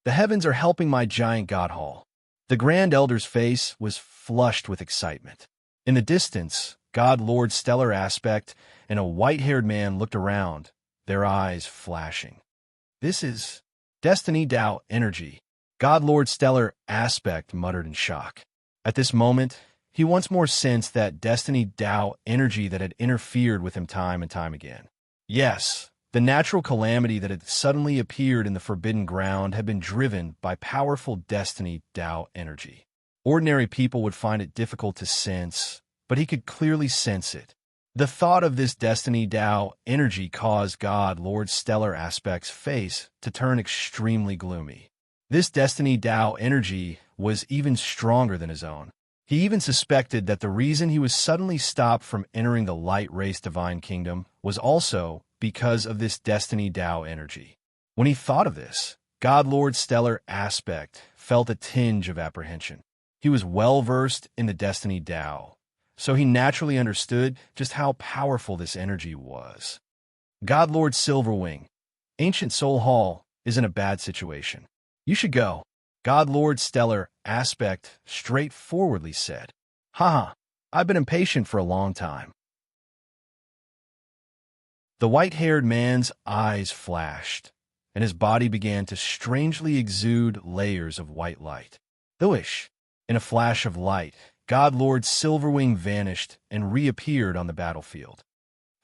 The heavens are helping my Giant God Hall. The Grand Elder's face was flushed with excitement. In the distance, God Lord Stellar Aspect and a white-haired man looked around, their eyes flashing. This is Destiny Tao energy, God Lord Stellar Aspect muttered in shock. At this moment, he once more sensed that Destiny Tao energy that had interfered with him time and time again. Yes, the natural calamity that had suddenly appeared in the Forbidden Ground had been driven by powerful Destiny Tao energy. Ordinary people would find it difficult to sense, but he could clearly sense it. The thought of this Destiny Tao energy caused God Lord Stellar Aspect's face to turn extremely gloomy. This Destiny Tao energy was even stronger than his own. He even suspected that the reason he was suddenly stopped from entering the Light Race Divine Kingdom was also because of this Destiny Tao energy. When he thought of this, God Lord Stellar Aspect felt a tinge of apprehension. He was well-versed in the Destiny Tao, so he naturally understood just how powerful this energy was. God Lord Silverwing, Ancient Soul Hall is in a bad situation. You should go. God Lord Stellar Aspect straightforwardly said. Haha, I've been impatient for a long time. The white-haired man's eyes flashed, and his body began to strangely exude layers of white light. Thwish! In a flash of light, God Lord Silverwing vanished and reappeared on the battlefield.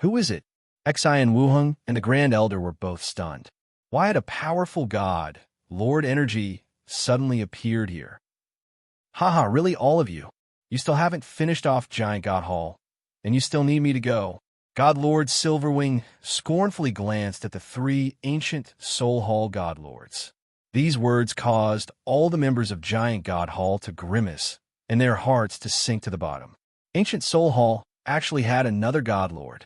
Who is it? Xi and Wuheng and the Grand Elder were both stunned. Why had a powerful god, Lord Energy, suddenly appeared here? Haha, really all of you? You still haven't finished off Giant God Hall, and you still need me to go. God Lord Silverwing scornfully glanced at the three ancient Soul Hall God Lords. These words caused all the members of Giant God Hall to grimace and their hearts to sink to the bottom. Ancient Soul Hall actually had another God Lord.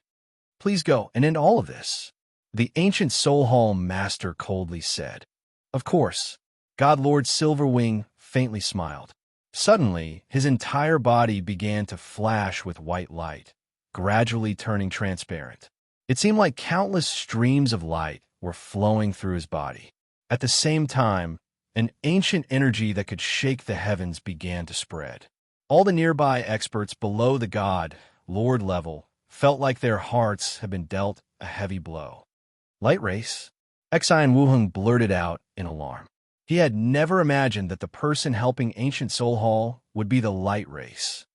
Please go and end all of this, the Ancient Soul Hall Master coldly said. Of course. God Lord Silverwing faintly smiled. Suddenly, his entire body began to flash with white light, gradually turning transparent. It seemed like countless streams of light were flowing through his body. At the same time, an ancient energy that could shake the heavens began to spread. All the nearby experts below the god, Lord level, felt like their hearts had been dealt a heavy blow. Light race? Xi and Wuheng blurted out in alarm. He had never imagined that the person helping Ancient Soul Hall would be the light race.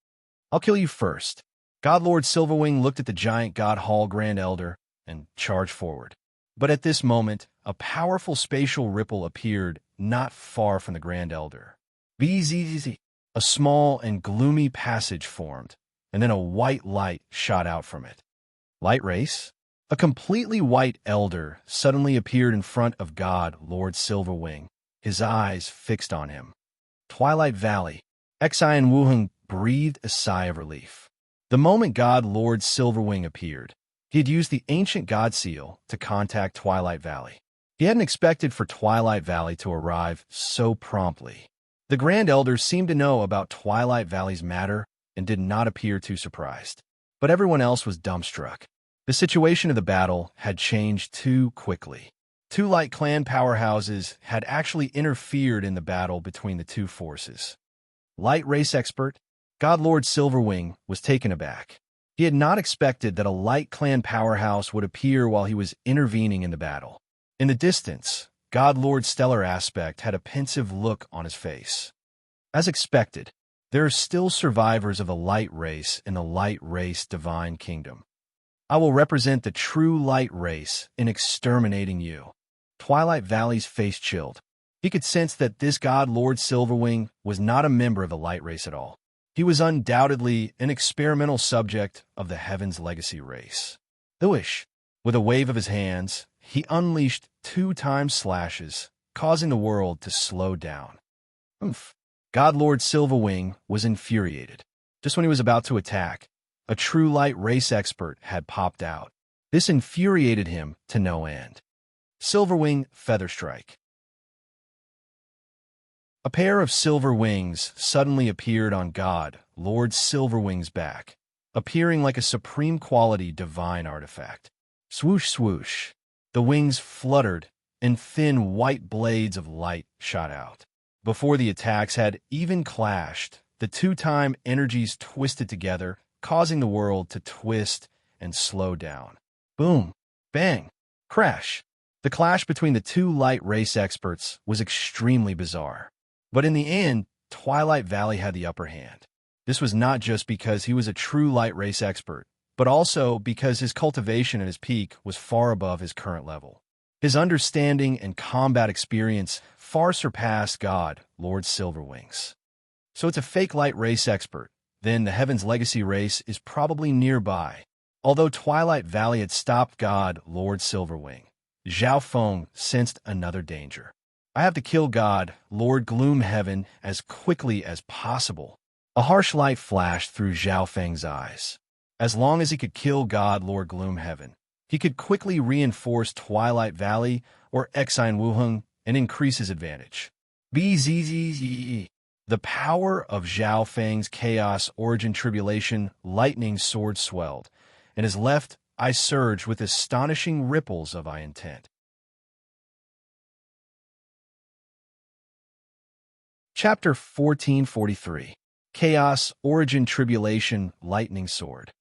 I'll kill you first. God Lord Silverwing looked at the Giant God Hall Grand Elder and charged forward. But at this moment, a powerful spatial ripple appeared not far from the Grand Elder. Bzzz. A small and gloomy passage formed, and then a white light shot out from it. Light race? A completely white elder suddenly appeared in front of God Lord Silverwing, his eyes fixed on him. Twilight Valley. Xi and Wuheng breathed a sigh of relief. The moment God Lord Silverwing appeared, he had used the ancient God Seal to contact Twilight Valley. He hadn't expected for Twilight Valley to arrive so promptly. The Grand Elders seemed to know about Twilight Valley's matter and did not appear too surprised. But everyone else was dumbstruck. The situation of the battle had changed too quickly. Two Light Clan powerhouses had actually interfered in the battle between the two forces. Light race expert, God Lord Silverwing, was taken aback. He had not expected that a Light Clan powerhouse would appear while he was intervening in the battle. In the distance, God Lord Stellar Aspect had a pensive look on his face. As expected, there are still survivors of the light race in the light race divine kingdom. I will represent the true light race in exterminating you. Twilight Valley's face chilled. He could sense that this God Lord Silverwing was not a member of the light race at all. He was undoubtedly an experimental subject of the Heaven's Legacy race. Thwish! With a wave of his hands, he unleashed 2 time slashes, causing the world to slow down. Oomph! God Lord Silverwing was infuriated. Just when he was about to attack, a true light race expert had popped out. This infuriated him to no end. Silverwing Feather Strike. A pair of silver wings suddenly appeared on God Lord Silverwing's back, appearing like a supreme quality divine artifact. Swoosh swoosh. The wings fluttered, and thin white blades of light shot out. Before the attacks had even clashed, the 2 time energies twisted together, causing the world to twist and slow down. Boom! Bang! Crash! The clash between the 2 light race experts was extremely bizarre. But in the end, Twilight Valley had the upper hand. This was not just because he was a true light race expert, but also because his cultivation at his peak was far above his current level. His understanding and combat experience far surpassed God Lord Silverwing's. So it's a fake light race expert. Then the Heaven's Legacy race is probably nearby. Although Twilight Valley had stopped God Lord Silverwing, Zhao Feng sensed another danger. I have to kill God Lord Gloomhaven as quickly as possible. A harsh light flashed through Zhao Feng's eyes. As long as he could kill God Lord Gloomhaven, he could quickly reinforce Twilight Valley or Exine Wuheng and increase his advantage. Bzzz. The power of Zhao Feng's chaos origin tribulation lightning sword swelled, and his left eye surged with astonishing ripples of eye intent. Chapter 1443 Chaos Origin Tribulation Lightning Sword.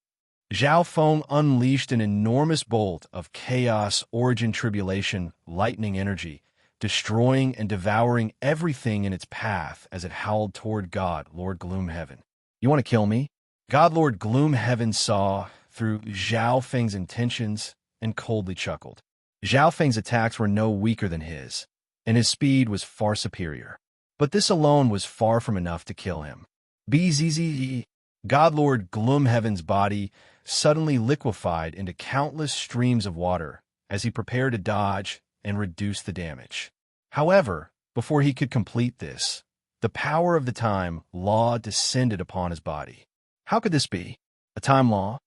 Zhao Feng unleashed an enormous bolt of chaos origin tribulation lightning energy, destroying and devouring everything in its path as it howled toward God, Lord Gloomhaven. You want to kill me? God Lord Gloomhaven saw through Zhao Feng's intentions and coldly chuckled. Zhao Feng's attacks were no weaker than his, and his speed was far superior. But this alone was far from enough to kill him. Bzzz. God Lord Gloomhaven's body suddenly liquefied into countless streams of water as he prepared to dodge and reduce the damage. However, before he could complete this, the power of the time law descended upon his body. How could this be? A time law?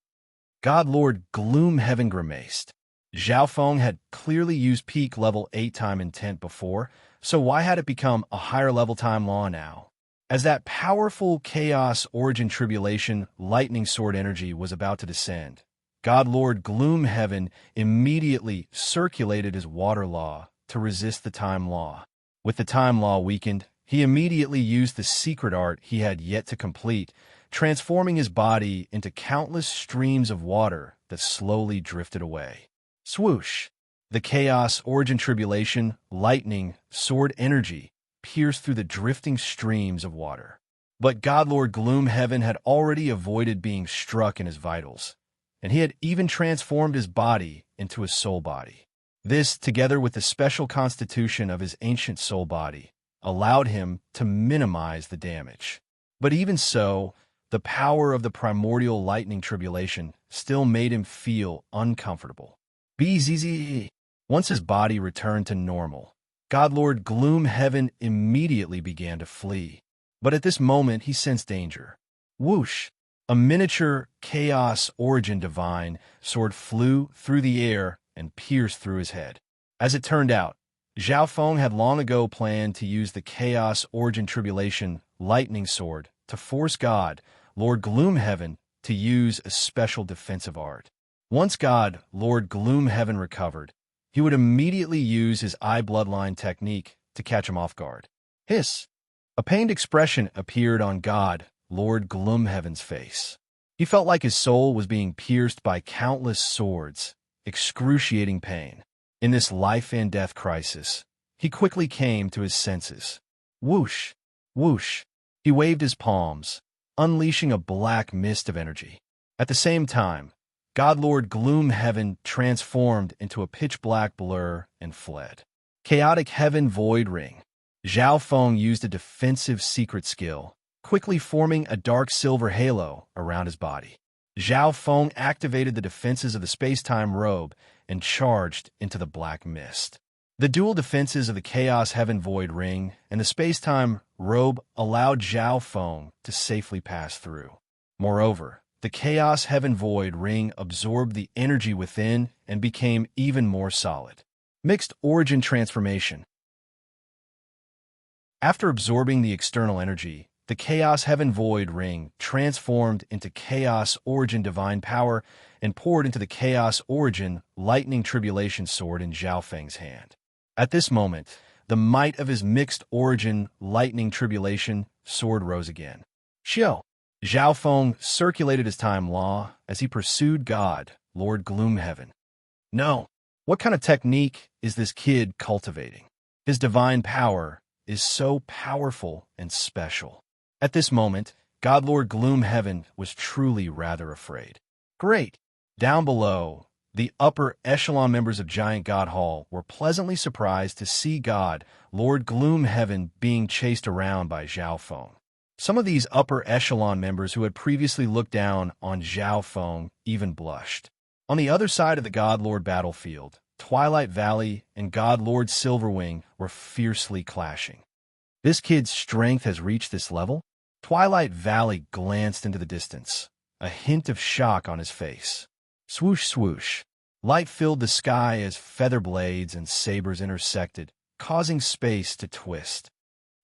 God Lord Gloomhaven grimaced. Zhao Feng had clearly used peak level 8 time intent before, so why had it become a higher level time law now? As that powerful chaos origin tribulation lightning sword energy was about to descend, God Lord Gloomhaven immediately circulated his water law to resist the time law. With the time law weakened, he immediately used the secret art he had yet to complete, transforming his body into countless streams of water that slowly drifted away. Swoosh! The chaos origin tribulation lightning sword energy pierced through the drifting streams of water. But God Lord Gloomhaven had already avoided being struck in his vitals, and he had even transformed his body into a soul body. This, together with the special constitution of his ancient soul body, allowed him to minimize the damage. But even so, the power of the primordial lightning tribulation still made him feel uncomfortable. Bzzz. Once his body returned to normal, God Lord Gloomhaven immediately began to flee. But at this moment, he sensed danger. Whoosh! A miniature chaos origin divine sword flew through the air and pierced through his head. As it turned out, Zhao Feng had long ago planned to use the chaos origin tribulation lightning sword to force God, Lord Gloomhaven, to use a special defensive art. Once God, Lord Gloomhaven, recovered, he would immediately use his eye bloodline technique to catch him off guard. Hiss! A pained expression appeared on God, Lord Gloomhaven's face. He felt like his soul was being pierced by countless swords, excruciating pain. In this life and death crisis, he quickly came to his senses. Whoosh! Whoosh! He waved his palms, unleashing a black mist of energy. At the same time, God Lord Gloomhaven transformed into a pitch-black blur and fled. Chaotic Heaven Void Ring. Zhao Feng used a defensive secret skill, quickly forming a dark silver halo around his body. Zhao Feng activated the defenses of the space-time robe and charged into the black mist. The dual defenses of the Chaos Heaven Void Ring and the space-time robe allowed Zhao Feng to safely pass through. Moreover, the Chaos Heaven Void Ring absorbed the energy within and became even more solid. Mixed Origin Transformation. After absorbing the external energy, the Chaos Heaven Void Ring transformed into Chaos Origin Divine Power and poured into the Chaos Origin Lightning Tribulation Sword in Zhao Feng's hand. At this moment, the might of his Mixed Origin Lightning Tribulation Sword rose again. Xiao! Zhao Feng circulated his time law as he pursued God, Lord Gloomhaven. No, what kind of technique is this kid cultivating? His divine power is so powerful and special. At this moment, God Lord Gloomhaven was truly rather afraid. Great! Down below, the upper echelon members of Giant God Hall were pleasantly surprised to see God, Lord Gloomhaven, being chased around by Zhao Feng. Some of these upper echelon members who had previously looked down on Zhao Feng even blushed. On the other side of the God Lord battlefield, Twilight Valley and God Lord Silverwing were fiercely clashing. This kid's strength has reached this level? Twilight Valley glanced into the distance, a hint of shock on his face. Swoosh, swoosh. Light filled the sky as feather blades and sabers intersected, causing space to twist.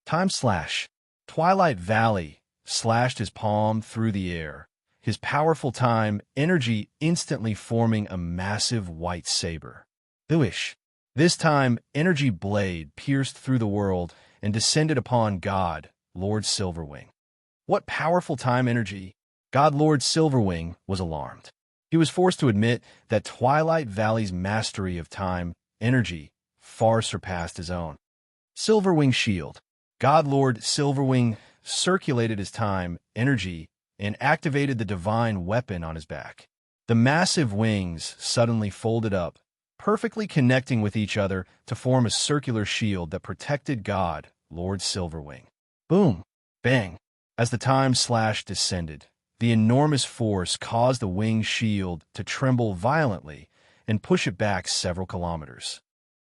Time slash. Twilight Valley slashed his palm through the air, his powerful time energy instantly forming a massive white saber. Whoosh! This time, energy blade pierced through the world and descended upon God, Lord Silverwing. What powerful time energy! God Lord Silverwing was alarmed. He was forced to admit that Twilight Valley's mastery of time energy far surpassed his own. Silverwing Shield. God Lord Silverwing circulated his time energy and activated the divine weapon on his back. The massive wings suddenly folded up, perfectly connecting with each other to form a circular shield that protected God, Lord Silverwing. Boom! Bang! As the time slash descended, the enormous force caused the wing shield to tremble violently and push it back several kilometers.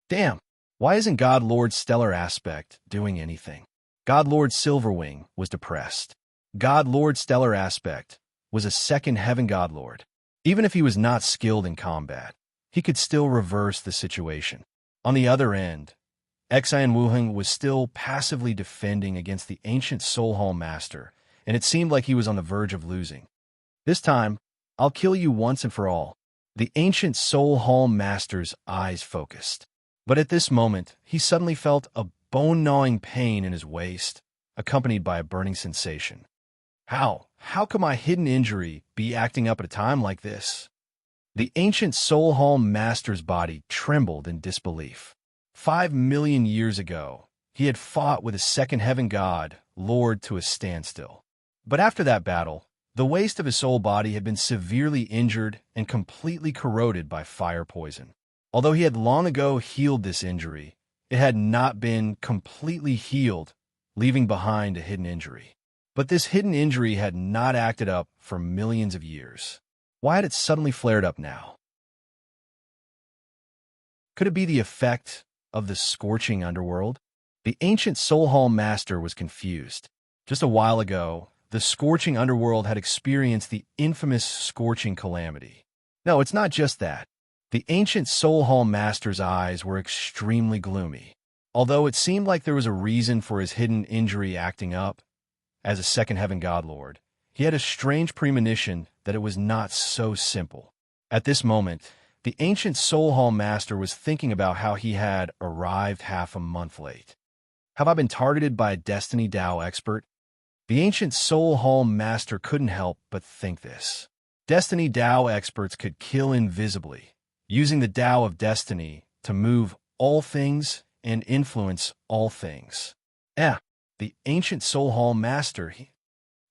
Damn! Why isn't God Lord Stellar Aspect doing anything? God Lord Silverwing was depressed. God Lord Stellar Aspect was a second heaven God Lord. Even if he was not skilled in combat, he could still reverse the situation. On the other end, Xian Wuheng was still passively defending against the ancient Soul Hall Master, and it seemed like he was on the verge of losing. This time, I'll kill you once and for all. The ancient Soul Hall Master's eyes focused. But at this moment, he suddenly felt a bone-gnawing pain in his waist, accompanied by a burning sensation. How could my hidden injury be acting up at a time like this? The ancient Soul Hall Master's body trembled in disbelief. 5 million years ago, he had fought with a second heaven god, Lord, to a standstill. But after that battle, the waist of his soul body had been severely injured and completely corroded by fire poison. Although he had long ago healed this injury, it had not been completely healed, leaving behind a hidden injury. But this hidden injury had not acted up for millions of years. Why had it suddenly flared up now? Could it be the effect of the scorching underworld? The ancient Soul Hall Master was confused. Just a while ago, the scorching underworld had experienced the infamous scorching calamity. No, it's not just that. The ancient Soul Hall Master's eyes were extremely gloomy. Although it seemed like there was a reason for his hidden injury acting up, as a second heaven god lord, he had a strange premonition that it was not so simple. At this moment, the ancient Soul Hall Master was thinking about how he had arrived half a month late. Have I been targeted by a Destiny Dao expert? The ancient Soul Hall Master couldn't help but think this. Destiny Dao experts could kill invisibly, using the Dao of Destiny to move all things and influence all things. The ancient Soul Hall Master,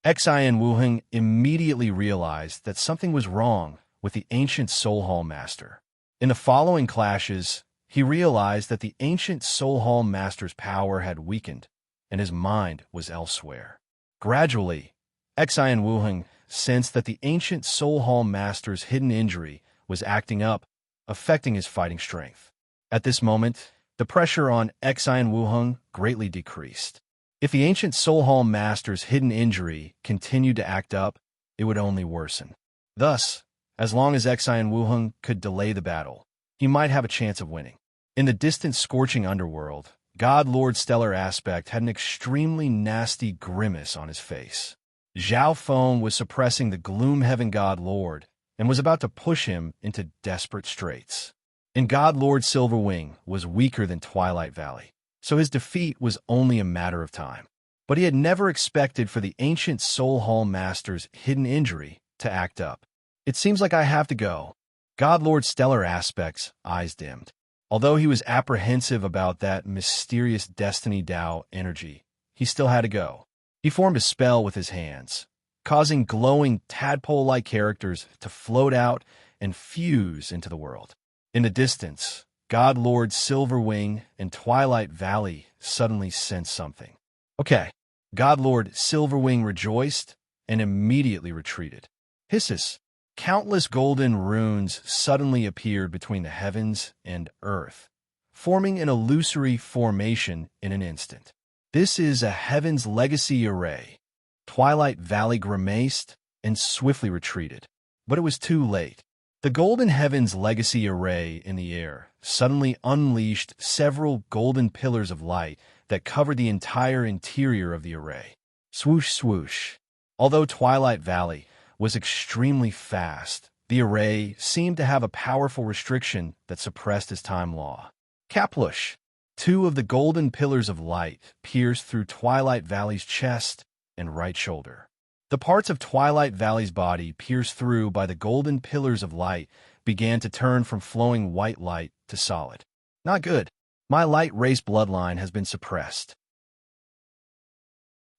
Xian Wuheng immediately realized that something was wrong with the ancient Soul Hall Master. In the following clashes, he realized that the ancient Soul Hall Master's power had weakened, and his mind was elsewhere. Gradually, Xian Wuheng sensed that the ancient Soul Hall Master's hidden injury was acting up, affecting his fighting strength. At this moment, the pressure on Xian Wuheng greatly decreased. If the ancient Soul Hall Master's hidden injury continued to act up, it would only worsen. Thus, as long as Xian Wuheng could delay the battle, he might have a chance of winning. In the distant scorching underworld, God Lord Stellar Aspect had an extremely nasty grimace on his face. Zhao Feng was suppressing the Gloom Heaven God Lord and was about to push him into desperate straits. And God Lord Silverwing was weaker than Twilight Valley, so his defeat was only a matter of time. But he had never expected for the ancient Soul Hall Master's hidden injury to act up. It seems like I have to go. God Lord Stellar Aspect's eyes dimmed. Although he was apprehensive about that mysterious Destiny Dao energy, he still had to go. He formed a spell with his hands, causing glowing tadpole-like characters to float out and fuse into the world. In the distance, God Lord Silverwing and Twilight Valley suddenly sensed something. Okay, God Lord Silverwing rejoiced and immediately retreated. Hisses. Countless golden runes suddenly appeared between the heavens and earth, forming an illusory formation in an instant. This is a Heaven's Legacy array. Twilight Valley grimaced and swiftly retreated. But it was too late. The Golden Heaven's Legacy array in the air suddenly unleashed several golden pillars of light that covered the entire interior of the array. Swoosh, swoosh. Although Twilight Valley was extremely fast, the array seemed to have a powerful restriction that suppressed his time law. Kaplush. Two of the golden pillars of light pierced through Twilight Valley's chest and right shoulder. The parts of Twilight Valley's body pierced through by the golden pillars of light began to turn from flowing white light to solid. Not good. My light race bloodline has been suppressed.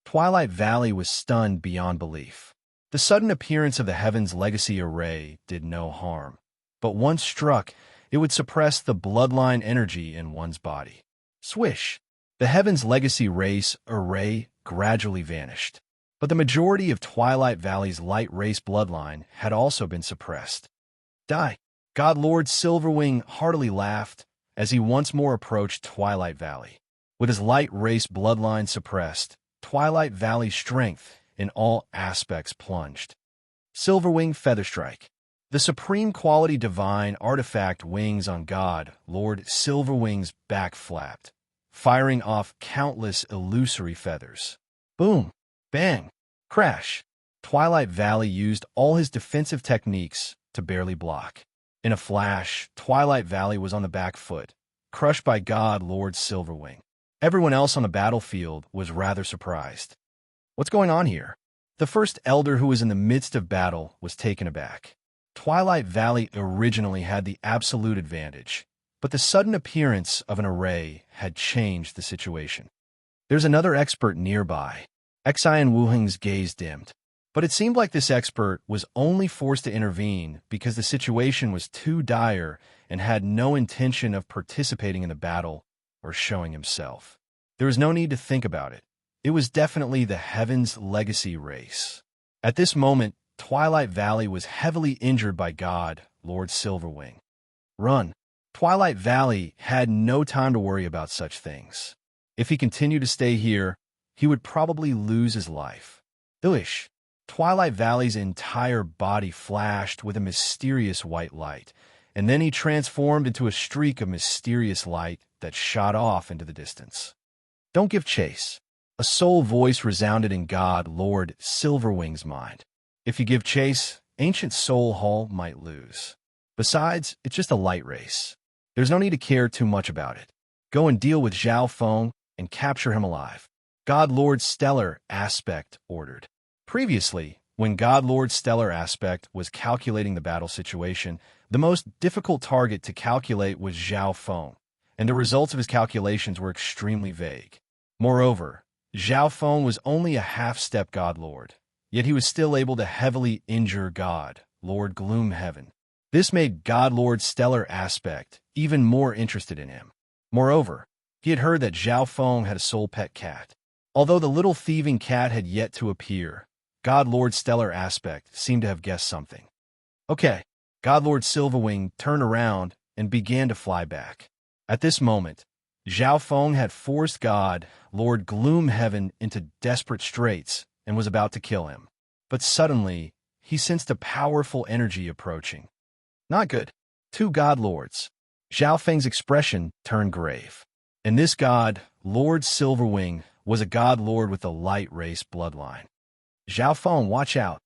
Twilight Valley was stunned beyond belief. The sudden appearance of the Heaven's Legacy array did no harm, but once struck, it would suppress the bloodline energy in one's body. Swish! The Heaven's Legacy race array gradually vanished, but the majority of Twilight Valley's light race bloodline had also been suppressed. Die! God Lord Silverwing heartily laughed as he once more approached Twilight Valley. With his light race bloodline suppressed, Twilight Valley's strength in all aspects plunged. Silverwing Featherstrike. The supreme quality divine artifact wings on God Lord Silverwing's back flapped, firing off countless illusory feathers. Boom! Bang! Crash! Twilight Valley used all his defensive techniques to barely block. In a flash, Twilight Valley was on the back foot, crushed by God Lord Silverwing. Everyone else on the battlefield was rather surprised. What's going on here? The first elder who was in the midst of battle was taken aback. Twilight Valley originally had the absolute advantage, but the sudden appearance of an array had changed the situation. There's another expert nearby. Xian Wuheng's gaze dimmed, but it seemed like this expert was only forced to intervene because the situation was too dire and had no intention of participating in the battle or showing himself. There was no need to think about it. It was definitely the Heaven's Legacy race. At this moment, Twilight Valley was heavily injured by God Lord Silverwing. Run! Twilight Valley had no time to worry about such things. If he continued to stay here, he would probably lose his life. Dooish! Twilight Valley's entire body flashed with a mysterious white light, and then he transformed into a streak of mysterious light that shot off into the distance. Don't give chase. A soul voice resounded in God Lord Silverwing's mind. If you give chase, Ancient Soul Hall might lose. Besides, it's just a light race. There's no need to care too much about it. Go and deal with Zhao Feng and capture him alive. God Lord Stellar Aspect ordered. Previously, when God Lord Stellar Aspect was calculating the battle situation, the most difficult target to calculate was Zhao Feng, and the results of his calculations were extremely vague. Moreover, Zhao Feng was only a half-step God Lord, yet he was still able to heavily injure God Lord Gloomhaven. This made God Lord Stellar Aspect even more interested in him. Moreover, he had heard that Zhao Feng had a soul pet cat. Although the little thieving cat had yet to appear, God Lord Stellar Aspect seemed to have guessed something. Okay, God Lord Silverwing turned around and began to fly back. At this moment, Zhao Feng had forced God Lord Gloomhaven into desperate straits and was about to kill him. But suddenly, he sensed a powerful energy approaching. Not good. Two God Lords. Zhao Feng's expression turned grave. And this God, Lord Silverwing, was a God Lord with a light race bloodline. Zhao Feng, watch out.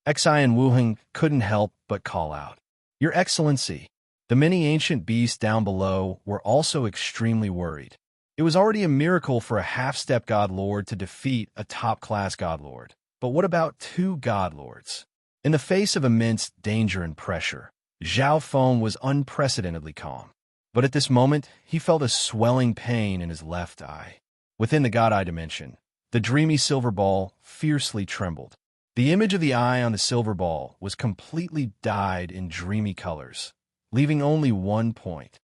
Xian Wuheng couldn't help but call out. Your Excellency. The many ancient beasts down below were also extremely worried. It was already a miracle for a half-step God Lord to defeat a top-class God Lord. But what about two God Lords? In the face of immense danger and pressure, Zhao Feng was unprecedentedly calm. But at this moment, he felt a swelling pain in his left eye. Within the God Eye dimension, the dreamy silver ball fiercely trembled. The image of the eye on the silver ball was completely dyed in dreamy colors, leaving only one point.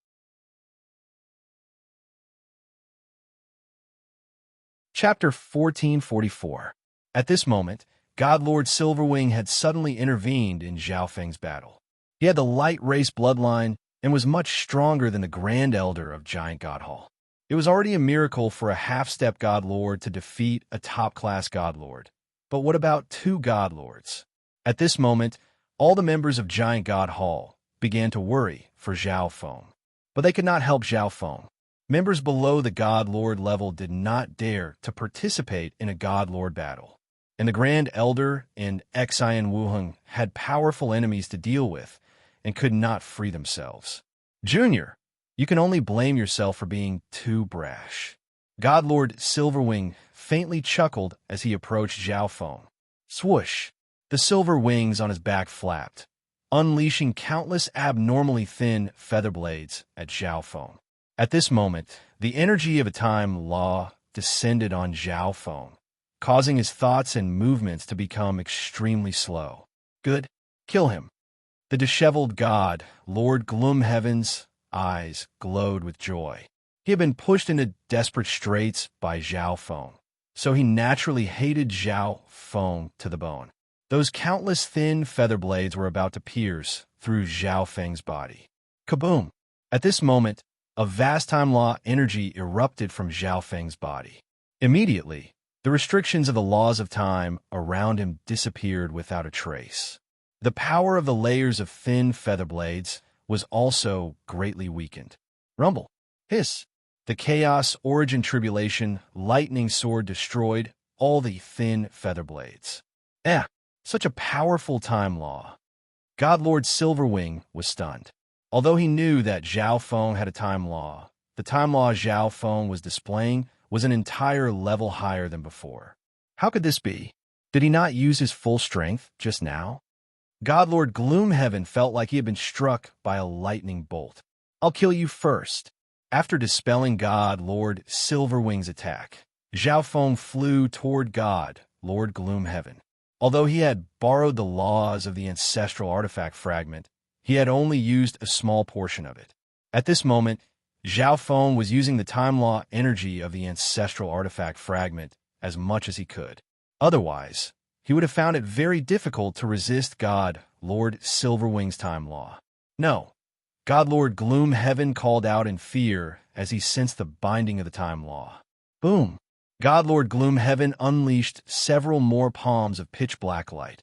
Chapter 1444. At this moment, God Lord Silverwing had suddenly intervened in Zhao Feng's battle. He had the light race bloodline and was much stronger than the Grand Elder of Giant God Hall. It was already a miracle for a half-step God Lord to defeat a top-class God Lord. But what about two God Lords? At this moment, all the members of Giant God Hall began to worry for Zhao Feng. But they could not help Zhao Feng. Members below the God Lord level did not dare to participate in a God Lord battle. And the Grand Elder and Xian Wuheng had powerful enemies to deal with and could not free themselves. Junior, you can only blame yourself for being too brash. God Lord Silverwing faintly chuckled as he approached Zhao Feng. Swoosh! The silver wings on his back flapped, unleashing countless abnormally thin feather blades at Zhao Feng. At this moment, the energy of a time law descended on Zhao Feng, causing his thoughts and movements to become extremely slow. Good. Kill him. The disheveled god, Lord Gloomhaven's eyes glowed with joy. He had been pushed into desperate straits by Zhao Feng, so he naturally hated Zhao Feng to the bone. Those countless thin feather blades were about to pierce through Zhao Feng's body. Kaboom! At this moment, a vast time law energy erupted from Zhao Feng's body. Immediately, the restrictions of the laws of time around him disappeared without a trace. The power of the layers of thin feather blades was also greatly weakened. Rumble. Hiss. The Chaos Origin Tribulation lightning sword destroyed all the thin feather blades. Such a powerful time law. God Lord Silverwing was stunned. Although he knew that Zhao Feng had a time law, the time law Zhao Feng was displaying was an entire level higher than before. How could this be? Did he not use his full strength just now? God Lord Gloomhaven felt like he had been struck by a lightning bolt. I'll kill you first. After dispelling God Lord Silverwing's attack, Zhao Feng flew toward God Lord Gloomhaven. Although he had borrowed the laws of the ancestral artifact fragment, he had only used a small portion of it. At this moment, Zhao Feng was using the time law energy of the ancestral artifact fragment as much as he could. Otherwise, he would have found it very difficult to resist God Lord Silverwing's time law. No. God Lord Gloomhaven called out in fear as he sensed the binding of the time law. Boom! God Lord Gloomhaven unleashed several more palms of pitch-black light,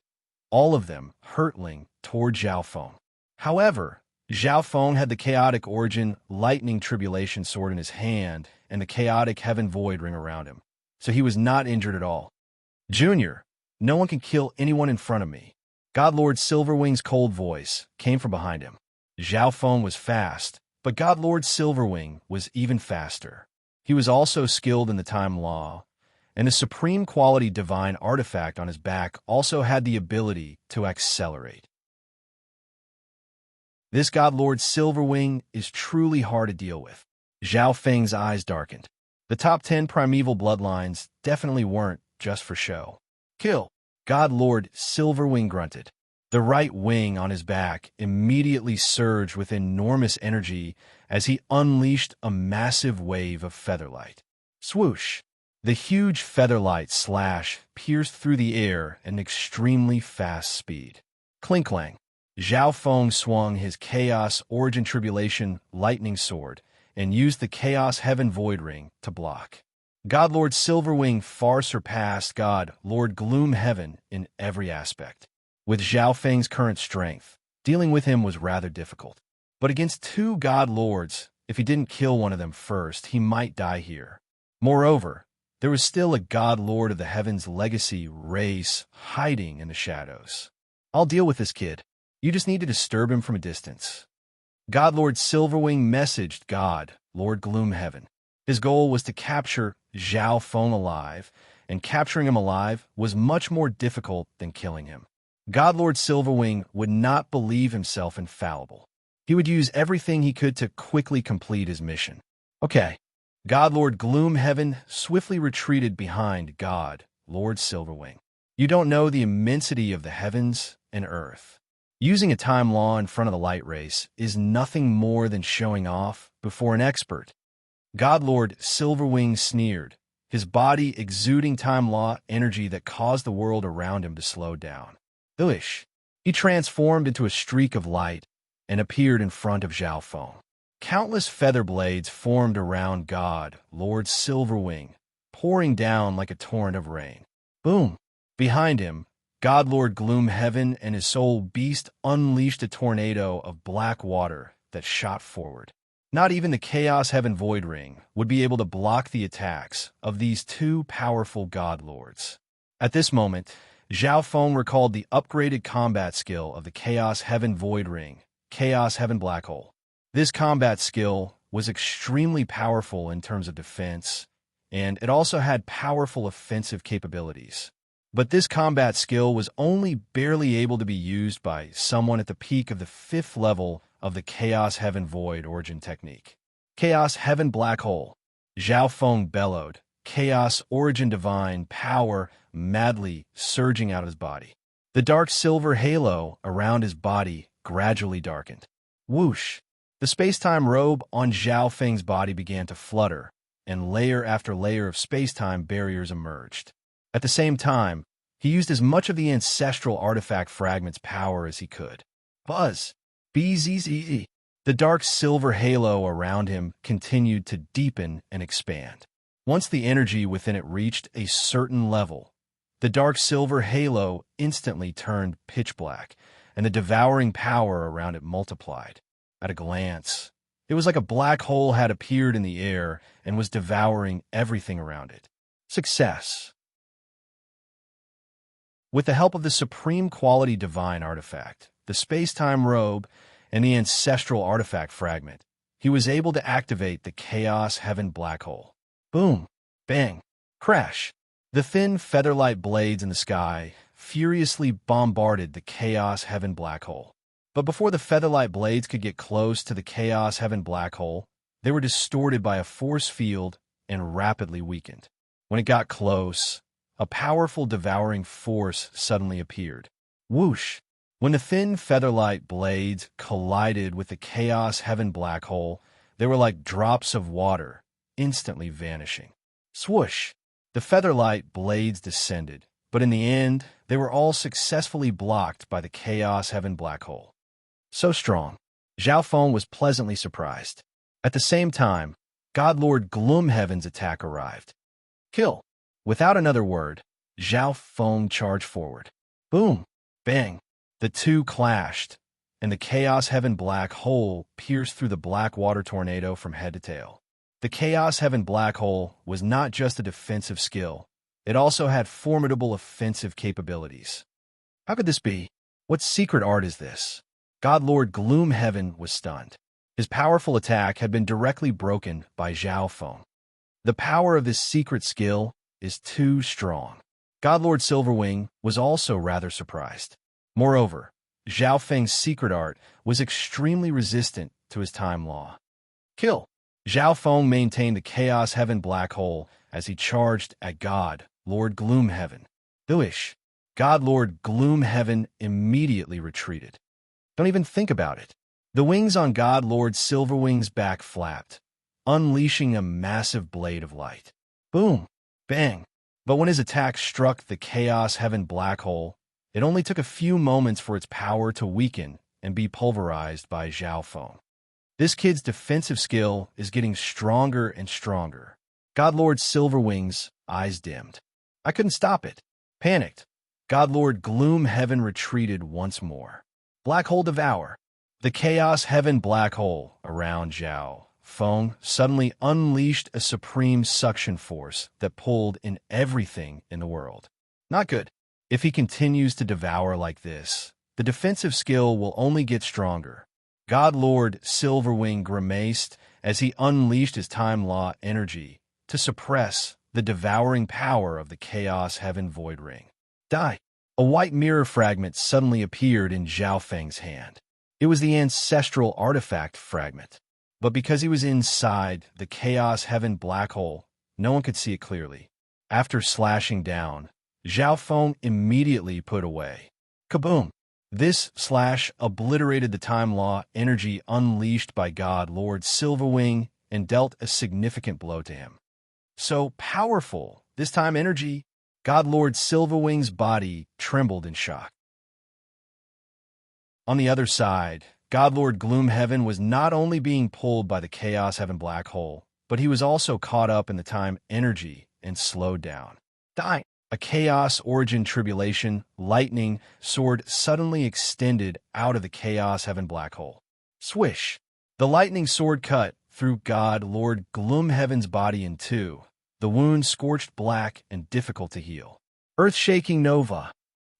all of them hurtling toward Zhao Feng. However, Zhao Feng had the Chaotic Origin Lightning Tribulation Sword in his hand and the Chaotic Heaven Void ring around him, so he was not injured at all. Junior, no one can kill anyone in front of me. God Lord Silverwing's cold voice came from behind him. Zhao Feng was fast, but God Lord Silverwing was even faster. He was also skilled in the time law, and the supreme quality divine artifact on his back also had the ability to accelerate. This God Lord Silverwing is truly hard to deal with. Zhao Feng's eyes darkened. The top 10 primeval bloodlines definitely weren't just for show. Kill! God Lord Silverwing grunted. The right wing on his back immediately surged with enormous energy as he unleashed a massive wave of featherlight. Swoosh! The huge featherlight slash pierced through the air at an extremely fast speed. Clink-clang! Zhao Feng swung his Chaos Origin Tribulation lightning sword and used the Chaos Heaven Void ring to block. God Lord Silverwing far surpassed God Lord Gloomhaven in every aspect. With Zhao Feng's current strength, dealing with him was rather difficult. But against two God Lords, if he didn't kill one of them first, he might die here. Moreover, there was still a God Lord of the Heavens legacy race hiding in the shadows. I'll deal with this kid. You just need to disturb him from a distance. God Lord Silverwing messaged God Lord Gloomhaven. His goal was to capture Zhao Feng alive, and capturing him alive was much more difficult than killing him. God Lord Silverwing would not believe himself infallible. He would use everything he could to quickly complete his mission. Okay. God Lord Gloomhaven swiftly retreated behind God Lord Silverwing. You don't know the immensity of the heavens and earth. Using a time law in front of the light race is nothing more than showing off before an expert. God Lord Silverwing sneered, his body exuding time law energy that caused the world around him to slow down. Oosh! He transformed into a streak of light and appeared in front of Zhao Feng. Countless feather blades formed around God Lord Silverwing, pouring down like a torrent of rain. Boom! Behind him, God Lord Gloomhaven and his soul beast unleashed a tornado of black water that shot forward. Not even the Chaos Heaven Void Ring would be able to block the attacks of these two powerful god lords. At this moment, Zhao Feng recalled the upgraded combat skill of the Chaos Heaven Void Ring, Chaos Heaven Black Hole. This combat skill was extremely powerful in terms of defense, and it also had powerful offensive capabilities. But this combat skill was only barely able to be used by someone at the peak of the 5th level of the Chaos Heaven Void origin technique. Chaos Heaven Black Hole. Zhao Feng bellowed, chaos origin divine power madly surging out of his body. The dark silver halo around his body gradually darkened. Whoosh! The space-time robe on Zhao Feng's body began to flutter, and layer after layer of space-time barriers emerged. At the same time, he used as much of the ancestral artifact fragment's power as he could. Buzz! BZZE! The dark silver halo around him continued to deepen and expand. Once the energy within it reached a certain level, the dark silver halo instantly turned pitch black, and the devouring power around it multiplied. At a glance, it was like a black hole had appeared in the air and was devouring everything around it. Success. With the help of the supreme quality divine artifact, the space-time robe, and the ancestral artifact fragment, he was able to activate the Chaos Heaven Black Hole. Boom! Bang! Crash! The thin featherlight blades in the sky furiously bombarded the Chaos Heaven Black Hole. But before the featherlight blades could get close to the Chaos Heaven Black Hole, they were distorted by a force field and rapidly weakened. When it got close, a powerful devouring force suddenly appeared. Whoosh! When the thin featherlight blades collided with the Chaos Heaven Black Hole, they were like drops of water, instantly vanishing. Swoosh! The featherlight blades descended, but in the end, they were all successfully blocked by the Chaos Heaven Black Hole. So strong, Zhao Feng was pleasantly surprised. At the same time, God Lord Gloomhaven's attack arrived. Kill! Without another word, Zhao Feng charged forward. Boom! Bang! The two clashed, and the Chaos Heaven Black Hole pierced through the black water tornado from head to tail. The Chaos Heaven Black Hole was not just a defensive skill, it also had formidable offensive capabilities. How could this be? What secret art is this? God Lord Gloomhaven was stunned. His powerful attack had been directly broken by Zhao Feng. The power of this secret skill is too strong. God Lord Silverwing was also rather surprised. Moreover, Zhao Feng's secret art was extremely resistant to his time law. Kill! Zhao Feng maintained the Chaos Heaven Black Hole as he charged at God Lord Gloomhaven. Dooish! God Lord Gloomhaven immediately retreated. Don't even think about it. The wings on God Lord Silverwing's back flapped, unleashing a massive blade of light. Boom! Bang! But when his attack struck the Chaos Heaven Black Hole, it only took a few moments for its power to weaken and be pulverized by Zhao Feng. This kid's defensive skill is getting stronger and stronger. God Lord Silverwing's eyes dimmed. I couldn't stop it. Panicked, God Lord Gloomhaven retreated once more. Black Hole Devour. The Chaos Heaven Black Hole around Zhao Feng suddenly unleashed a supreme suction force that pulled in everything in the world. Not good. If he continues to devour like this, the defensive skill will only get stronger. God Lord Silverwing grimaced as he unleashed his time law energy to suppress the devouring power of the Chaos Heaven Void Ring. Die! A white mirror fragment suddenly appeared in Zhao Feng's hand. It was the ancestral artifact fragment. But because he was inside the Chaos Heaven Black Hole, no one could see it clearly. After slashing down, Zhao Feng immediately put away. Kaboom! This slash obliterated the time law energy unleashed by God Lord Silverwing and dealt a significant blow to him. So powerful, this time energy, God Lord Silverwing's body trembled in shock. On the other side, God Lord Gloomhaven was not only being pulled by the Chaos Heaven Black Hole, but he was also caught up in the time energy and slowed down. Die! A Chaos Origin Tribulation lightning sword suddenly extended out of the Chaos Heaven Black Hole. Swish! The lightning sword cut through God Lord Gloomhaven's body in two, the wound scorched black and difficult to heal. Earth-shaking nova.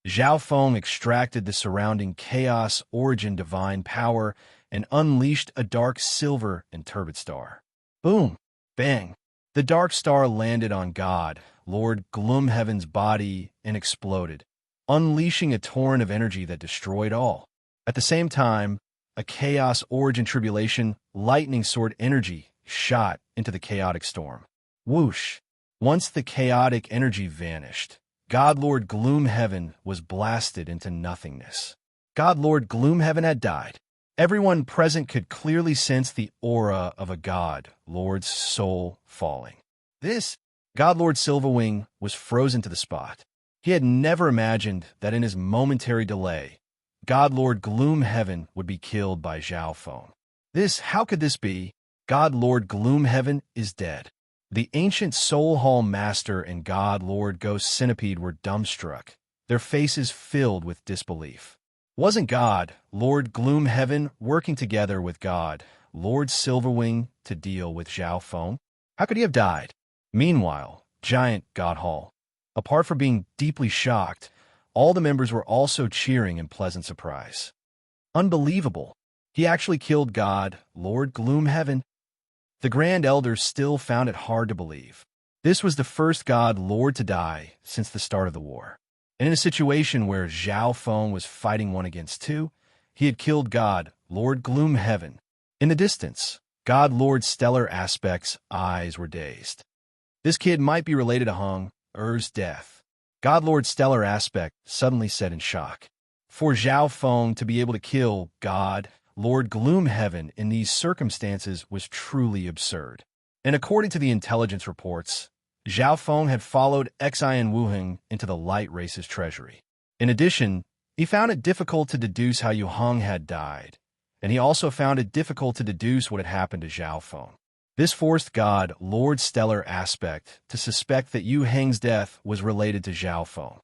Zhao Feng extracted the surrounding chaos origin divine power and unleashed a dark silver and turbid star. Boom! Bang! The dark star landed on God, Lord Gloomhaven's body, and exploded, unleashing a torrent of energy that destroyed all. At the same time, a chaos origin tribulation lightning sword energy shot into the chaotic storm. Whoosh! Once the chaotic energy vanished, God Lord Gloomhaven was blasted into nothingness. God Lord Gloomhaven had died. Everyone present could clearly sense the aura of a God Lord's soul falling. This God Lord Silverwing was frozen to the spot. He had never imagined that in his momentary delay, God Lord Gloomhaven would be killed by Zhao Feng. How could this be? God Lord Gloomhaven is dead. The ancient Soul Hall Master and God Lord Ghost Centipede were dumbstruck, their faces filled with disbelief. Wasn't God Lord Gloomhaven working together with God Lord Silverwing to deal with Zhao Feng? How could he have died? Meanwhile, Giant God Hall. Apart from being deeply shocked, all the members were also cheering in pleasant surprise. Unbelievable. He actually killed God Lord Gloomhaven. The Grand Elders still found it hard to believe. This was the first God Lord to die since the start of the war. And in a situation where Zhao Feng was fighting one against two, he had killed God Lord Gloomhaven. In the distance, God Lord Stellar Aspect's eyes were dazed. This kid might be related to Hung Er's death. God Lord Stellar Aspect suddenly said in shock. For Zhao Feng to be able to kill God Lord Gloomhaven in these circumstances was truly absurd. And according to the intelligence reports, Zhao Feng had followed Xian Wuheng into the Light Race's treasury. In addition, he found it difficult to deduce how Yu Heng had died, and he also found it difficult to deduce what had happened to Zhao Feng. This forced God Lord Stellar Aspect to suspect that Yu Heng's death was related to Zhao Feng.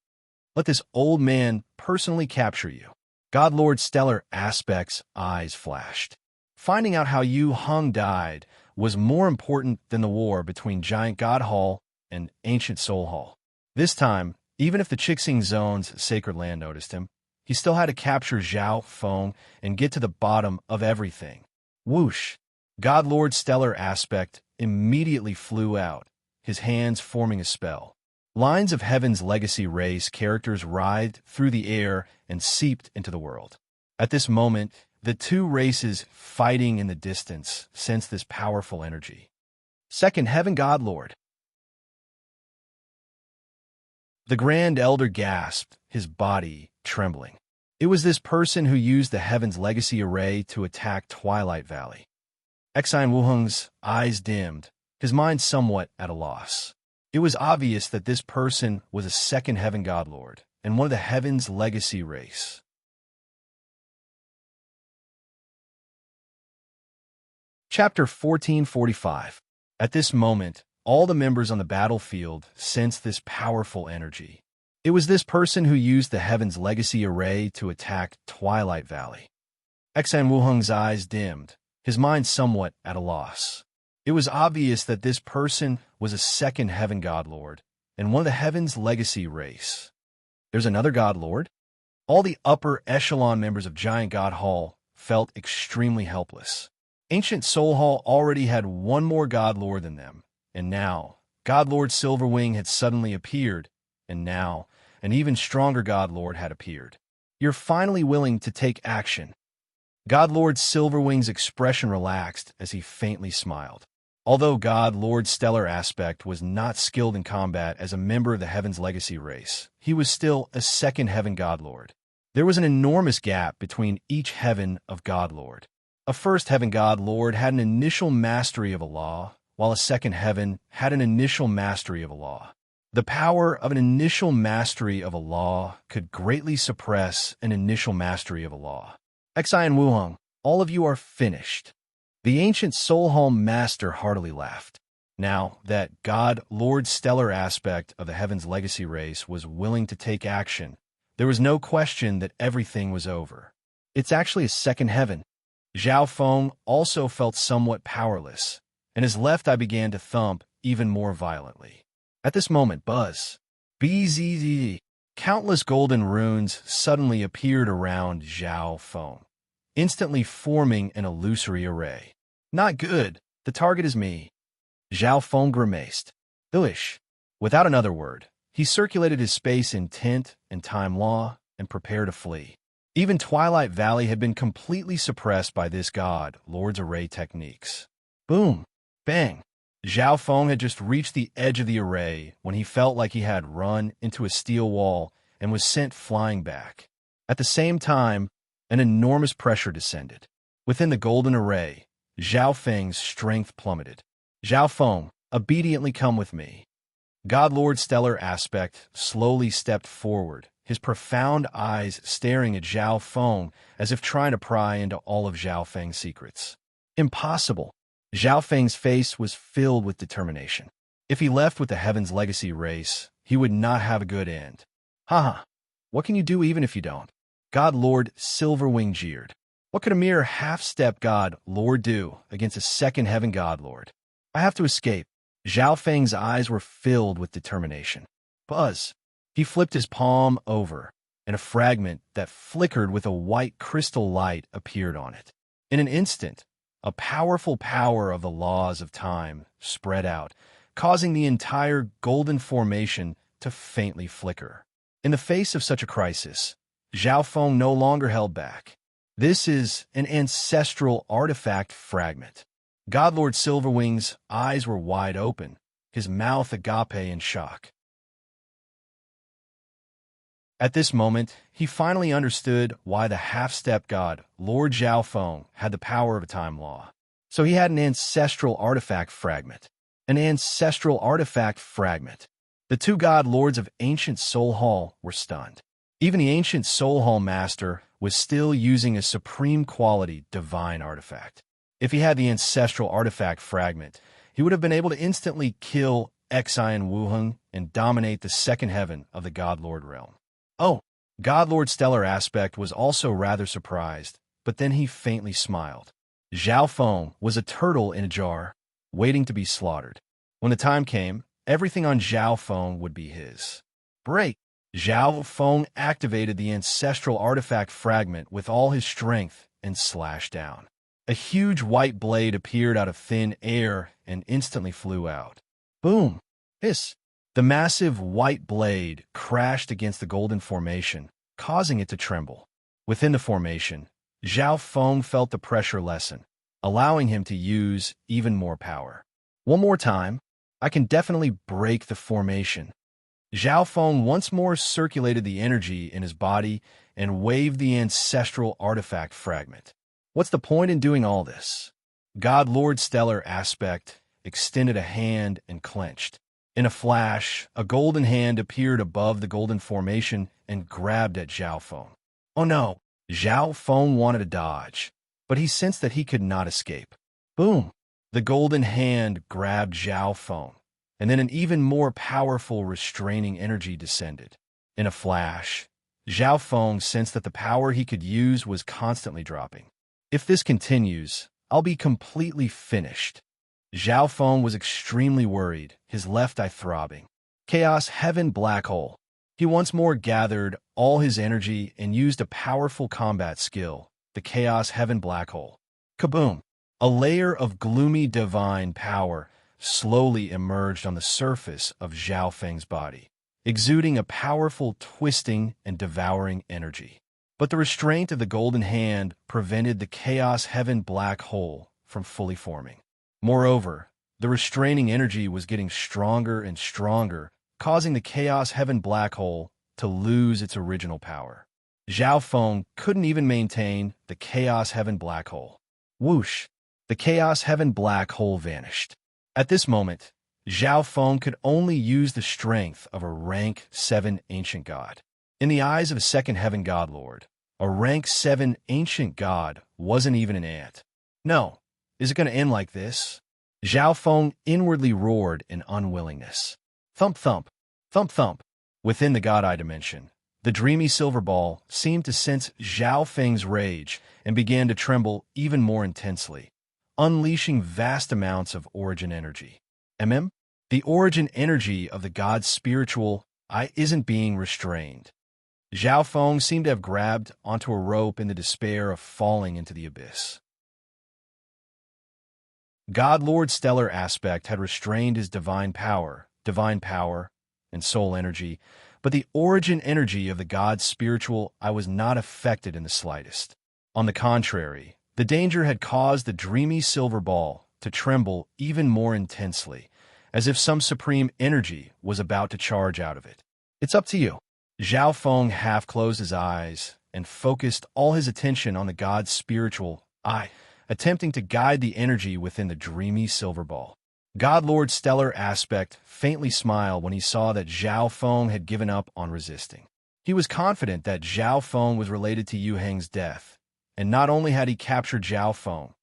Let this old man personally capture you. God Lord Stellar Aspect's eyes flashed. Finding out how Yu Heng died was more important than the war between Giant God Hall and Ancient Soul Hall. This time, even if the Chixing Zone's sacred land noticed him, he still had to capture Zhao Feng and get to the bottom of everything. Whoosh! God Lord Stellar Aspect immediately flew out, his hands forming a spell. Lines of Heaven's Legacy race characters writhed through the air and seeped into the world. At this moment, the two races fighting in the distance sensed this powerful energy. Second Heaven God Lord. The Grand Elder gasped, his body trembling. It was this person who used the Heaven's Legacy array to attack Twilight Valley. Xian Wuheng's eyes dimmed, his mind somewhat at a loss. It was obvious that this person was a second Heaven God Lord and one of the Heaven's Legacy race. Chapter 1445. At this moment, all the members on the battlefield sensed this powerful energy. It was this person who used the Heaven's Legacy array to attack Twilight Valley. Xian Wuheng's eyes dimmed, his mind somewhat at a loss. It was obvious that this person was a second Heaven God Lord and one of the Heaven's Legacy race. There's another God Lord? All the upper echelon members of Giant God Hall felt extremely helpless. Ancient Soul Hall already had one more God Lord than them, and now God Lord Silverwing had suddenly appeared, and now an even stronger God Lord had appeared. You're finally willing to take action. God Lord Silverwing's expression relaxed as he faintly smiled. Although God Lord Stellar Aspect was not skilled in combat as a member of the Heaven's Legacy race, he was still a second Heaven God Lord. There was an enormous gap between each Heaven of God Lord. A first Heaven God Lord had an initial mastery of a law, while a second Heaven had an initial mastery of a law. The power of an initial mastery of a law could greatly suppress an initial mastery of a law. Xian Wuheng, all of you are finished. The ancient Soul Hall Master heartily laughed. Now that God Lord Stellar Aspect of the Heaven's Legacy race was willing to take action, there was no question that everything was over. It's actually a second Heaven. Zhao Feng also felt somewhat powerless, and his left eye began to thump even more violently. At this moment, BZZ, countless golden runes suddenly appeared around Zhao Feng, instantly forming an illusory array. Not good. The target is me. Zhao Feng grimaced. Uish. Without another word, he circulated his space intent and time law and prepared to flee. Even Twilight Valley had been completely suppressed by this god lord's array techniques. Boom. Bang. Zhao Feng had just reached the edge of the array when he felt like he had run into a steel wall and was sent flying back. At the same time, an enormous pressure descended. Within the golden array, Zhao Feng's strength plummeted. Zhao Feng, obediently come with me. God Lord Stellar Aspect slowly stepped forward, his profound eyes staring at Zhao Feng as if trying to pry into all of Zhao Feng's secrets. Impossible. Zhao Feng's face was filled with determination. If he left with the Heaven's Legacy race, he would not have a good end. Haha. What can you do even if you don't? God Lord Silverwing jeered. What could a mere half-step God Lord do against a second Heaven God Lord? I have to escape. Zhao Feng's eyes were filled with determination. Buzz. He flipped his palm over, and a fragment that flickered with a white crystal light appeared on it. In an instant, a powerful power of the laws of time spread out, causing the entire golden formation to faintly flicker. In the face of such a crisis, Zhao Feng no longer held back. This is an ancestral artifact fragment. Godlord Silverwing's eyes were wide open, his mouth agape in shock. At this moment, he finally understood why the half-step god, Lord Zhao Feng, had the power of a time law. So he had an ancestral artifact fragment. An ancestral artifact fragment. The two god lords of Ancient Soul Hall were stunned. Even the Ancient Soul Hall master was still using a supreme quality divine artifact. If he had the ancestral artifact fragment, he would have been able to instantly kill Xian Wuheng and dominate the second heaven of the Godlord realm. Oh, Godlord Stellar Aspect was also rather surprised, but then he faintly smiled. Zhao Feng was a turtle in a jar, waiting to be slaughtered. When the time came, everything on Zhao Feng would be his. Break! Zhao Feng activated the ancestral artifact fragment with all his strength and slashed down. A huge white blade appeared out of thin air and instantly flew out. Boom! Hiss! The massive white blade crashed against the golden formation, causing it to tremble. Within the formation, Zhao Feng felt the pressure lessen, allowing him to use even more power. One more time, I can definitely break the formation. Zhao Feng once more circulated the energy in his body and waved the ancestral artifact fragment. What's the point in doing all this? God Lord Stellar Aspect extended a hand and clenched. In a flash, a golden hand appeared above the golden formation and grabbed at Zhao Feng. Oh no! Zhao Feng wanted to dodge, but he sensed that he could not escape. Boom! The golden hand grabbed Zhao Feng, and then an even more powerful restraining energy descended. In a flash, Zhao Feng sensed that the power he could use was constantly dropping. If this continues, I'll be completely finished. Zhao Feng was extremely worried, his left eye throbbing. Chaos Heaven Black Hole. He once more gathered all his energy and used a powerful combat skill, the Chaos Heaven Black Hole. Kaboom! A layer of gloomy divine power slowly emerged on the surface of Zhao Feng's body, exuding a powerful twisting and devouring energy. But the restraint of the golden hand prevented the Chaos Heaven Black Hole from fully forming. Moreover, the restraining energy was getting stronger and stronger, causing the Chaos Heaven Black Hole to lose its original power. Zhao Feng couldn't even maintain the Chaos Heaven Black Hole. Whoosh! The Chaos Heaven Black Hole vanished. At this moment, Zhao Feng could only use the strength of a rank 7 ancient god. In the eyes of a second heaven god lord, a rank 7 ancient god wasn't even an ant. No. Is it going to end like this? Zhao Feng inwardly roared in unwillingness. Thump thump, thump thump. Within the God-Eye dimension, The dreamy silver ball seemed to sense Zhao Feng's rage and began to tremble even more intensely, unleashing vast amounts of origin energy. The origin energy of the god's spiritual I isn't being restrained. Zhao Feng seemed to have grabbed onto a rope in the despair of falling into the abyss. God Lord Stellar Aspect had restrained his divine power, and soul energy, but the origin energy of the god's spiritual I was not affected in the slightest. On the contrary, the danger had caused the dreamy silver ball to tremble even more intensely, as if some supreme energy was about to charge out of it. It's up to you. Zhao Feng half closed his eyes and focused all his attention on the god's spiritual I, attempting to guide the energy within the dreamy silver ball. God Lord Stellar Aspect faintly smiled when he saw that Zhao Feng had given up on resisting. He was confident that Zhao Feng was related to Yu Heng's death, and not only had he captured Zhao Feng,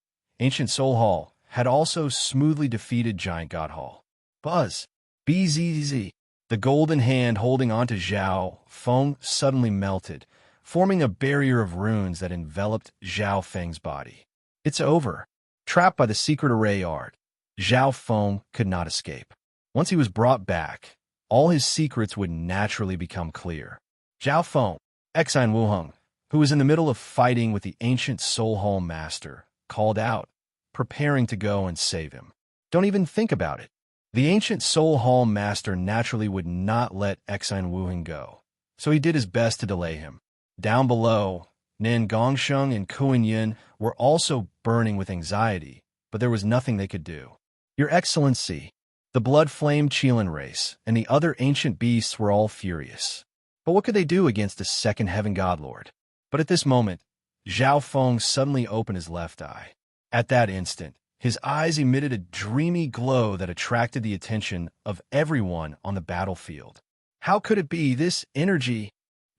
Ancient Soul Hall had also smoothly defeated Giant God Hall. Buzz! BZZ! The golden hand holding onto Zhao Feng suddenly melted, forming a barrier of runes that enveloped Zhao Feng's body. It's over. Trapped by the secret array art, Zhao Feng could not escape. Once he was brought back, all his secrets would naturally become clear. Zhao Feng, Exine Wuheng, who was in the middle of fighting with the ancient Soul Hall Master, called out, preparing to go and save him. Don't even think about it. The ancient Soul Hall Master naturally would not let Exine Wuheng go, so he did his best to delay him. Down below, Nin Gongsheng and Kuan Yin were also burning with anxiety, but there was nothing they could do. Your Excellency, the Blood Flame Qilin race and the other ancient beasts were all furious. But what could they do against the second Heaven God Lord? But at this moment, Zhao Feng suddenly opened his left eye. At that instant, his eyes emitted a dreamy glow that attracted the attention of everyone on the battlefield. How could it be this energy?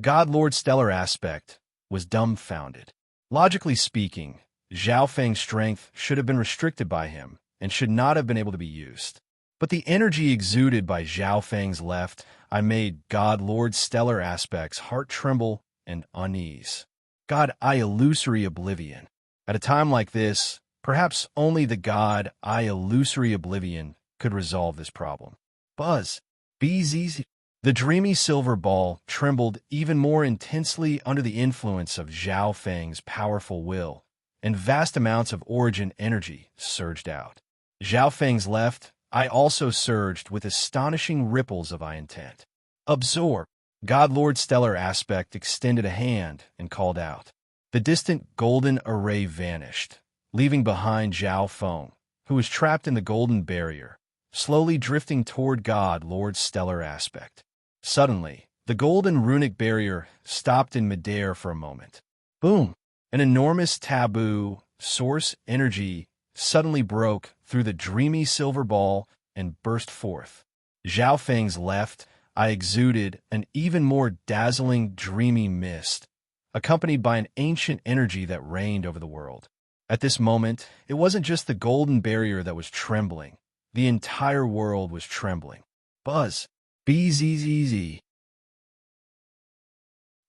God Lord Stellar Aspect was dumbfounded. Logically speaking, Zhao Feng's strength should have been restricted by him and should not have been able to be used. But the energy exuded by Zhao Feng's left eye made God Lord Stellar Aspect's heart tremble and unease. God I Illusory Oblivion. At a time like this, perhaps only the God I Illusory Oblivion could resolve this problem. Buzz. BZZ. The dreamy silver ball trembled even more intensely under the influence of Zhao Feng's powerful will, and vast amounts of origin energy surged out. Zhao Feng's left eye also surged with astonishing ripples of eye intent. Absorb. God Lord Stellar Aspect extended a hand and called out. The distant golden array vanished, leaving behind Zhao Feng, who was trapped in the golden barrier, slowly drifting toward God Lord Stellar Aspect. Suddenly, the golden runic barrier stopped in midair for a moment. Boom! An enormous taboo source energy suddenly broke through the dreamy silver ball and burst forth. Zhao Feng's left eye exuded an even more dazzling dreamy mist, accompanied by an ancient energy that reigned over the world. At this moment, it wasn't just the golden barrier that was trembling. The entire world was trembling. Buzz. BZZZ.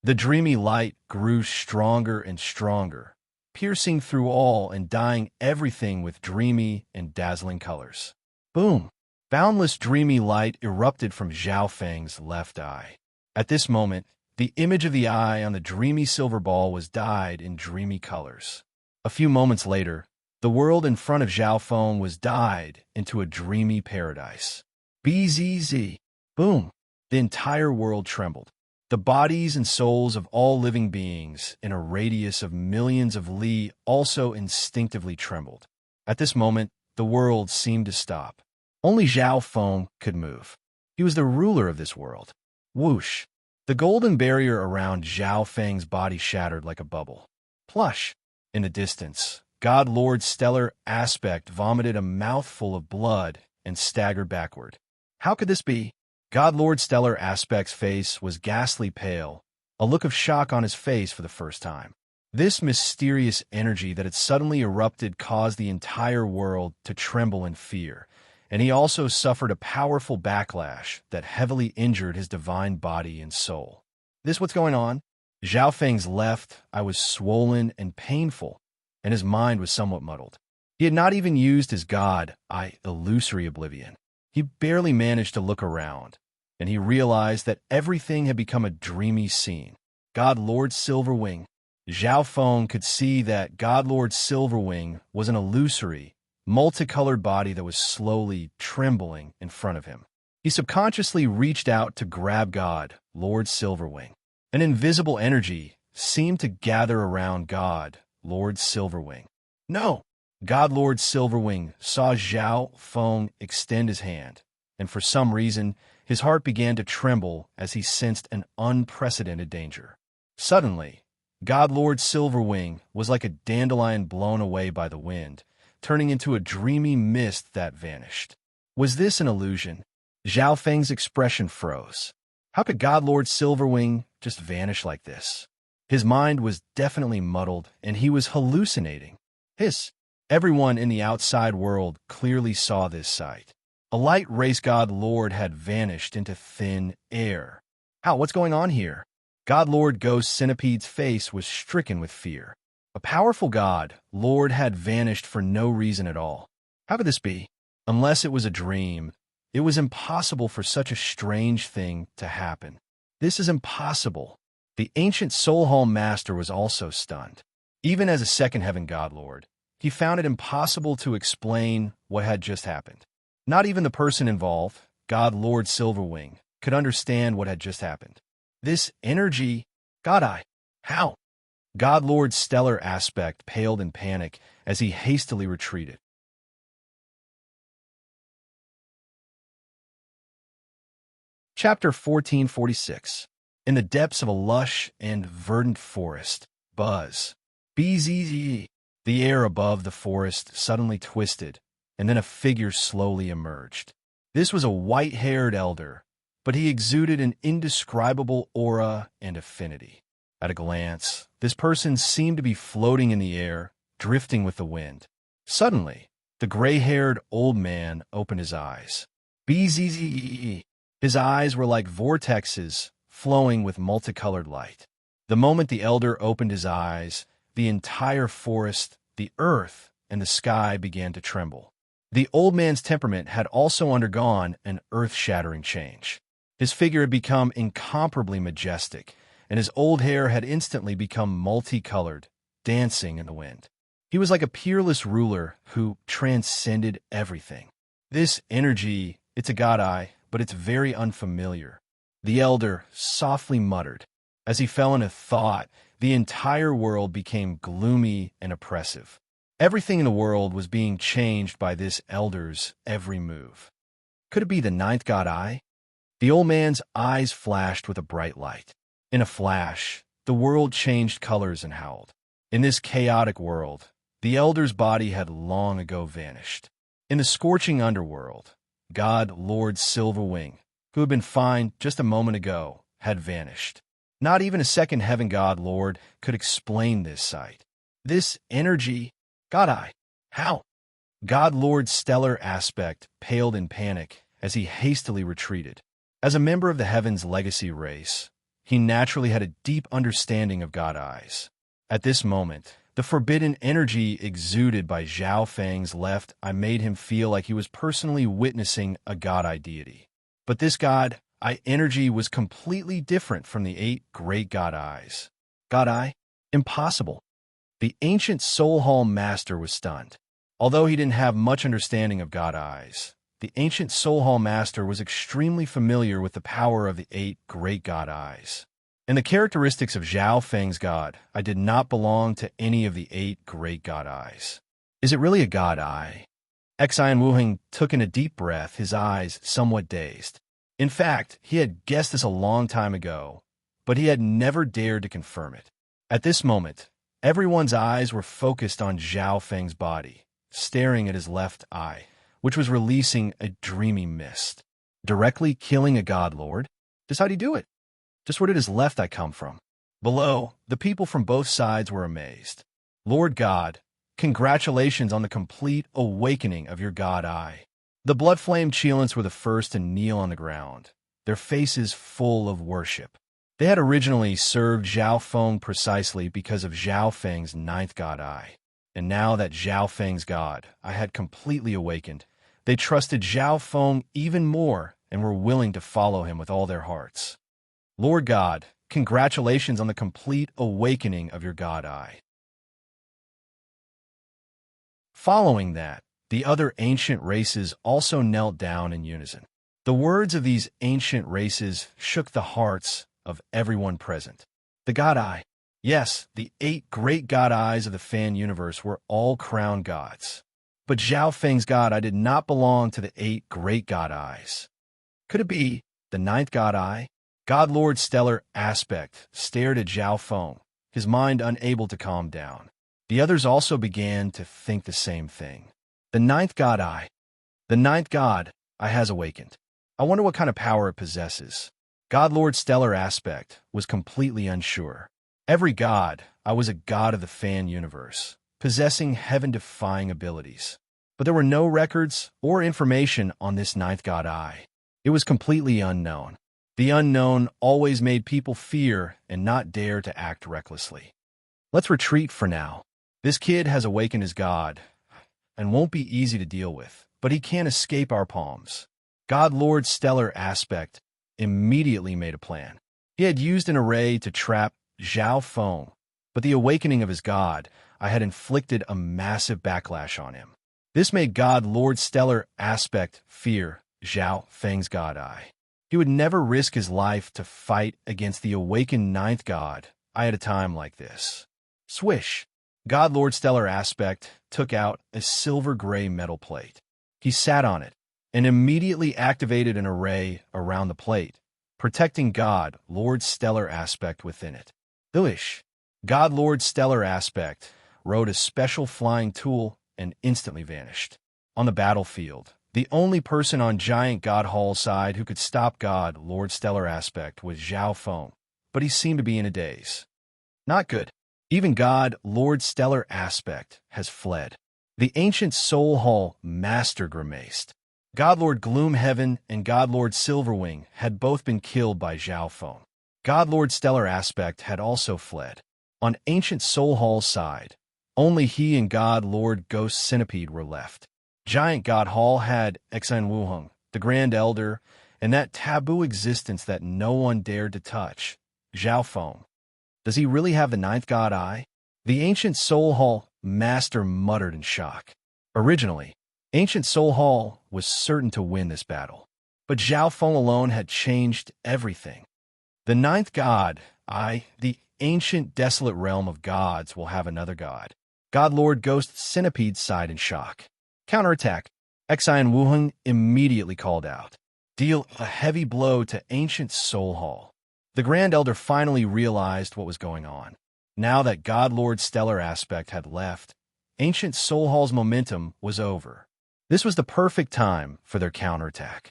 The dreamy light grew stronger and stronger, piercing through all and dyeing everything with dreamy and dazzling colors. Boom! Boundless dreamy light erupted from Zhao Feng's left eye. At this moment, the image of the eye on the dreamy silver ball was dyed in dreamy colors. A few moments later, the world in front of Zhao Feng was dyed into a dreamy paradise. BZZ. Boom! The entire world trembled. The bodies and souls of all living beings in a radius of millions of li also instinctively trembled. At this moment, the world seemed to stop. Only Zhao Feng could move. He was the ruler of this world. Whoosh! The golden barrier around Zhao Feng's body shattered like a bubble. Plush! In the distance, God Lord Stellar Aspect vomited a mouthful of blood and staggered backward. How could this be? God Lord Stellar Aspect's face was ghastly pale, a look of shock on his face for the first time. This mysterious energy that had suddenly erupted caused the entire world to tremble in fear, and he also suffered a powerful backlash that heavily injured his divine body and soul. This what's going on? Zhao Feng's left eye was swollen and painful, and his mind was somewhat muddled. He had not even used his god eye illusory oblivion. He barely managed to look around, and he realized that everything had become a dreamy scene. God Lord Silverwing. Zhao Feng could see that God Lord Silverwing was an illusory, multicolored body that was slowly trembling in front of him. He subconsciously reached out to grab God Lord Silverwing. An invisible energy seemed to gather around God Lord Silverwing. No! God Lord Silverwing saw Zhao Feng extend his hand, and for some reason, his heart began to tremble as he sensed an unprecedented danger. Suddenly, God Lord Silverwing was like a dandelion blown away by the wind, turning into a dreamy mist that vanished. Was this an illusion? Zhao Feng's expression froze. How could God Lord Silverwing just vanish like this? His mind was definitely muddled, and he was hallucinating. Everyone in the outside world clearly saw this sight. A light race god lord had vanished into thin air. What's going on here? God Lord Ghost Centipede's face was stricken with fear. A powerful god lord had vanished for no reason at all. How could this be? Unless it was a dream, it was impossible for such a strange thing to happen. This is impossible. The ancient Soul Hall Master was also stunned. Even as a second heaven god lord, he found it impossible to explain what had just happened. Not even the person involved, God Lord Silverwing, could understand what had just happened. This energy, God-eye, how? God Lord's stellar aspect paled in panic as he hastily retreated. Chapter 1446. In the depths of a lush and verdant forest, buzz. BZZ. The air above the forest suddenly twisted, and then a figure slowly emerged. This was a white-haired elder, but he exuded an indescribable aura and affinity. At a glance, this person seemed to be floating in the air, drifting with the wind. Suddenly, the gray-haired old man opened his eyes. BZZ. His eyes were like vortexes, flowing with multicolored light. The moment the elder opened his eyes, the entire forest, the earth, and the sky began to tremble. The old man's temperament had also undergone an earth-shattering change. His figure had become incomparably majestic, and his old hair had instantly become multicolored, dancing in the wind. He was like a peerless ruler who transcended everything. This energy, it's a god-eye, but it's very unfamiliar. The elder softly muttered. As he fell into thought, the entire world became gloomy and oppressive. Everything in the world was being changed by this elder's every move. Could it be the ninth god-eye? The old man's eyes flashed with a bright light. In a flash, the world changed colors and howled. In this chaotic world, the elder's body had long ago vanished. In the scorching underworld, God Lord Silverwing, who had been fine just a moment ago, had vanished. Not even a second heaven god lord could explain this sight. This energy, god-eye, how? God Lord's stellar aspect paled in panic as he hastily retreated. As a member of the Heaven's legacy race, he naturally had a deep understanding of god-eyes. At this moment, the forbidden energy exuded by Zhao Feng's left eye made him feel like he was personally witnessing a god-eye deity. But this god-eye energy was completely different from the 8 great god-eyes. God-eye? Impossible. The ancient Soul Hall Master was stunned. Although he didn't have much understanding of god-eyes, the ancient Soul Hall Master was extremely familiar with the power of the 8 great god-eyes. And the characteristics of Zhao Feng's god-eye did not belong to any of the 8 great god-eyes. Is it really a god-eye? Xian Wuheng took in a deep breath, his eyes somewhat dazed. In fact, he had guessed this a long time ago, but he had never dared to confirm it. At this moment, everyone's eyes were focused on Zhao Feng's body, staring at his left eye, which was releasing a dreamy mist. Directly killing a god lord? Just how'd he do it? Just where did his left eye come from? Below, the people from both sides were amazed. Lord God, congratulations on the complete awakening of your god-eye. The blood-flamed Cheelants were the first to kneel on the ground, their faces full of worship. They had originally served Zhao Feng precisely because of Zhao Feng's ninth god eye. And now that Zhao Feng's god eye had completely awakened, they trusted Zhao Feng even more and were willing to follow him with all their hearts. Lord God, congratulations on the complete awakening of your god eye. Following that, the other ancient races also knelt down in unison. The words of these ancient races shook the hearts of everyone present. The god eye. Yes, the 8 great god eyes of the fan universe were all crowned gods. But Zhao Feng's god eye did not belong to the 8 great god eyes. Could it be the 9th god eye? God Lord Stellar Aspect stared at Zhao Feng, his mind unable to calm down. The others also began to think the same thing. The 9th god eye. The 9th god eye has awakened. I wonder what kind of power it possesses. God Lord Stellar Aspect was completely unsure. Every god eye was a god of the fan universe, possessing heaven-defying abilities. But there were no records or information on this 9th god eye. It was completely unknown. The unknown always made people fear and not dare to act recklessly. Let's retreat for now. This kid has awakened his god and won't be easy to deal with, but he can't escape our palms. God Lord Stellar Aspect immediately made a plan. He had used an array to trap Zhao Feng, but the awakening of his god eye had inflicted a massive backlash on him. This made God Lord Stellar Aspect fear Zhao Feng's god eye. He would never risk his life to fight against the awakened 9th god eye at a time like this. Swish! God Lord Stellar Aspect took out a silver-gray metal plate. He sat on it and immediately activated an array around the plate, protecting God Lord Stellar Aspect within it. Delish! God Lord Stellar Aspect rode a special flying tool and instantly vanished. On the battlefield, the only person on Giant God Hall's side who could stop God Lord Stellar Aspect was Zhao Feng, but he seemed to be in a daze. Not good. Even God Lord Stellar Aspect has fled. The ancient Soul Hall Master grimaced. God Lord Gloomheaven and God Lord Silverwing had both been killed by Zhao Feng. God Lord Stellar Aspect had also fled. On ancient Soul Hall's side, only he and God Lord Ghost Centipede were left. Giant God Hall had Exan Wuheng, the Grand Elder, and that taboo existence that no one dared to touch, Zhao Feng. Does he really have the 9th god eye? The ancient Soul Hall Master muttered in shock. Originally, ancient Soul Hall was certain to win this battle, but Zhao Feng alone had changed everything. The 9th god eye, the ancient desolate realm of gods, will have another god. God Lord Ghost Centipede sighed in shock. Counterattack. Exan Wuheng immediately called out. Deal a heavy blow to ancient Soul Hall. The Grand Elder finally realized what was going on. Now that God Lord Stellar Aspect had left, ancient Soul Hall's momentum was over. This was the perfect time for their counterattack.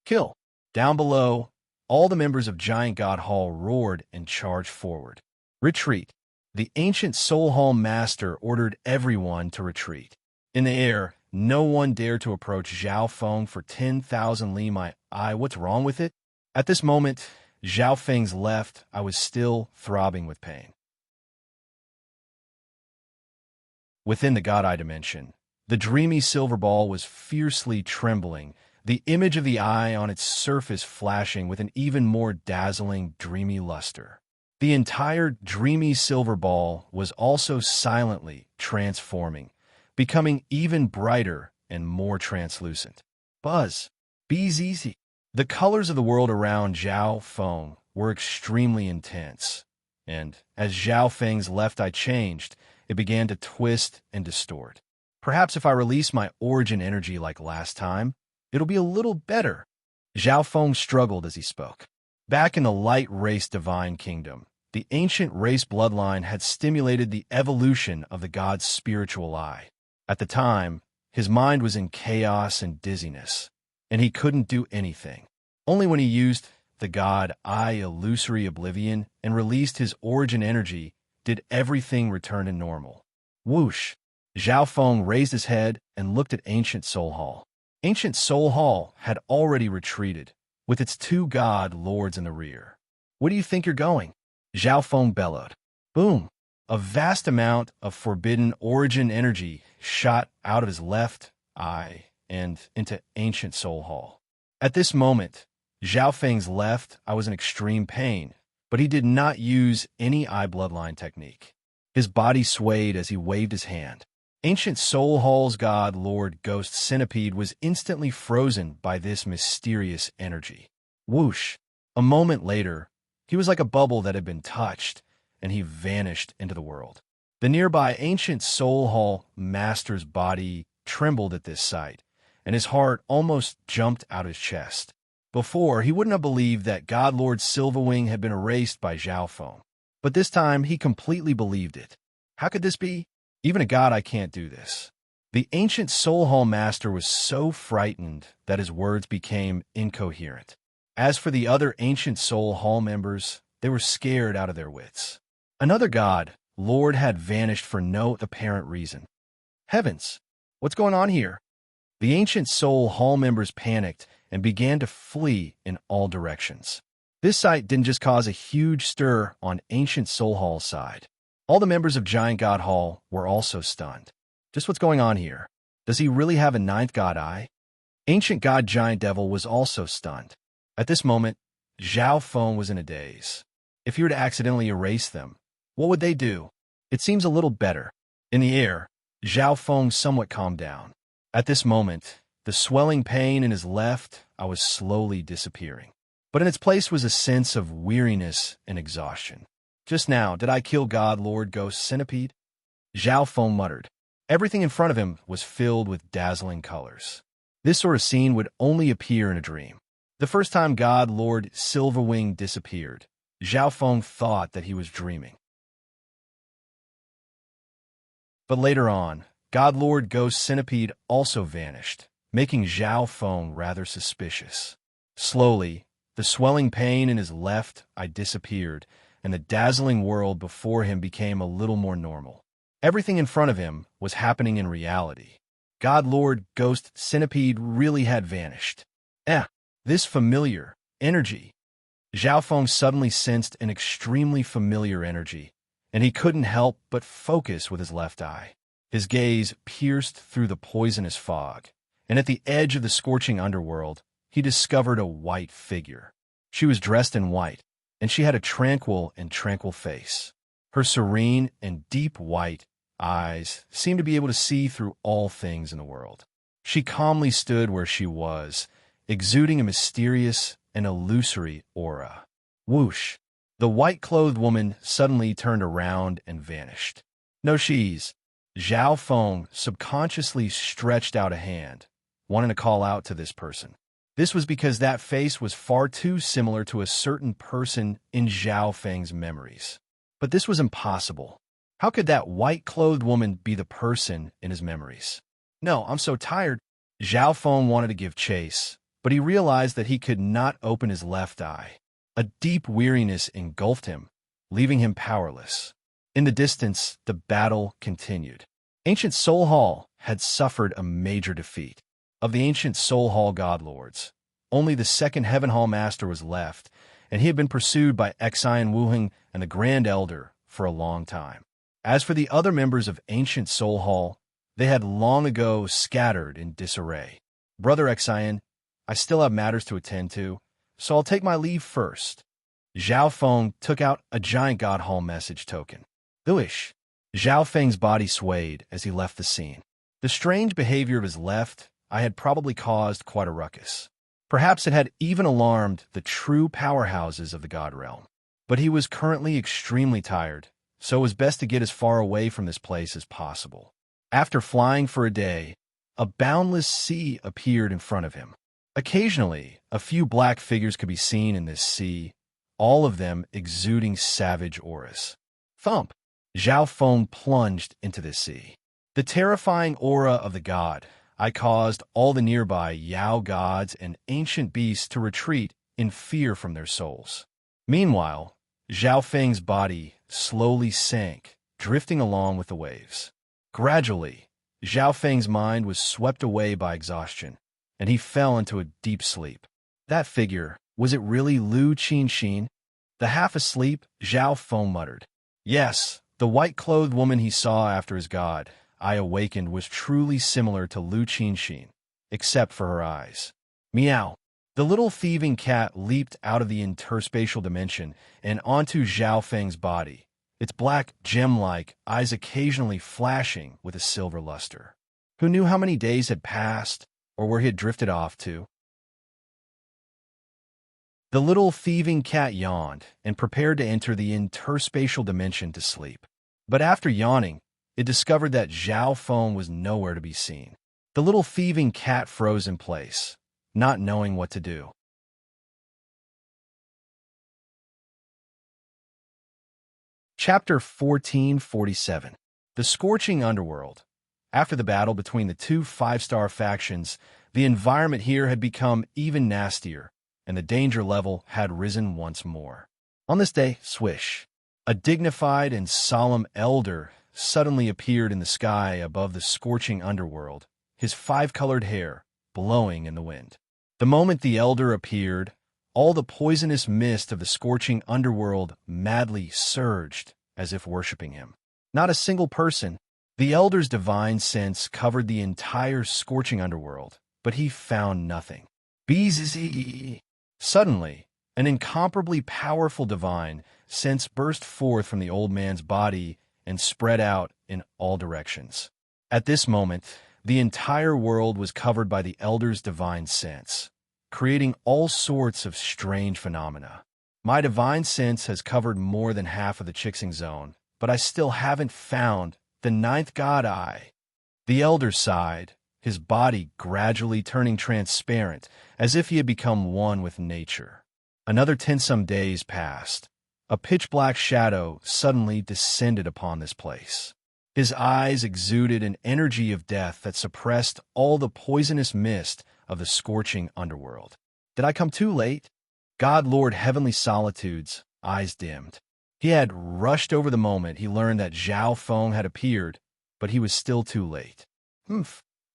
Kill. Down below, all the members of Giant God Hall roared and charged forward. Retreat. The ancient Soul Hall Master ordered everyone to retreat. In the air, no one dared to approach Zhao Feng for 10,000 li. My eye, what's wrong with it? At this moment, Zhao Feng's left eye was still throbbing with pain. Within the God Eye dimension, the dreamy silver ball was fiercely trembling, the image of the eye on its surface flashing with an even more dazzling, dreamy luster. The entire dreamy silver ball was also silently transforming, becoming even brighter and more translucent. Buzz. Bees easy. The colors of the world around Zhao Feng were extremely intense, and as Zhao Feng's left eye changed, it began to twist and distort. Perhaps if I release my origin energy like last time, it'll be a little better. Zhao Feng struggled as he spoke. Back in the light race divine kingdom, the ancient race bloodline had stimulated the evolution of the god's spiritual eye. At the time, his mind was in chaos and dizziness, and he couldn't do anything. Only when he used the god eye illusory oblivion and released his origin energy did everything return to normal. Whoosh! Zhao Feng raised his head and looked at ancient Soul Hall. Ancient Soul Hall had already retreated, with its 2 god lords in the rear. Where do you think you're going? Zhao Feng bellowed. Boom! A vast amount of forbidden origin energy shot out of his left eye and into ancient soul hall. At this moment, Zhao Feng's left eye was in extreme pain, but he did not use any eye bloodline technique. His body swayed as he waved his hand. Ancient Soul Hall's god, Lord Ghost Centipede, was instantly frozen by this mysterious energy. Whoosh! A moment later, he was like a bubble that had been touched, and he vanished into the world. The nearby Ancient Soul Hall master's body trembled at this sight, and his heart almost jumped out his chest. Before, he wouldn't have believed that God Lord Silverwing had been erased by Zhao Feng. But this time, he completely believed it. How could this be? Even a god, I can't do this. The Ancient Soul Hall master was so frightened that his words became incoherent. As for the other Ancient Soul Hall members, they were scared out of their wits. Another god, Lord, had vanished for no apparent reason. Heavens! What's going on here? The Ancient Soul Hall members panicked and began to flee in all directions. This sight didn't just cause a huge stir on Ancient Soul Hall's side. All the members of Giant God Hall were also stunned. Just what's going on here? Does he really have a ninth god eye? Ancient God Giant Devil was also stunned. At this moment, Zhao Feng was in a daze. If he were to accidentally erase them, what would they do? It seems a little better. In the air, Zhao Feng somewhat calmed down. At this moment, the swelling pain in his left eye was slowly disappearing. But in its place was a sense of weariness and exhaustion. Just now, did I kill God Lord Ghost Centipede? Zhao Feng muttered. Everything in front of him was filled with dazzling colors. This sort of scene would only appear in a dream. The first time God Lord Silverwing disappeared, Zhao Feng thought that he was dreaming. But later on, God Lord Ghost Centipede also vanished, making Zhao Feng rather suspicious. Slowly, the swelling pain in his left eye disappeared, and the dazzling world before him became a little more normal. Everything in front of him was happening in reality. God Lord Ghost Centipede really had vanished. This familiar energy. Zhao Feng suddenly sensed an extremely familiar energy, and he couldn't help but focus with his left eye. His gaze pierced through the poisonous fog, and at the edge of the scorching underworld, he discovered a white figure. She was dressed in white, and she had a tranquil face. Her serene and deep white eyes seemed to be able to see through all things in the world. She calmly stood where she was, exuding a mysterious and illusory aura. Whoosh! The white-clothed woman suddenly turned around and vanished. No she's. Zhao Feng subconsciously stretched out a hand, wanting to call out to this person. This was because that face was far too similar to a certain person in Zhao Feng's memories. But this was impossible. How could that white-clothed woman be the person in his memories? No, I'm so tired. Zhao Feng wanted to give chase, but he realized that he could not open his left eye. A deep weariness engulfed him, leaving him powerless. In the distance, the battle continued. Ancient Soul Hall had suffered a major defeat. Of the Ancient Soul Hall godlords, only the second Heaven Hall Master was left, and he had been pursued by Xian Wuheng and the Grand Elder for a long time. As for the other members of Ancient Soul Hall, they had long ago scattered in disarray. Brother Xian, I still have matters to attend to, so I'll take my leave first. Zhao Feng took out a Giant God Hall message token. Uish! Zhao Feng's body swayed as he left the scene. The strange behavior of his left eye had probably caused quite a ruckus. Perhaps it had even alarmed the true powerhouses of the God Realm. But he was currently extremely tired, so it was best to get as far away from this place as possible. After flying for a day, a boundless sea appeared in front of him. Occasionally, a few black figures could be seen in this sea, all of them exuding savage auras. Thump! Zhao Feng plunged into the sea. The terrifying aura of the god I caused all the nearby Yao gods and ancient beasts to retreat in fear from their souls. Meanwhile, Zhao Feng's body slowly sank, drifting along with the waves. Gradually, Zhao Feng's mind was swept away by exhaustion, and he fell into a deep sleep. That figure, was it really Lu Qinxin? The half-asleep, Zhao Feng muttered. Yes, the white-clothed woman he saw after his god, I awakened, was truly similar to Lu Qinxin, except for her eyes. Meow. The little thieving cat leaped out of the interspatial dimension and onto Zhao Feng's body, its black, gem-like eyes occasionally flashing with a silver luster. Who knew how many days had passed, or where he had drifted off to? The little thieving cat yawned and prepared to enter the interspatial dimension to sleep. But after yawning, it discovered that Zhao Feng was nowhere to be seen. The little thieving cat froze in place, not knowing what to do. Chapter 1447. The Scorching Underworld. After the battle between the two five-star factions, the environment here had become even nastier, and the danger level had risen once more. On this day, swish, a dignified and solemn elder suddenly appeared in the sky above the scorching underworld, his five-colored hair blowing in the wind. The moment the elder appeared, all the poisonous mist of the scorching underworld madly surged as if worshipping him. Not a single person. The elder's divine sense covered the entire scorching underworld, but he found nothing. Bzzz. Suddenly, an incomparably powerful divine sense burst forth from the old man's body and spread out in all directions. At this moment, the entire world was covered by the elder's divine sense, creating all sorts of strange phenomena. My divine sense has covered more than half of the Chixing Zone, but I still haven't found the ninth god eye. The elder sighed, his body gradually turning transparent, as if he had become one with nature. Another 10-some days passed. A pitch-black shadow suddenly descended upon this place. His eyes exuded an energy of death that suppressed all the poisonous mist of the scorching underworld. Did I come too late? God Lord Heavenly Solitude's eyes dimmed. He had rushed over the moment he learned that Zhao Feng had appeared, but he was still too late.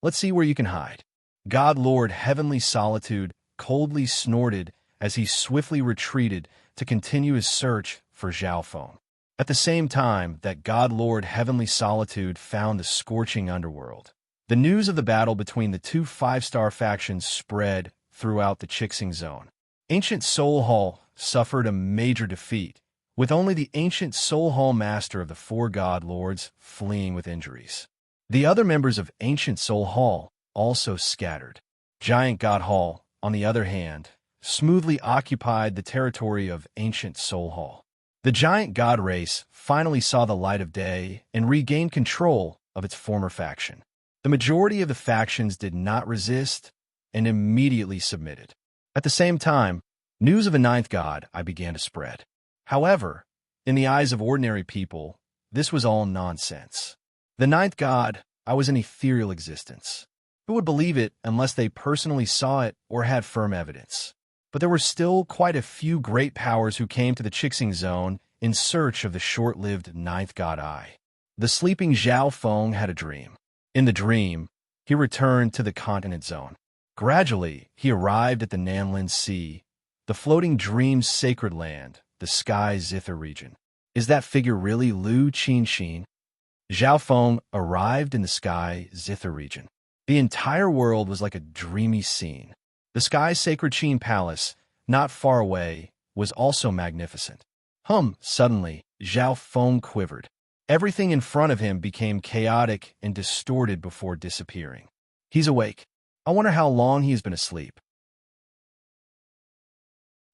Let's see where you can hide. God Lord Heavenly Solitude coldly snorted as he swiftly retreated to continue his search for Zhao Feng. At the same time that God Lord Heavenly Solitude found the scorching underworld, the news of the battle between the two five-star factions spread throughout the Chixing Zone. Ancient Soul Hall suffered a major defeat, with only the ancient Soul Hall master of the four god lords fleeing with injuries. The other members of Ancient Soul Hall also scattered. Giant God Hall, on the other hand, smoothly occupied the territory of Ancient Soul Hall. The giant god race finally saw the light of day and regained control of its former faction. The majority of the factions did not resist and immediately submitted. At the same time, news of a ninth god began to spread. However, in the eyes of ordinary people, this was all nonsense. The ninth god was an ethereal existence. Who would believe it unless they personally saw it or had firm evidence? But there were still quite a few great powers who came to the Chixing Zone in search of the short-lived ninth god eye. The sleeping Zhao Feng had a dream. In the dream, he returned to the continent zone. Gradually, he arrived at the Nanlin Sea, the floating dream's sacred land, the sky Zither region. Is that figure really Lu Qinxin? Zhao Feng arrived in the sky Zither region. The entire world was like a dreamy scene. The sky's sacred Qin palace, not far away, was also magnificent. Suddenly, Zhao Feng quivered. Everything in front of him became chaotic and distorted before disappearing. He's awake. I wonder how long he's been asleep.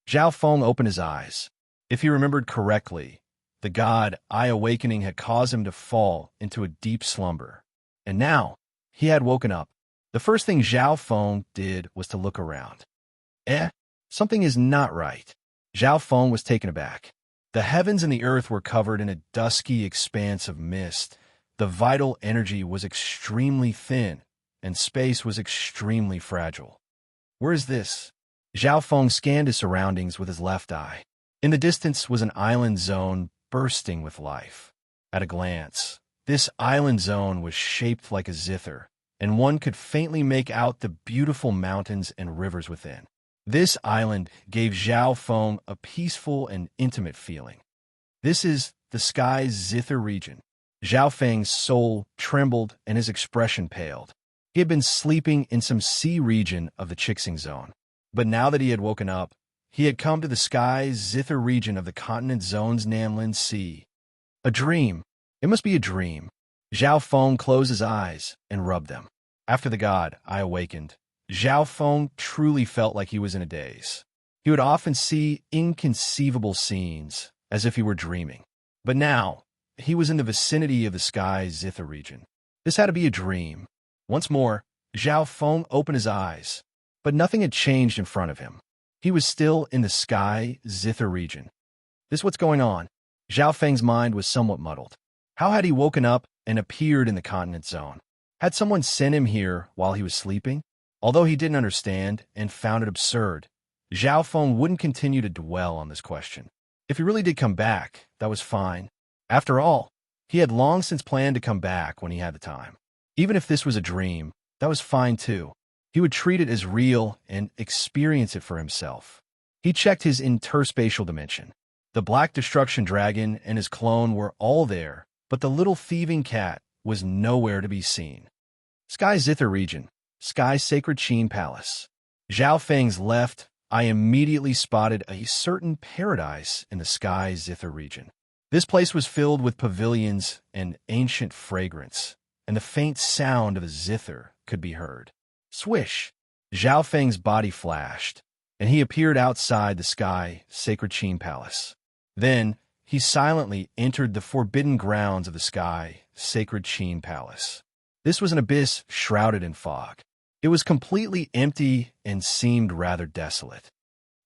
Zhao Feng opened his eyes. If he remembered correctly, the god eye awakening had caused him to fall into a deep slumber. And now, he had woken up. The first thing Zhao Feng did was to look around. Something is not right. Zhao Feng was taken aback. The heavens and the earth were covered in a dusky expanse of mist. The vital energy was extremely thin, and space was extremely fragile. Where is this? Zhao Feng scanned his surroundings with his left eye. In the distance was an island zone bursting with life. At a glance, this island zone was shaped like a zither, and one could faintly make out the beautiful mountains and rivers within. This island gave Zhao Feng a peaceful and intimate feeling. This is the sky's zither region. Zhao Feng's soul trembled and his expression paled. He had been sleeping in some sea region of the Chixing zone. But now that he had woken up, he had come to the sky's zither region of the continent zone's Namlin Sea. A dream. It must be a dream. Zhao Feng closed his eyes and rubbed them. After the god, I awakened. Zhao Feng truly felt like he was in a daze. He would often see inconceivable scenes, as if he were dreaming. But now, he was in the vicinity of the sky's zither region. This had to be a dream. Once more, Zhao Feng opened his eyes, but nothing had changed in front of him. He was still in the sky zither region. This what's going on? Zhao Feng's mind was somewhat muddled. How had he woken up and appeared in the continent zone? Had someone sent him here while he was sleeping? Although he didn't understand and found it absurd, Zhao Feng wouldn't continue to dwell on this question. If he really did come back, that was fine. After all, he had long since planned to come back when he had the time. Even if this was a dream, that was fine too. He would treat it as real and experience it for himself. He checked his interspatial dimension. The Black Destruction Dragon and his clone were all there, but the little thieving cat was nowhere to be seen. Sky Zither region. Sky Sacred Qin Palace. Zhao Feng's left, I immediately spotted a certain paradise in the Sky Zither region. This place was filled with pavilions and ancient fragrance, and the faint sound of a zither could be heard. Swish! Zhao Feng's body flashed, and he appeared outside the Sky Sacred Qin Palace. Then, he silently entered the forbidden grounds of the Sky Sacred Qin Palace. This was an abyss shrouded in fog. It was completely empty and seemed rather desolate.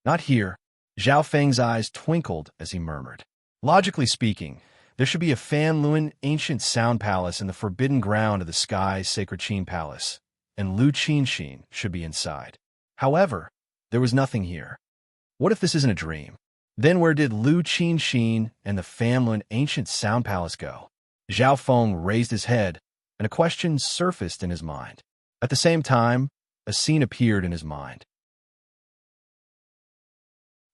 Not here. Zhao Feng's eyes twinkled as he murmured. Logically speaking, there should be a Fanluan ancient sound palace in the forbidden ground of the Sky Sacred Qin Palace, and Lu Qinshin should be inside. However, there was nothing here. What if this isn't a dream? Then where did Lu Qinshin and the Fanluan ancient sound palace go? Zhao Feng raised his head, and a question surfaced in his mind. At the same time, a scene appeared in his mind.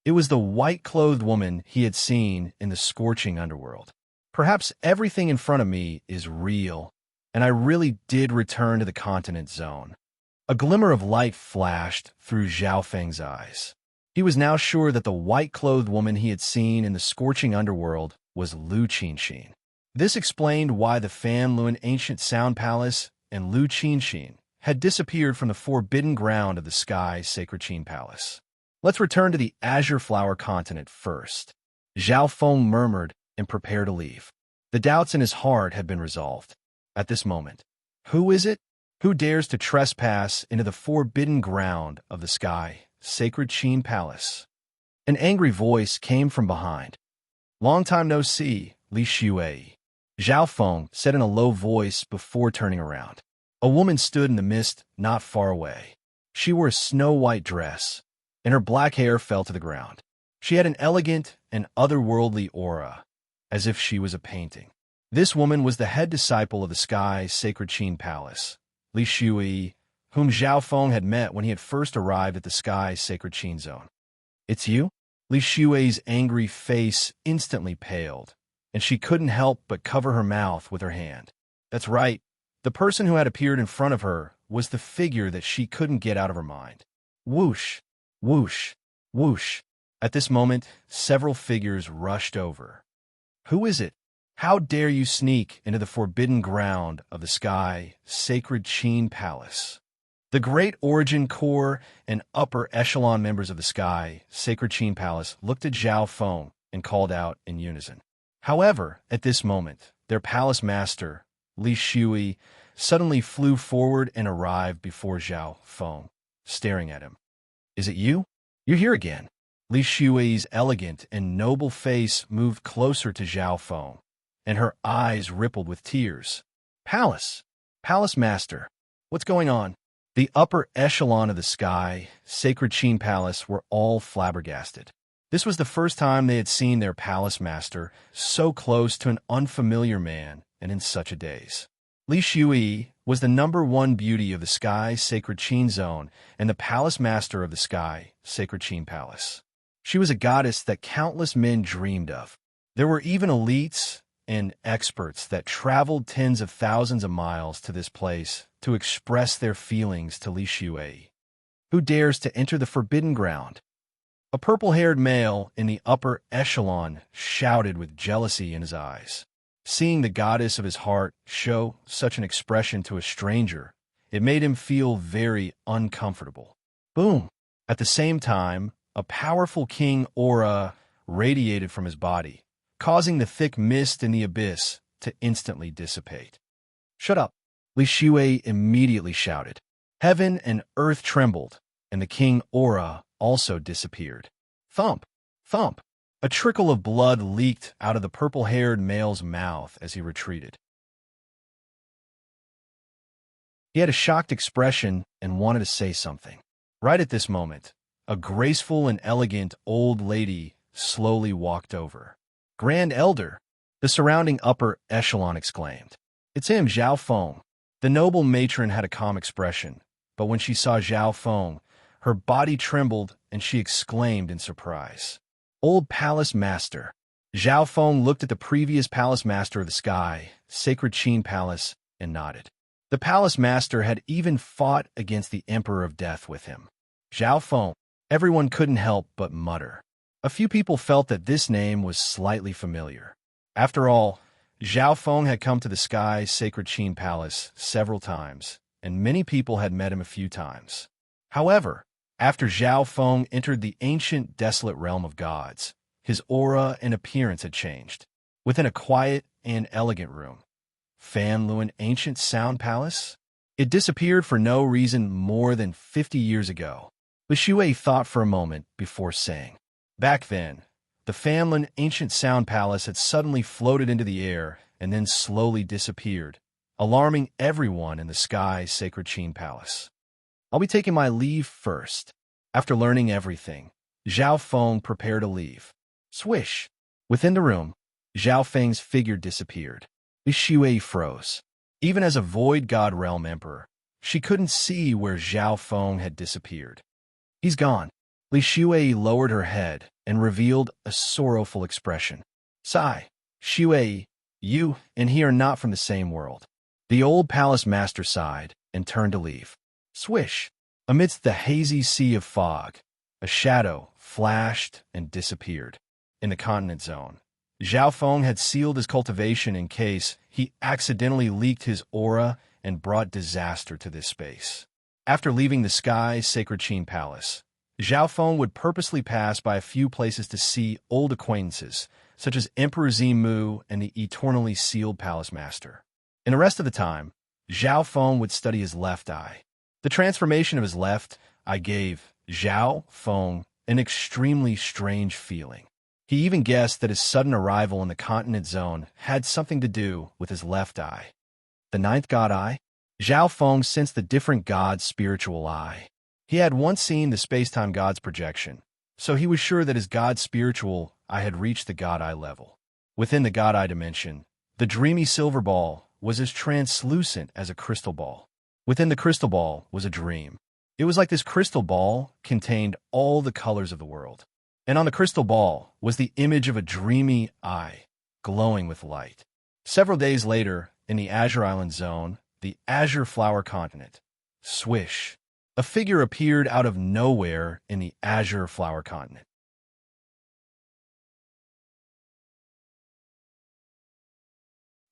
It was the white-clothed woman he had seen in the scorching underworld. Perhaps everything in front of me is real, and I really did return to the continent zone. A glimmer of light flashed through Zhao Feng's eyes. He was now sure that the white-clothed woman he had seen in the scorching underworld was Lu Qinshin. This explained why the Fanluan ancient sound palace and Lu Qinshin had disappeared from the forbidden ground of the Sky Sacred Qin Palace. Let's return to the Azure Flower continent first. Zhao Feng murmured and prepared to leave. The doubts in his heart had been resolved. At this moment, who is it? Who dares to trespass into the forbidden ground of the Sky Sacred Qin Palace? An angry voice came from behind. Long time no see, Li Shui. Zhao Feng said in a low voice before turning around. A woman stood in the mist not far away. She wore a snow-white dress, and her black hair fell to the ground. She had an elegant and otherworldly aura, as if she was a painting. This woman was the head disciple of the Sky Sacred Qin Palace, Li Shui, whom Zhao Feng had met when he had first arrived at the Sky Sacred Qin Zone. It's you? Li Shui's angry face instantly paled, and she couldn't help but cover her mouth with her hand. That's right. The person who had appeared in front of her was the figure that she couldn't get out of her mind. Whoosh, whoosh, whoosh. At this moment, several figures rushed over. Who is it? How dare you sneak into the forbidden ground of the Sky Sacred Qin Palace? The Great Origin Core and upper echelon members of the Sky Sacred Qin Palace looked at Zhao Feng and called out in unison. However, at this moment, their palace master, Li Shui, suddenly flew forward and arrived before Zhao Feng, staring at him. Is it you? You're here again. Li Shui's elegant and noble face moved closer to Zhao Feng, and her eyes rippled with tears. Palace master, what's going on? The upper echelon of the Sky Sacred Qin Palace were all flabbergasted. This was the first time they had seen their palace master so close to an unfamiliar man and in such a daze. Li Shui was the #1 beauty of the Sky Sacred Qin Zone and the Palace Master of the Sky Sacred Qin Palace. She was a goddess that countless men dreamed of. There were even elites and experts that traveled tens of thousands of miles to this place to express their feelings to Li Shui. Who dares to enter the forbidden ground? A purple-haired male in the upper echelon shouted with jealousy in his eyes. Seeing the goddess of his heart show such an expression to a stranger, it made him feel very uncomfortable. Boom! At the same time, a powerful king aura radiated from his body, causing the thick mist in the abyss to instantly dissipate. "Shut up!" Li Shui immediately shouted. Heaven and earth trembled, and the king aura also disappeared. Thump! Thump! A trickle of blood leaked out of the purple-haired male's mouth as he retreated. He had a shocked expression and wanted to say something. Right at this moment, a graceful and elegant old lady slowly walked over. "Grand Elder!" the surrounding upper echelon exclaimed. "It's him, Zhao Feng." The noble matron had a calm expression, but when she saw Zhao Feng, her body trembled and she exclaimed in surprise. "Old Palace Master." Zhao Feng looked at the previous Palace Master of the Sky, Sacred Qin Palace, and nodded. The Palace Master had even fought against the Emperor of Death with him. Zhao Feng. Everyone couldn't help but mutter. A few people felt that this name was slightly familiar. After all, Zhao Feng had come to the Sky Sacred Qin Palace several times, and many people had met him a few times. However, after Zhao Feng entered the ancient, desolate realm of gods, his aura and appearance had changed. Within a quiet and elegant room, Fan Luan Ancient Sound Palace? It disappeared for no reason more than 50 years ago. Li Shui thought for a moment before saying. Back then, the Fan Luan Ancient Sound Palace had suddenly floated into the air and then slowly disappeared, alarming everyone in the Sky Sacred Qin Palace. "I'll be taking my leave first." After learning everything, Zhao Feng prepared to leave. Swish! Within the room, Zhao Feng's figure disappeared. Li Shui froze. Even as a Void God Realm Emperor, she couldn't see where Zhao Feng had disappeared. "He's gone." Li Shui lowered her head and revealed a sorrowful expression. "Sigh, Shui, you and he are not from the same world." The old palace master sighed and turned to leave. Swish! Amidst the hazy sea of fog, a shadow flashed and disappeared. In the continent zone, Zhao Feng had sealed his cultivation in case he accidentally leaked his aura and brought disaster to this space. After leaving the Sky Sacred Qin Palace, Zhao Feng would purposely pass by a few places to see old acquaintances, such as Emperor Zimu and the eternally sealed Palace Master. In the rest of the time, Zhao Feng would study his left eye. The transformation of his left eye gave Zhao Feng an extremely strange feeling. He even guessed that his sudden arrival in the continent zone had something to do with his left eye. The ninth god eye? Zhao Feng sensed the different god's spiritual eye. He had once seen the space-time god's projection, so he was sure that his god's spiritual eye had reached the god eye level. Within the god eye dimension, the dreamy silver ball was as translucent as a crystal ball. Within the crystal ball was a dream. It was like this crystal ball contained all the colors of the world. And on the crystal ball was the image of a dreamy eye, glowing with light. Several days later, in the Azure Island zone, the Azure Flower Continent, swish, a figure appeared out of nowhere in the Azure Flower Continent.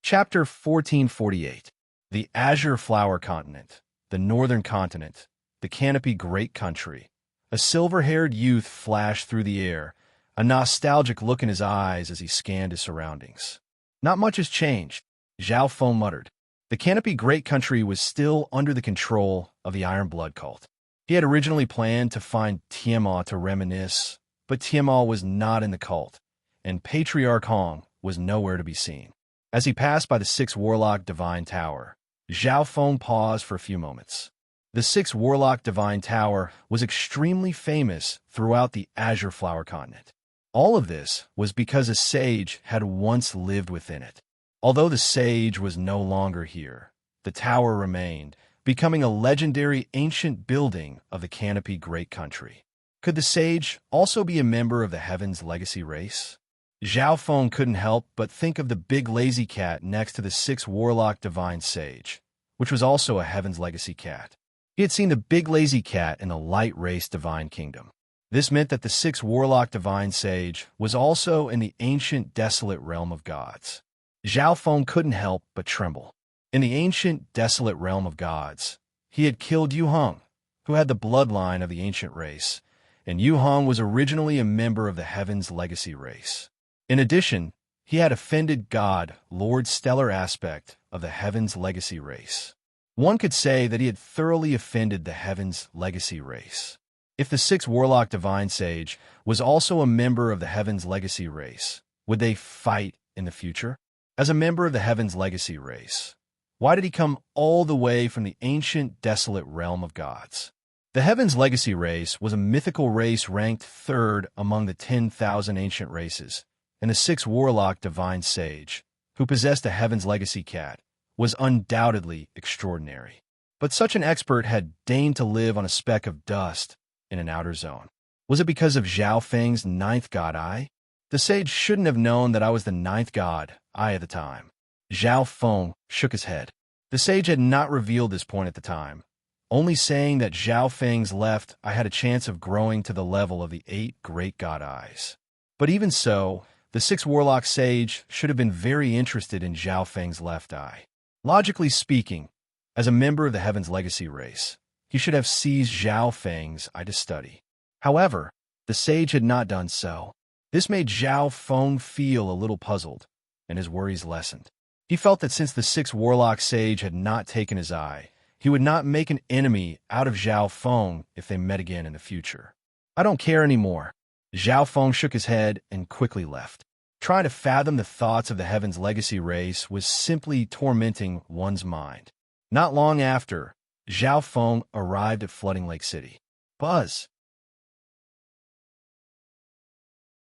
Chapter 1448. The Azure Flower Continent, the Northern Continent, the Canopy Great Country. A silver-haired youth flashed through the air, a nostalgic look in his eyes as he scanned his surroundings. Not much has changed, Zhao Feng muttered. The Canopy Great Country was still under the control of the Iron Blood cult. He had originally planned to find Tiamat to reminisce, but Tiamat was not in the cult, and Patriarch Hong was nowhere to be seen. As he passed by the Six Warlock Divine Tower, Zhao Feng paused for a few moments. The Six Warlock Divine Tower was extremely famous throughout the Azure Flower Continent. All of this was because a sage had once lived within it. Although the sage was no longer here, the tower remained, becoming a legendary ancient building of the Canopy Great Country. Could the sage also be a member of the Heaven's Legacy race? Zhao Feng couldn't help but think of the big lazy cat next to the 6 warlock divine sage, which was also a Heaven's Legacy cat. He had seen the big lazy cat in the light race divine kingdom. This meant that the 6 warlock divine sage was also in the ancient desolate realm of gods. Zhao Feng couldn't help but tremble. In the ancient desolate realm of gods, he had killed Yu Hong, who had the bloodline of the ancient race, and Yu Hong was originally a member of the Heaven's Legacy race. In addition, he had offended God, Lord Stellar aspect of the Heaven's Legacy race. One could say that he had thoroughly offended the Heaven's Legacy race. If the 6 warlock divine sage was also a member of the Heaven's Legacy race, would they fight in the future? As a member of the Heaven's Legacy race, why did he come all the way from the ancient desolate realm of gods? The Heaven's Legacy race was a mythical race ranked 3rd among the 10,000 ancient races, and the 6 warlock divine sage, who possessed a Heaven's Legacy cat, was undoubtedly extraordinary. But such an expert had deigned to live on a speck of dust in an outer zone. Was it because of Zhao Feng's 9th god eye? The sage shouldn't have known that I was the 9th god eye at the time. Zhao Feng shook his head. The sage had not revealed this point at the time, only saying that Zhao Feng's left eye had a chance of growing to the level of the 8 great god eyes. But even so, the 6 warlock sage should have been very interested in Zhao Feng's left eye. Logically speaking, as a member of the Heaven's Legacy race, he should have seized Zhao Feng's eye to study. However, the sage had not done so. This made Zhao Feng feel a little puzzled, and his worries lessened. He felt that since the 6 warlock sage had not taken his eye, he would not make an enemy out of Zhao Feng if they met again in the future. I don't care anymore. Zhao Feng shook his head and quickly left. Trying to fathom the thoughts of the Heaven's Legacy race was simply tormenting one's mind. Not long after, Zhao Feng arrived at Flooding Lake City. Buzz!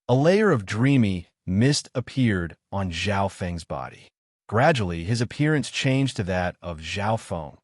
A layer of dreamy mist appeared on Zhao Feng's body. Gradually, his appearance changed to that of Zhao Feng,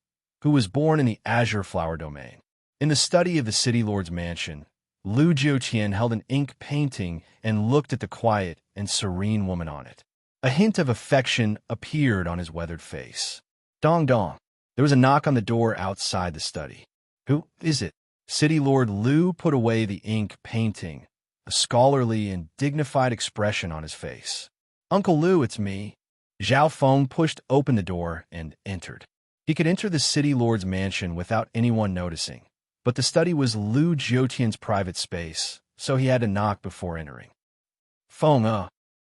who was born in the Azure Flower Domain. In the study of the City Lord's mansion, Lu Jiutian held an ink painting and looked at the quiet and serene woman on it. A hint of affection appeared on his weathered face. Dong dong. There was a knock on the door outside the study. Who is it? City Lord Lu put away the ink painting, a scholarly and dignified expression on his face. Uncle Lu, it's me. Zhao Feng pushed open the door and entered. He could enter the City Lord's mansion without anyone noticing, but the study was Lu Jiutian's private space, so he had to knock before entering. Feng,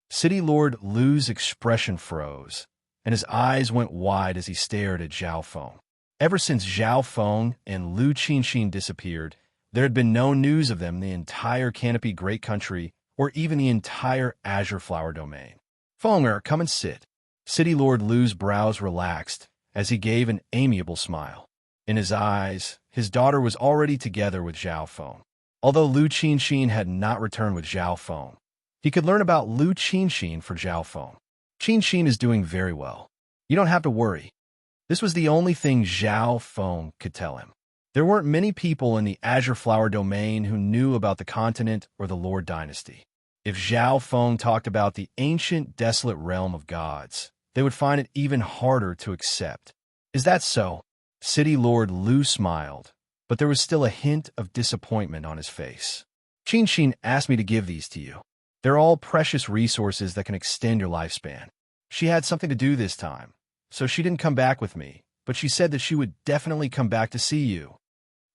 City Lord Lu's expression froze, and his eyes went wide as he stared at Zhao Feng. Ever since Zhao Feng and Lu Qinxin disappeared, there had been no news of them in the entire Canopy Great Country or even the entire Azure Flower Domain. Feng, come and sit. City Lord Lu's brows relaxed as he gave an amiable smile. In his eyes, his daughter was already together with Zhao Feng. Although Lu Qinxin had not returned with Zhao Feng, he could learn about Lu Qinxin for Zhao Feng. Qinxin is doing very well. You don't have to worry. This was the only thing Zhao Feng could tell him. There weren't many people in the Azure Flower Domain who knew about the continent or the Lord Dynasty. If Zhao Feng talked about the ancient desolate realm of gods, they would find it even harder to accept. Is that so? City Lord Lu smiled, but there was still a hint of disappointment on his face. Qinxin asked me to give these to you. They're all precious resources that can extend your lifespan. She had something to do this time, so she didn't come back with me, but she said that she would definitely come back to see you.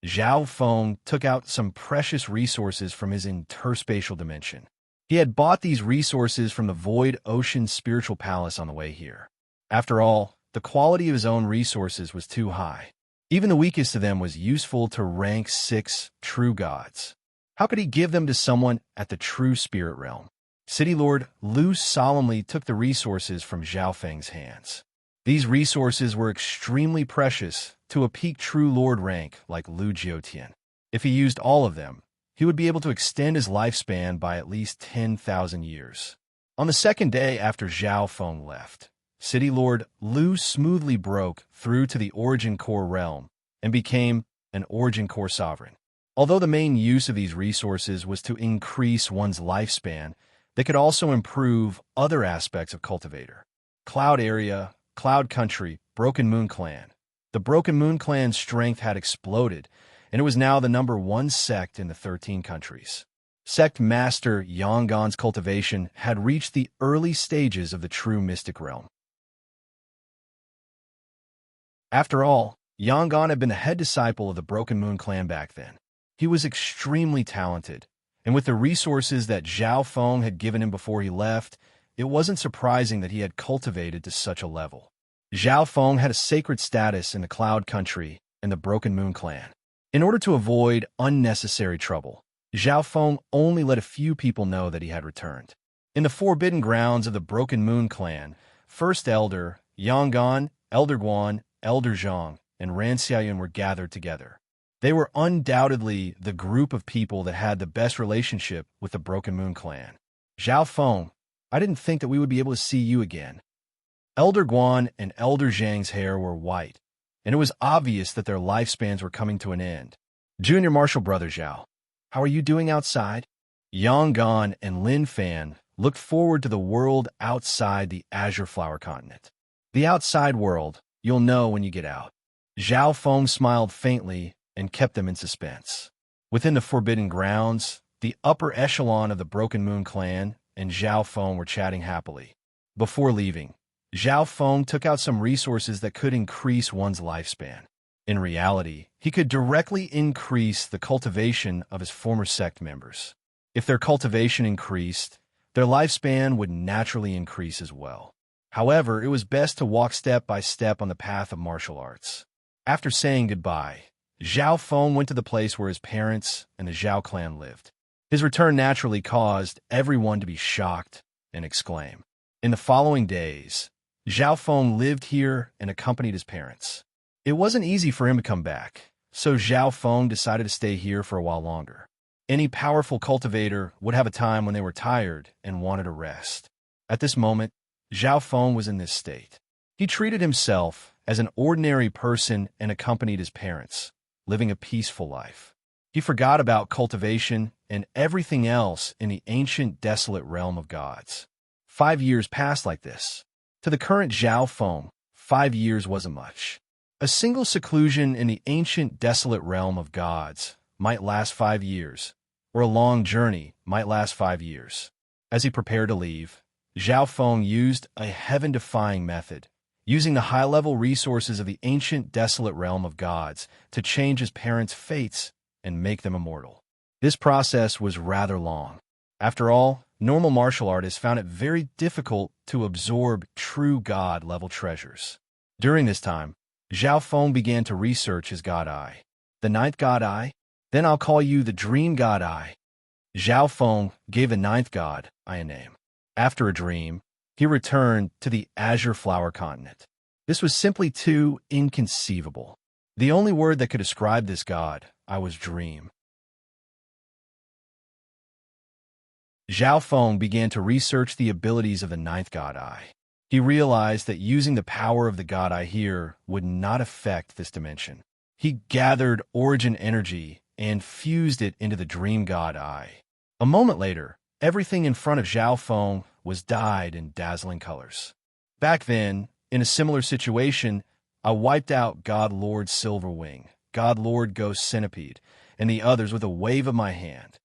Zhao Feng took out some precious resources from his interspatial dimension. He had bought these resources from the Void Ocean Spiritual Palace on the way here. After all, the quality of his own resources was too high. Even the weakest of them was useful to rank 6 true gods. How could he give them to someone at the true spirit realm? City Lord Lu solemnly took the resources from Zhao Feng's hands. These resources were extremely precious to a peak true lord rank like Lu Jiutian. If he used all of them, he would be able to extend his lifespan by at least 10,000 years. On the second day after Zhao Feng left, City Lord Lu smoothly broke through to the Origin Core realm and became an Origin Core sovereign. Although the main use of these resources was to increase one's lifespan, they could also improve other aspects of Cultivator. Cloud Area, Cloud Country, Broken Moon Clan. The Broken Moon Clan's strength had exploded, and it was now the #1 sect in the 13 countries. Sect Master Yongan's cultivation had reached the early stages of the true mystic realm. After all, Yongan had been the head disciple of the Broken Moon Clan back then. He was extremely talented, and with the resources that Zhao Feng had given him before he left, it wasn't surprising that he had cultivated to such a level. Zhao Feng had a sacred status in the Cloud Country and the Broken Moon Clan. In order to avoid unnecessary trouble, Zhao Feng only let a few people know that he had returned. In the forbidden grounds of the Broken Moon Clan, First Elder, Yongan, Elder Guan, Elder Zhang, and Ranxiayan were gathered together. They were undoubtedly the group of people that had the best relationship with the Broken Moon Clan. Zhao Feng, I didn't think that we would be able to see you again. Elder Guan and Elder Zhang's hair were white, and it was obvious that their lifespans were coming to an end. Junior Marshal Brother Zhao, how are you doing outside? Yongan and Lin Fan looked forward to the world outside the Azure Flower Continent. The outside world, you'll know when you get out. Zhao Feng smiled faintly and kept them in suspense. Within the forbidden grounds, the upper echelon of the Broken Moon Clan and Zhao Feng were chatting happily. Before leaving, Zhao Feng took out some resources that could increase one's lifespan. In reality, he could directly increase the cultivation of his former sect members. If their cultivation increased, their lifespan would naturally increase as well. However, it was best to walk step by step on the path of martial arts. After saying goodbye, Zhao Feng went to the place where his parents and the Zhao clan lived. His return naturally caused everyone to be shocked and exclaim. In the following days, Zhao Feng lived here and accompanied his parents. It wasn't easy for him to come back, so Zhao Feng decided to stay here for a while longer. Any powerful cultivator would have a time when they were tired and wanted a rest. At this moment, Zhao Feng was in this state. He treated himself as an ordinary person and accompanied his parents, living a peaceful life. He forgot about cultivation and everything else in the ancient desolate realm of gods. 5 years passed like this. To the current Zhao Feng, 5 years wasn't much. A single seclusion in the ancient desolate realm of gods might last 5 years, or a long journey might last 5 years. As he prepared to leave, Zhao Feng used a heaven-defying method, using the high-level resources of the ancient desolate realm of gods to change his parents' fates and make them immortal. This process was rather long. After all, normal martial artists found it very difficult to absorb true god-level treasures. During this time, Zhao Feng began to research his god eye. The 9th god eye? Then I'll call you the dream god eye. Zhao Feng gave the 9th god eye a name. After a dream, he returned to the Azure Flower Continent. This was simply too inconceivable. The only word that could describe this god eye was dream. Zhao Feng began to research the abilities of the 9th god eye. He realized that using the power of the god eye here would not affect this dimension. He gathered origin energy and fused it into the dream god eye. A moment later, everything in front of Zhao Feng was dyed in dazzling colors. Back then, in a similar situation, I wiped out God Lord Silverwing, God Lord Ghost Centipede, and the others with a wave of my hand.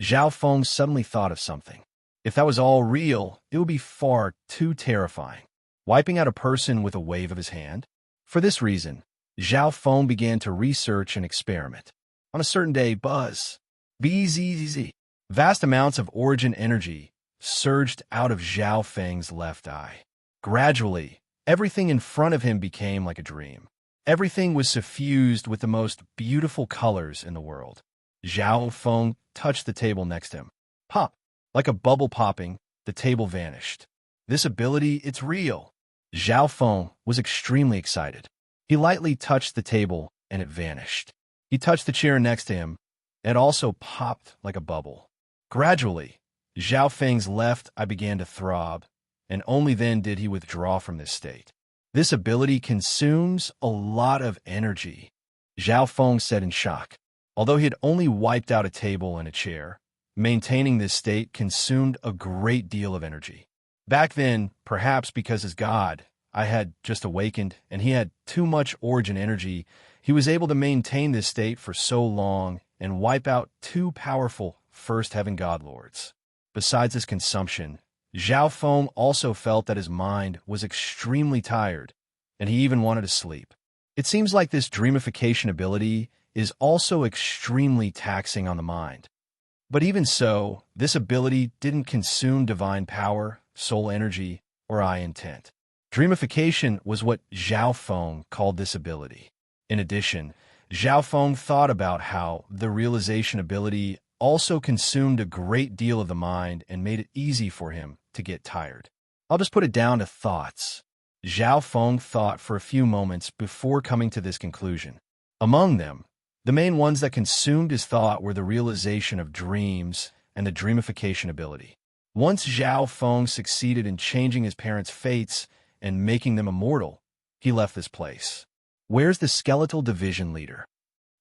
Zhao Feng suddenly thought of something. If that was all real, it would be far too terrifying. Wiping out a person with a wave of his hand? For this reason, Zhao Feng began to research and experiment. On a certain day, BZZ, vast amounts of origin energy surged out of Zhao Feng's left eye. Gradually, everything in front of him became like a dream. Everything was suffused with the most beautiful colors in the world. Zhao Feng touched the table next to him. Pop! Like a bubble popping, the table vanished. This ability, it's real. Zhao Feng was extremely excited. He lightly touched the table, and it vanished. He touched the chair next to him. It also popped like a bubble. Gradually, Zhao Feng's left eye began to throb, and only then did he withdraw from this state. This ability consumes a lot of energy, Zhao Feng said in shock. Although he had only wiped out a table and a chair, maintaining this state consumed a great deal of energy. Back then, perhaps because as God, I had just awakened and he had too much origin energy, he was able to maintain this state for so long and wipe out two powerful first heaven god lords. Besides this consumption, Zhao Feng also felt that his mind was extremely tired, and he even wanted to sleep. It seems like this dreamification ability is also extremely taxing on the mind. But even so, this ability didn't consume divine power, soul energy, or eye intent. Dreamification was what Zhao Feng called this ability. In addition, Zhao Feng thought about how the realization ability also consumed a great deal of the mind and made it easy for him to get tired. I'll just put it down to thoughts. Zhao Feng thought for a few moments before coming to this conclusion. Among them, the main ones that consumed his thought were the realization of dreams and the dreamification ability. Once Zhao Feng succeeded in changing his parents' fates and making them immortal, he left this place. Where's the skeletal division leader?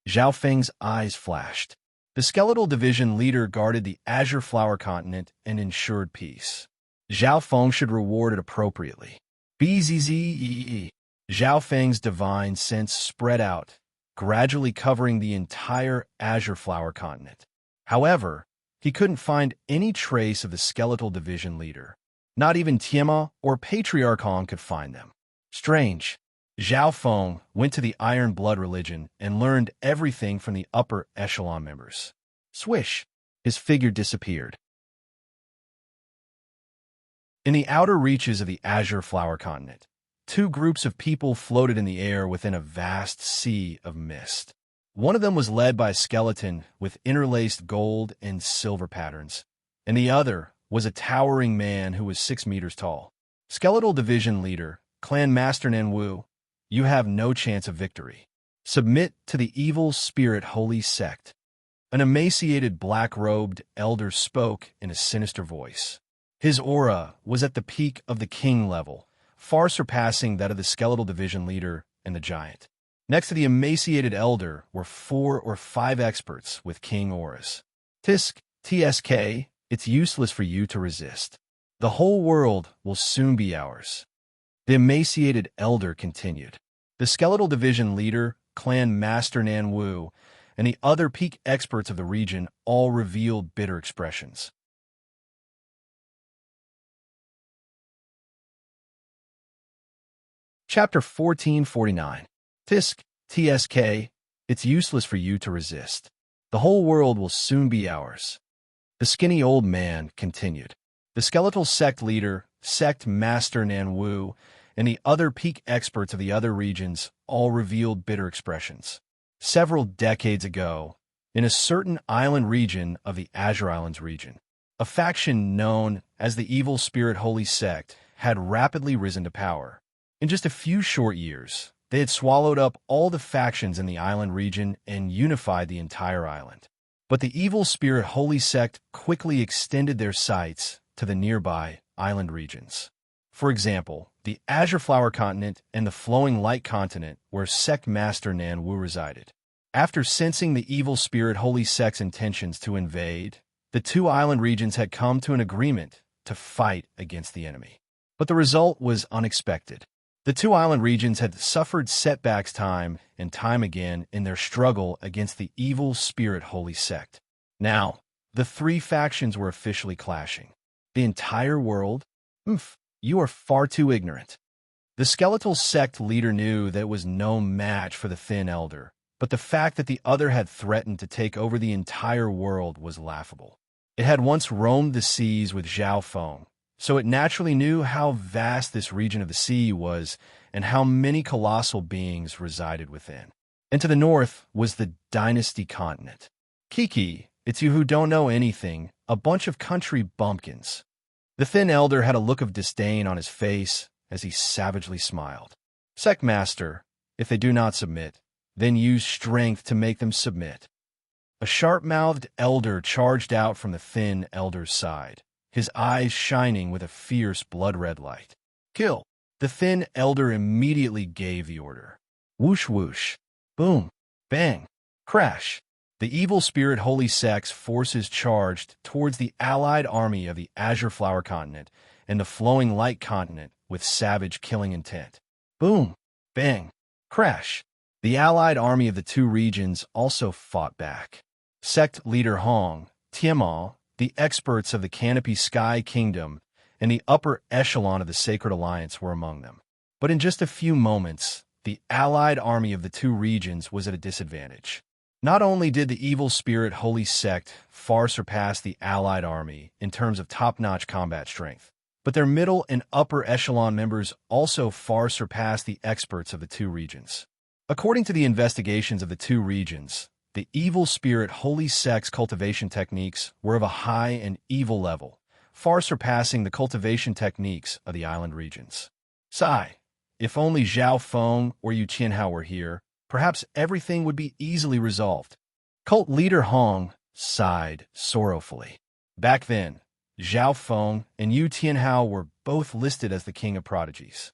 Zhao Feng's eyes flashed. The skeletal division leader guarded the Azure Flower Continent and ensured peace. Zhao Feng should reward it appropriately. Bzzee. Zhao Feng's divine sense spread out, gradually covering the entire Azure Flower Continent. However, he couldn't find any trace of the skeletal division leader. Not even Tiema or Patriarchon could find them. Strange. Zhao Feng went to the Iron Blood religion and learned everything from the upper echelon members. Swish! His figure disappeared. In the outer reaches of the Azure Flower Continent, two groups of people floated in the air within a vast sea of mist. One of them was led by a skeleton with interlaced gold and silver patterns, and the other was a towering man who was 6 meters tall. Skeletal Division Leader, Clan Master Nanwu, you have no chance of victory. Submit to the evil spirit holy sect. An emaciated black-robed elder spoke in a sinister voice. His aura was at the peak of the king level, far surpassing that of the skeletal division leader and the giant. Next to the emaciated elder were 4 or 5 experts with king auras. TSK, it's useless for you to resist. The whole world will soon be ours. The emaciated elder continued. The skeletal division leader, Clan Master Nanwu, and the other peak experts of the region all revealed bitter expressions. Chapter 1449. TSK, it's useless for you to resist. The whole world will soon be ours. The skinny old man continued. The skeletal sect leader, Sect Master Nanwu, and the other peak experts of the other regions all revealed bitter expressions. Several decades ago, in a certain island region of the Azure Islands region, a faction known as the Evil Spirit Holy Sect had rapidly risen to power. In just a few short years, they had swallowed up all the factions in the island region and unified the entire island. But the Evil Spirit Holy Sect quickly extended their sights to the nearby island regions. For example, the Azure Flower Continent and the Flowing Light Continent where Sect Master Nanwu resided. After sensing the Evil Spirit Holy Sect's intentions to invade, the two island regions had come to an agreement to fight against the enemy. But the result was unexpected. The two island regions had suffered setbacks time and time again in their struggle against the Evil Spirit Holy Sect. Now, the three factions were officially clashing. The entire world? You are far too ignorant. The skeletal sect leader knew that it was no match for the thin elder, but the fact that the other had threatened to take over the entire world was laughable. It had once roamed the seas with Zhao Feng, so it naturally knew how vast this region of the sea was and how many colossal beings resided within. And to the north was the Dynasty Continent. Kiki, it's you who don't know anything, a bunch of country bumpkins. The thin elder had a look of disdain on his face as he savagely smiled. Sect Master, if they do not submit, then use strength to make them submit. A sharp-mouthed elder charged out from the thin elder's side. his eyes shining with a fierce blood-red light. Kill! The thin elder immediately gave the order. Whoosh whoosh. Boom. Bang. Crash. The evil spirit Holy Sex forces charged towards the allied army of the Azure Flower Continent and the Flowing Light Continent with savage killing intent. Boom. Bang. Crash. The allied army of the two regions also fought back. Sect leader Hong, Tiamat, the experts of the Canopy Sky Kingdom, and the upper echelon of the Sacred Alliance were among them. But in just a few moments, the allied army of the two regions was at a disadvantage. Not only did the evil spirit Holy Sect far surpass the allied army in terms of top-notch combat strength, but their middle and upper echelon members also far surpassed the experts of the two regions. According to the investigations of the two regions, the evil spirit Holy Sect's cultivation techniques were of a high and evil level, far surpassing the cultivation techniques of the island regions. Sigh. If only Zhao Feng or Yu Qianhao were here, perhaps everything would be easily resolved. Cult leader Hong sighed sorrowfully. Back then, Zhao Feng and Yu Tianhao were both listed as the king of prodigies.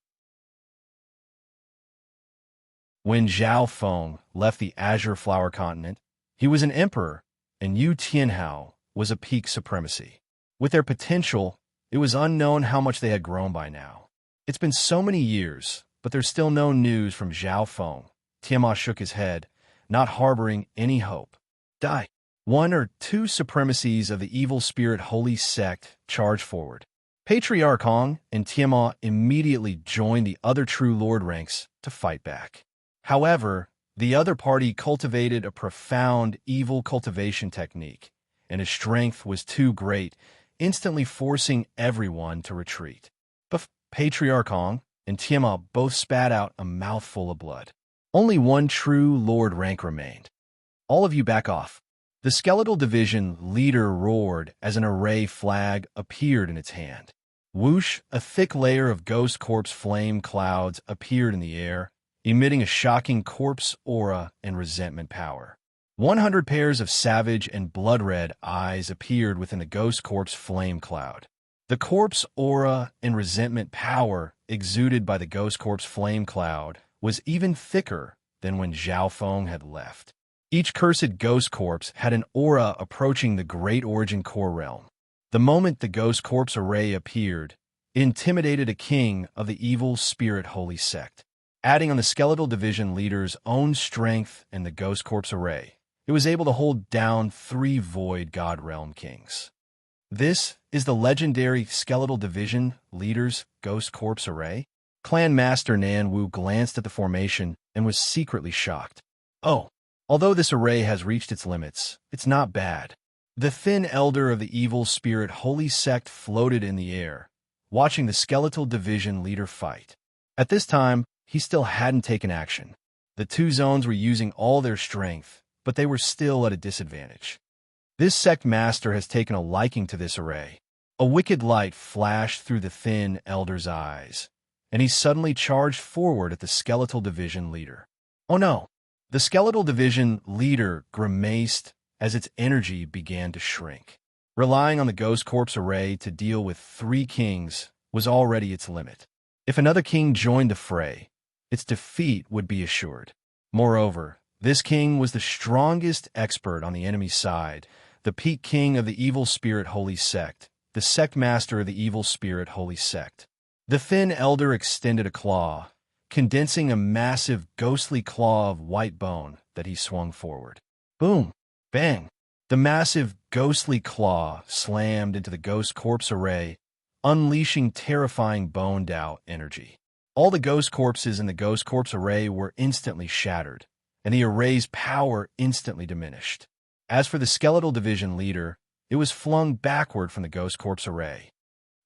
When Zhao Feng left the Azure Flower Continent, he was an emperor, and Yu Tianhao was a peak supremacy. With their potential, it was unknown how much they had grown by now. It's been so many years, but there's still no news from Zhao Feng. Tiamat shook his head, not harboring any hope. Die. One or two supremacies of the evil spirit Holy Sect charged forward. Patriarch Hong and Tiamat immediately joined the other true lord ranks to fight back. However, the other party cultivated a profound evil cultivation technique, and his strength was too great, instantly forcing everyone to retreat. But Patriarch Hong and Tiamat both spat out a mouthful of blood. Only one true lord rank remained. All of you back off. The skeletal division leader roared as an array flag appeared in its hand. Whoosh, a thick layer of ghost corpse flame clouds appeared in the air, emitting a shocking corpse aura and resentment power. 100 pairs of savage and blood-red eyes appeared within the ghost corpse flame cloud. The corpse aura and resentment power exuded by the ghost corpse flame cloud was even thicker than when Zhao Feng had left. Each cursed ghost corpse had an aura approaching the Great Origin Core realm. The moment the ghost corpse array appeared, it intimidated a king of the evil spirit Holy Sect. Adding on the skeletal division leader's own strength and the ghost corpse array, it was able to hold down 3 void god realm kings. This is the legendary skeletal division leader's ghost corpse array? Clan Master Nan Wu glanced at the formation and was secretly shocked. Oh, although this array has reached its limits, it's not bad. The thin elder of the evil spirit Holy Sect floated in the air, watching the skeletal division leader fight. At this time, he still hadn't taken action. The two zones were using all their strength, but they were still at a disadvantage. This sect master has taken a liking to this array. A wicked light flashed through the thin elder's eyes, and he suddenly charged forward at the skeletal division leader. Oh no! The skeletal division leader grimaced as its energy began to shrink. Relying on the ghost corpse array to deal with 3 kings was already its limit. If another king joined the fray, its defeat would be assured. Moreover, this king was the strongest expert on the enemy's side, the peak king of the evil spirit Holy Sect, the sect master of the evil spirit Holy Sect. The thin elder extended a claw, condensing a massive ghostly claw of white bone that he swung forward. Boom! Bang! The massive ghostly claw slammed into the ghost corpse array, unleashing terrifying boned-out energy. All the ghost corpses in the ghost corpse array were instantly shattered, and the array's power instantly diminished. As for the skeletal division leader, it was flung backward from the ghost corpse array.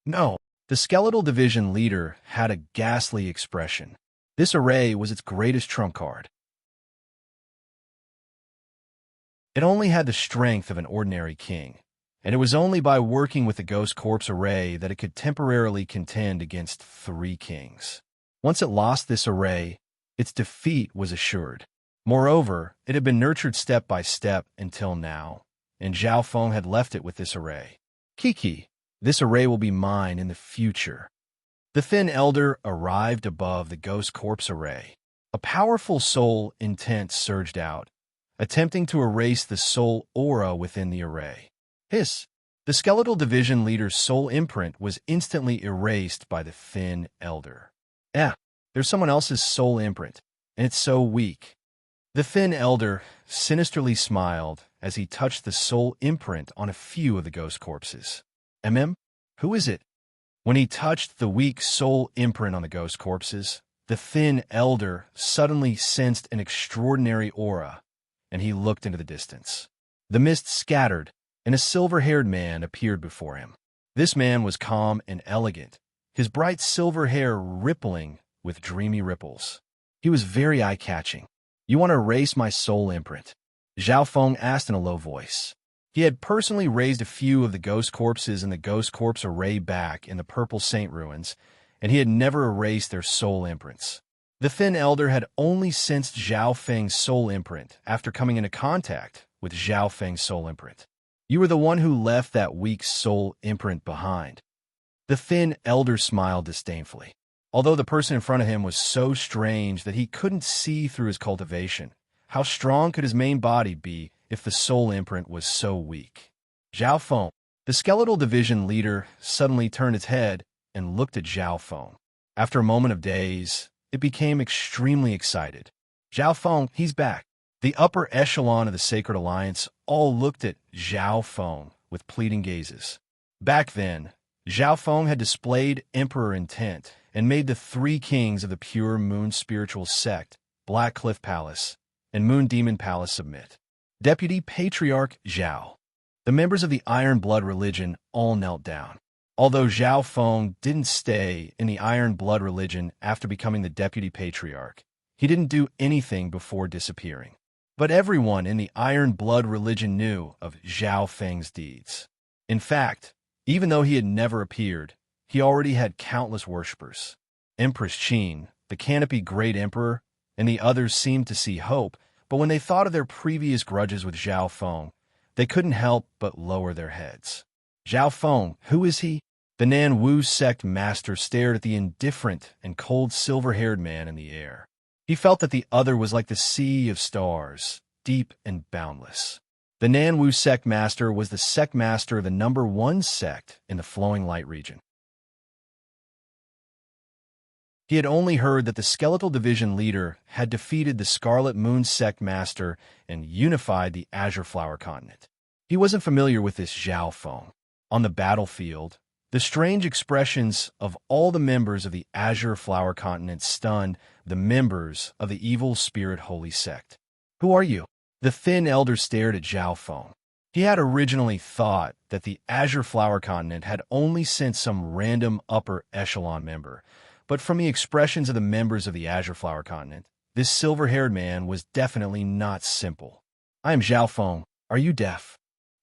No, the skeletal division leader had a ghastly expression. This array was its greatest trump card. It only had the strength of an ordinary king, and it was only by working with the ghost corpse array that it could temporarily contend against 3 kings. Once it lost this array, its defeat was assured. Moreover, it had been nurtured step by step until now, and Zhao Feng had left it with this array. Kiki, This array will be mine in the future. The thin elder arrived above the ghost corpse array. A powerful soul intent surged out, attempting to erase the soul aura within the array. Hiss! The skeletal division leader's soul imprint was instantly erased by the thin elder. There's someone else's soul imprint, and it's so weak. The thin elder sinisterly smiled as he touched the soul imprint on a few of the ghost corpses. Who is it? When he touched the weak soul imprint on the ghost corpses, the thin elder suddenly sensed an extraordinary aura, and he looked into the distance. The mist scattered, and a silver-haired man appeared before him. This man was calm and elegant, his bright silver hair rippling with dreamy ripples. He was very eye-catching. "You want to erase my soul imprint?" Zhao Feng asked in a low voice. He had personally raised a few of the ghost corpses in the ghost corpse array back in the Purple Saint ruins, and he had never erased their soul imprints. The thin elder had only sensed Zhao Feng's soul imprint after coming into contact with Zhao Feng's soul imprint. "You were the one who left that weak soul imprint behind." The thin elder smiled disdainfully. Although the person in front of him was so strange that he couldn't see through his cultivation, how strong could his main body be if the soul imprint was so weak? Zhao Feng, the skeletal division leader, suddenly turned its head and looked at Zhao Feng. After a moment of daze, it became extremely excited. "Zhao Feng, he's back." The upper echelon of the Sacred Alliance all looked at Zhao Feng with pleading gazes. Back then, Zhao Feng had displayed emperor intent and made the three kings of the pure moon spiritual sect, Black Cliff Palace, and Moon Demon Palace submit. Deputy Patriarch Zhao. The members of the Iron Blood religion all knelt down. Although Zhao Feng didn't stay in the Iron Blood religion after becoming the Deputy Patriarch, he didn't do anything before disappearing. But everyone in the Iron Blood religion knew of Zhao Feng's deeds. In fact, even though he had never appeared, he already had countless worshippers. Empress Qin, the Canopy Great Emperor, and the others seemed to see hope, but when they thought of their previous grudges with Zhao Feng, they couldn't help but lower their heads. "Zhao Feng, who is he?" The Nan Wu sect master stared at the indifferent and cold silver-haired man in the air. He felt that the other was like the sea of stars, deep and boundless. The Nan Wu sect master was the sect master of the #1 sect in the Flowing Light region. He had only heard that the skeletal division leader had defeated the Scarlet Moon sect master and unified the Azure Flower continent. He wasn't familiar with this Zhao Feng. On the battlefield, the strange expressions of all the members of the Azure Flower continent stunned the members of the evil spirit holy sect. "Who are you?" The thin elder stared at Zhao Feng. He had originally thought that the Azure Flower continent had only sent some random upper echelon member, but from the expressions of the members of the Azure Flower continent, this silver-haired man was definitely not simple. "I am Zhao Feng. Are you deaf?"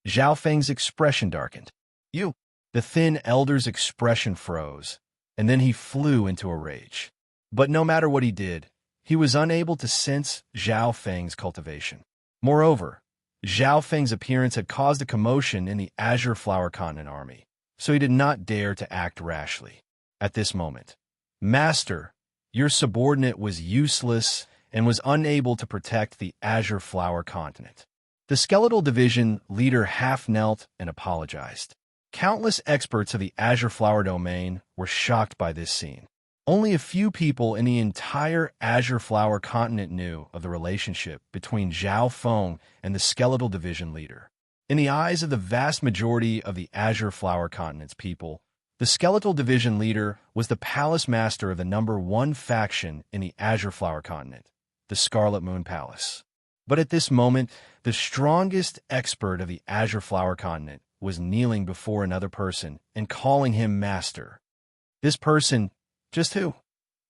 Zhao Feng's expression darkened. "You." The thin elder's expression froze, and then he flew into a rage. But no matter what he did, he was unable to sense Zhao Feng's cultivation. Moreover, Zhao Feng's appearance had caused a commotion in the Azure Flower Continent army, so he did not dare to act rashly. At this moment, "Master, your subordinate was useless and was unable to protect the Azure Flower Continent." The skeletal division leader half knelt and apologized. Countless experts of the Azure Flower domain were shocked by this scene. Only a few people in the entire Azure Flower continent knew of the relationship between Zhao Feng and the skeletal division leader. In the eyes of the vast majority of the Azure Flower continent's people, the skeletal division leader was the palace master of the #1 faction in the Azure Flower continent, the Scarlet Moon Palace. But at this moment, the strongest expert of the Azure Flower continent was kneeling before another person and calling him master. This person, just who?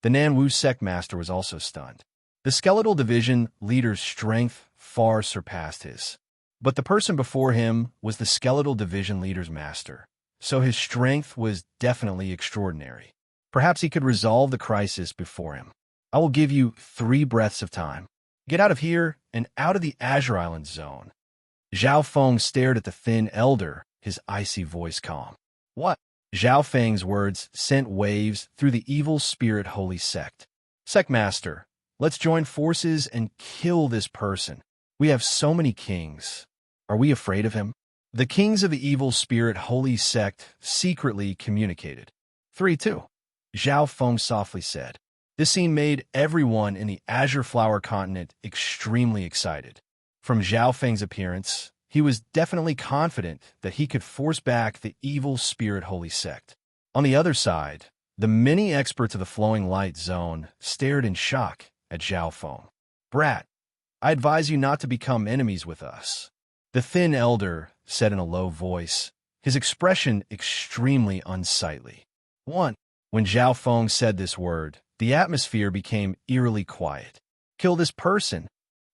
The Nan Wu sect master was also stunned. The skeletal division leader's strength far surpassed his. But the person before him was the skeletal division leader's master, so his strength was definitely extraordinary. Perhaps he could resolve the crisis before him. "I will give you 3 breaths of time. Get out of here and out of the Azure Island zone." Zhao Feng stared at the thin elder, his icy voice calm. What? Zhao Feng's words sent waves through the evil spirit holy sect. Sect Master, let's join forces and kill this person. We have so many kings. Are we afraid of him? The kings of the evil spirit holy sect secretly communicated. 3-2. Zhao Feng softly said. This scene made everyone in the Azure Flower continent extremely excited. From Zhao Feng's appearance, he was definitely confident that he could force back the evil spirit holy sect. On the other side, the many experts of the flowing light zone stared in shock at Zhao Feng. Brat, I advise you not to become enemies with us. The thin elder said in a low voice, his expression extremely unsightly. 1. When Zhao Feng said this word, the atmosphere became eerily quiet. Kill this person,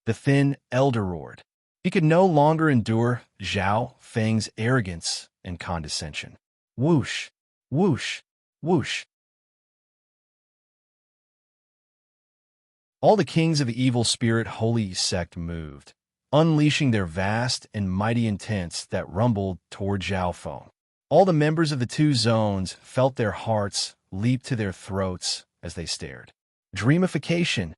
the thin elder roared. He could no longer endure Zhao Feng's arrogance and condescension. Whoosh, whoosh, whoosh. All the kings of the evil spirit holy sect moved, unleashing their vast and mighty intents that rumbled toward Zhao Feng. All the members of the two zones felt their hearts leap to their throats as they stared. Dreamification.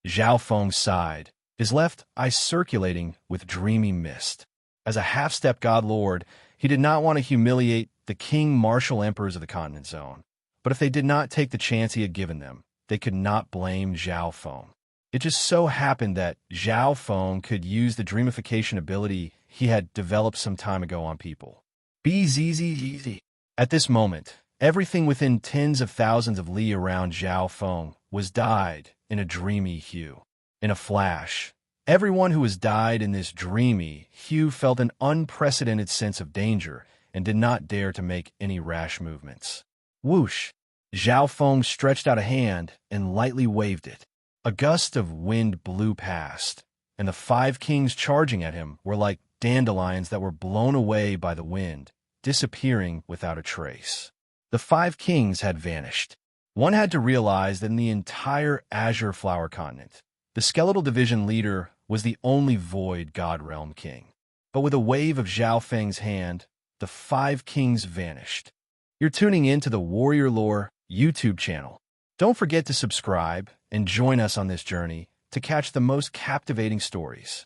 Zhao Feng sighed, his left eye circulating with dreamy mist. As a half-step god lord, he did not want to humiliate the king martial emperors of the continent zone. But if they did not take the chance he had given them, they could not blame Zhao Feng. It just so happened that Zhao Feng could use the dreamification ability he had developed some time ago on people. Easy. At this moment, everything within tens of thousands of li around Zhao Feng was dyed in a dreamy hue. In a flash, everyone who was dyed in this dreamy hue felt an unprecedented sense of danger and did not dare to make any rash movements. Whoosh! Zhao Feng stretched out a hand and lightly waved it. A gust of wind blew past, and the 5 kings charging at him were like dandelions that were blown away by the wind, disappearing without a trace. The 5 kings had vanished. One had to realize that in the entire Azure Flower continent, the skeletal division leader was the only void god realm king. But with a wave of Zhao Feng's hand, the 5 kings vanished. You're tuning in to the Warrior Lore YouTube channel. Don't forget to subscribe and join us on this journey to catch the most captivating stories.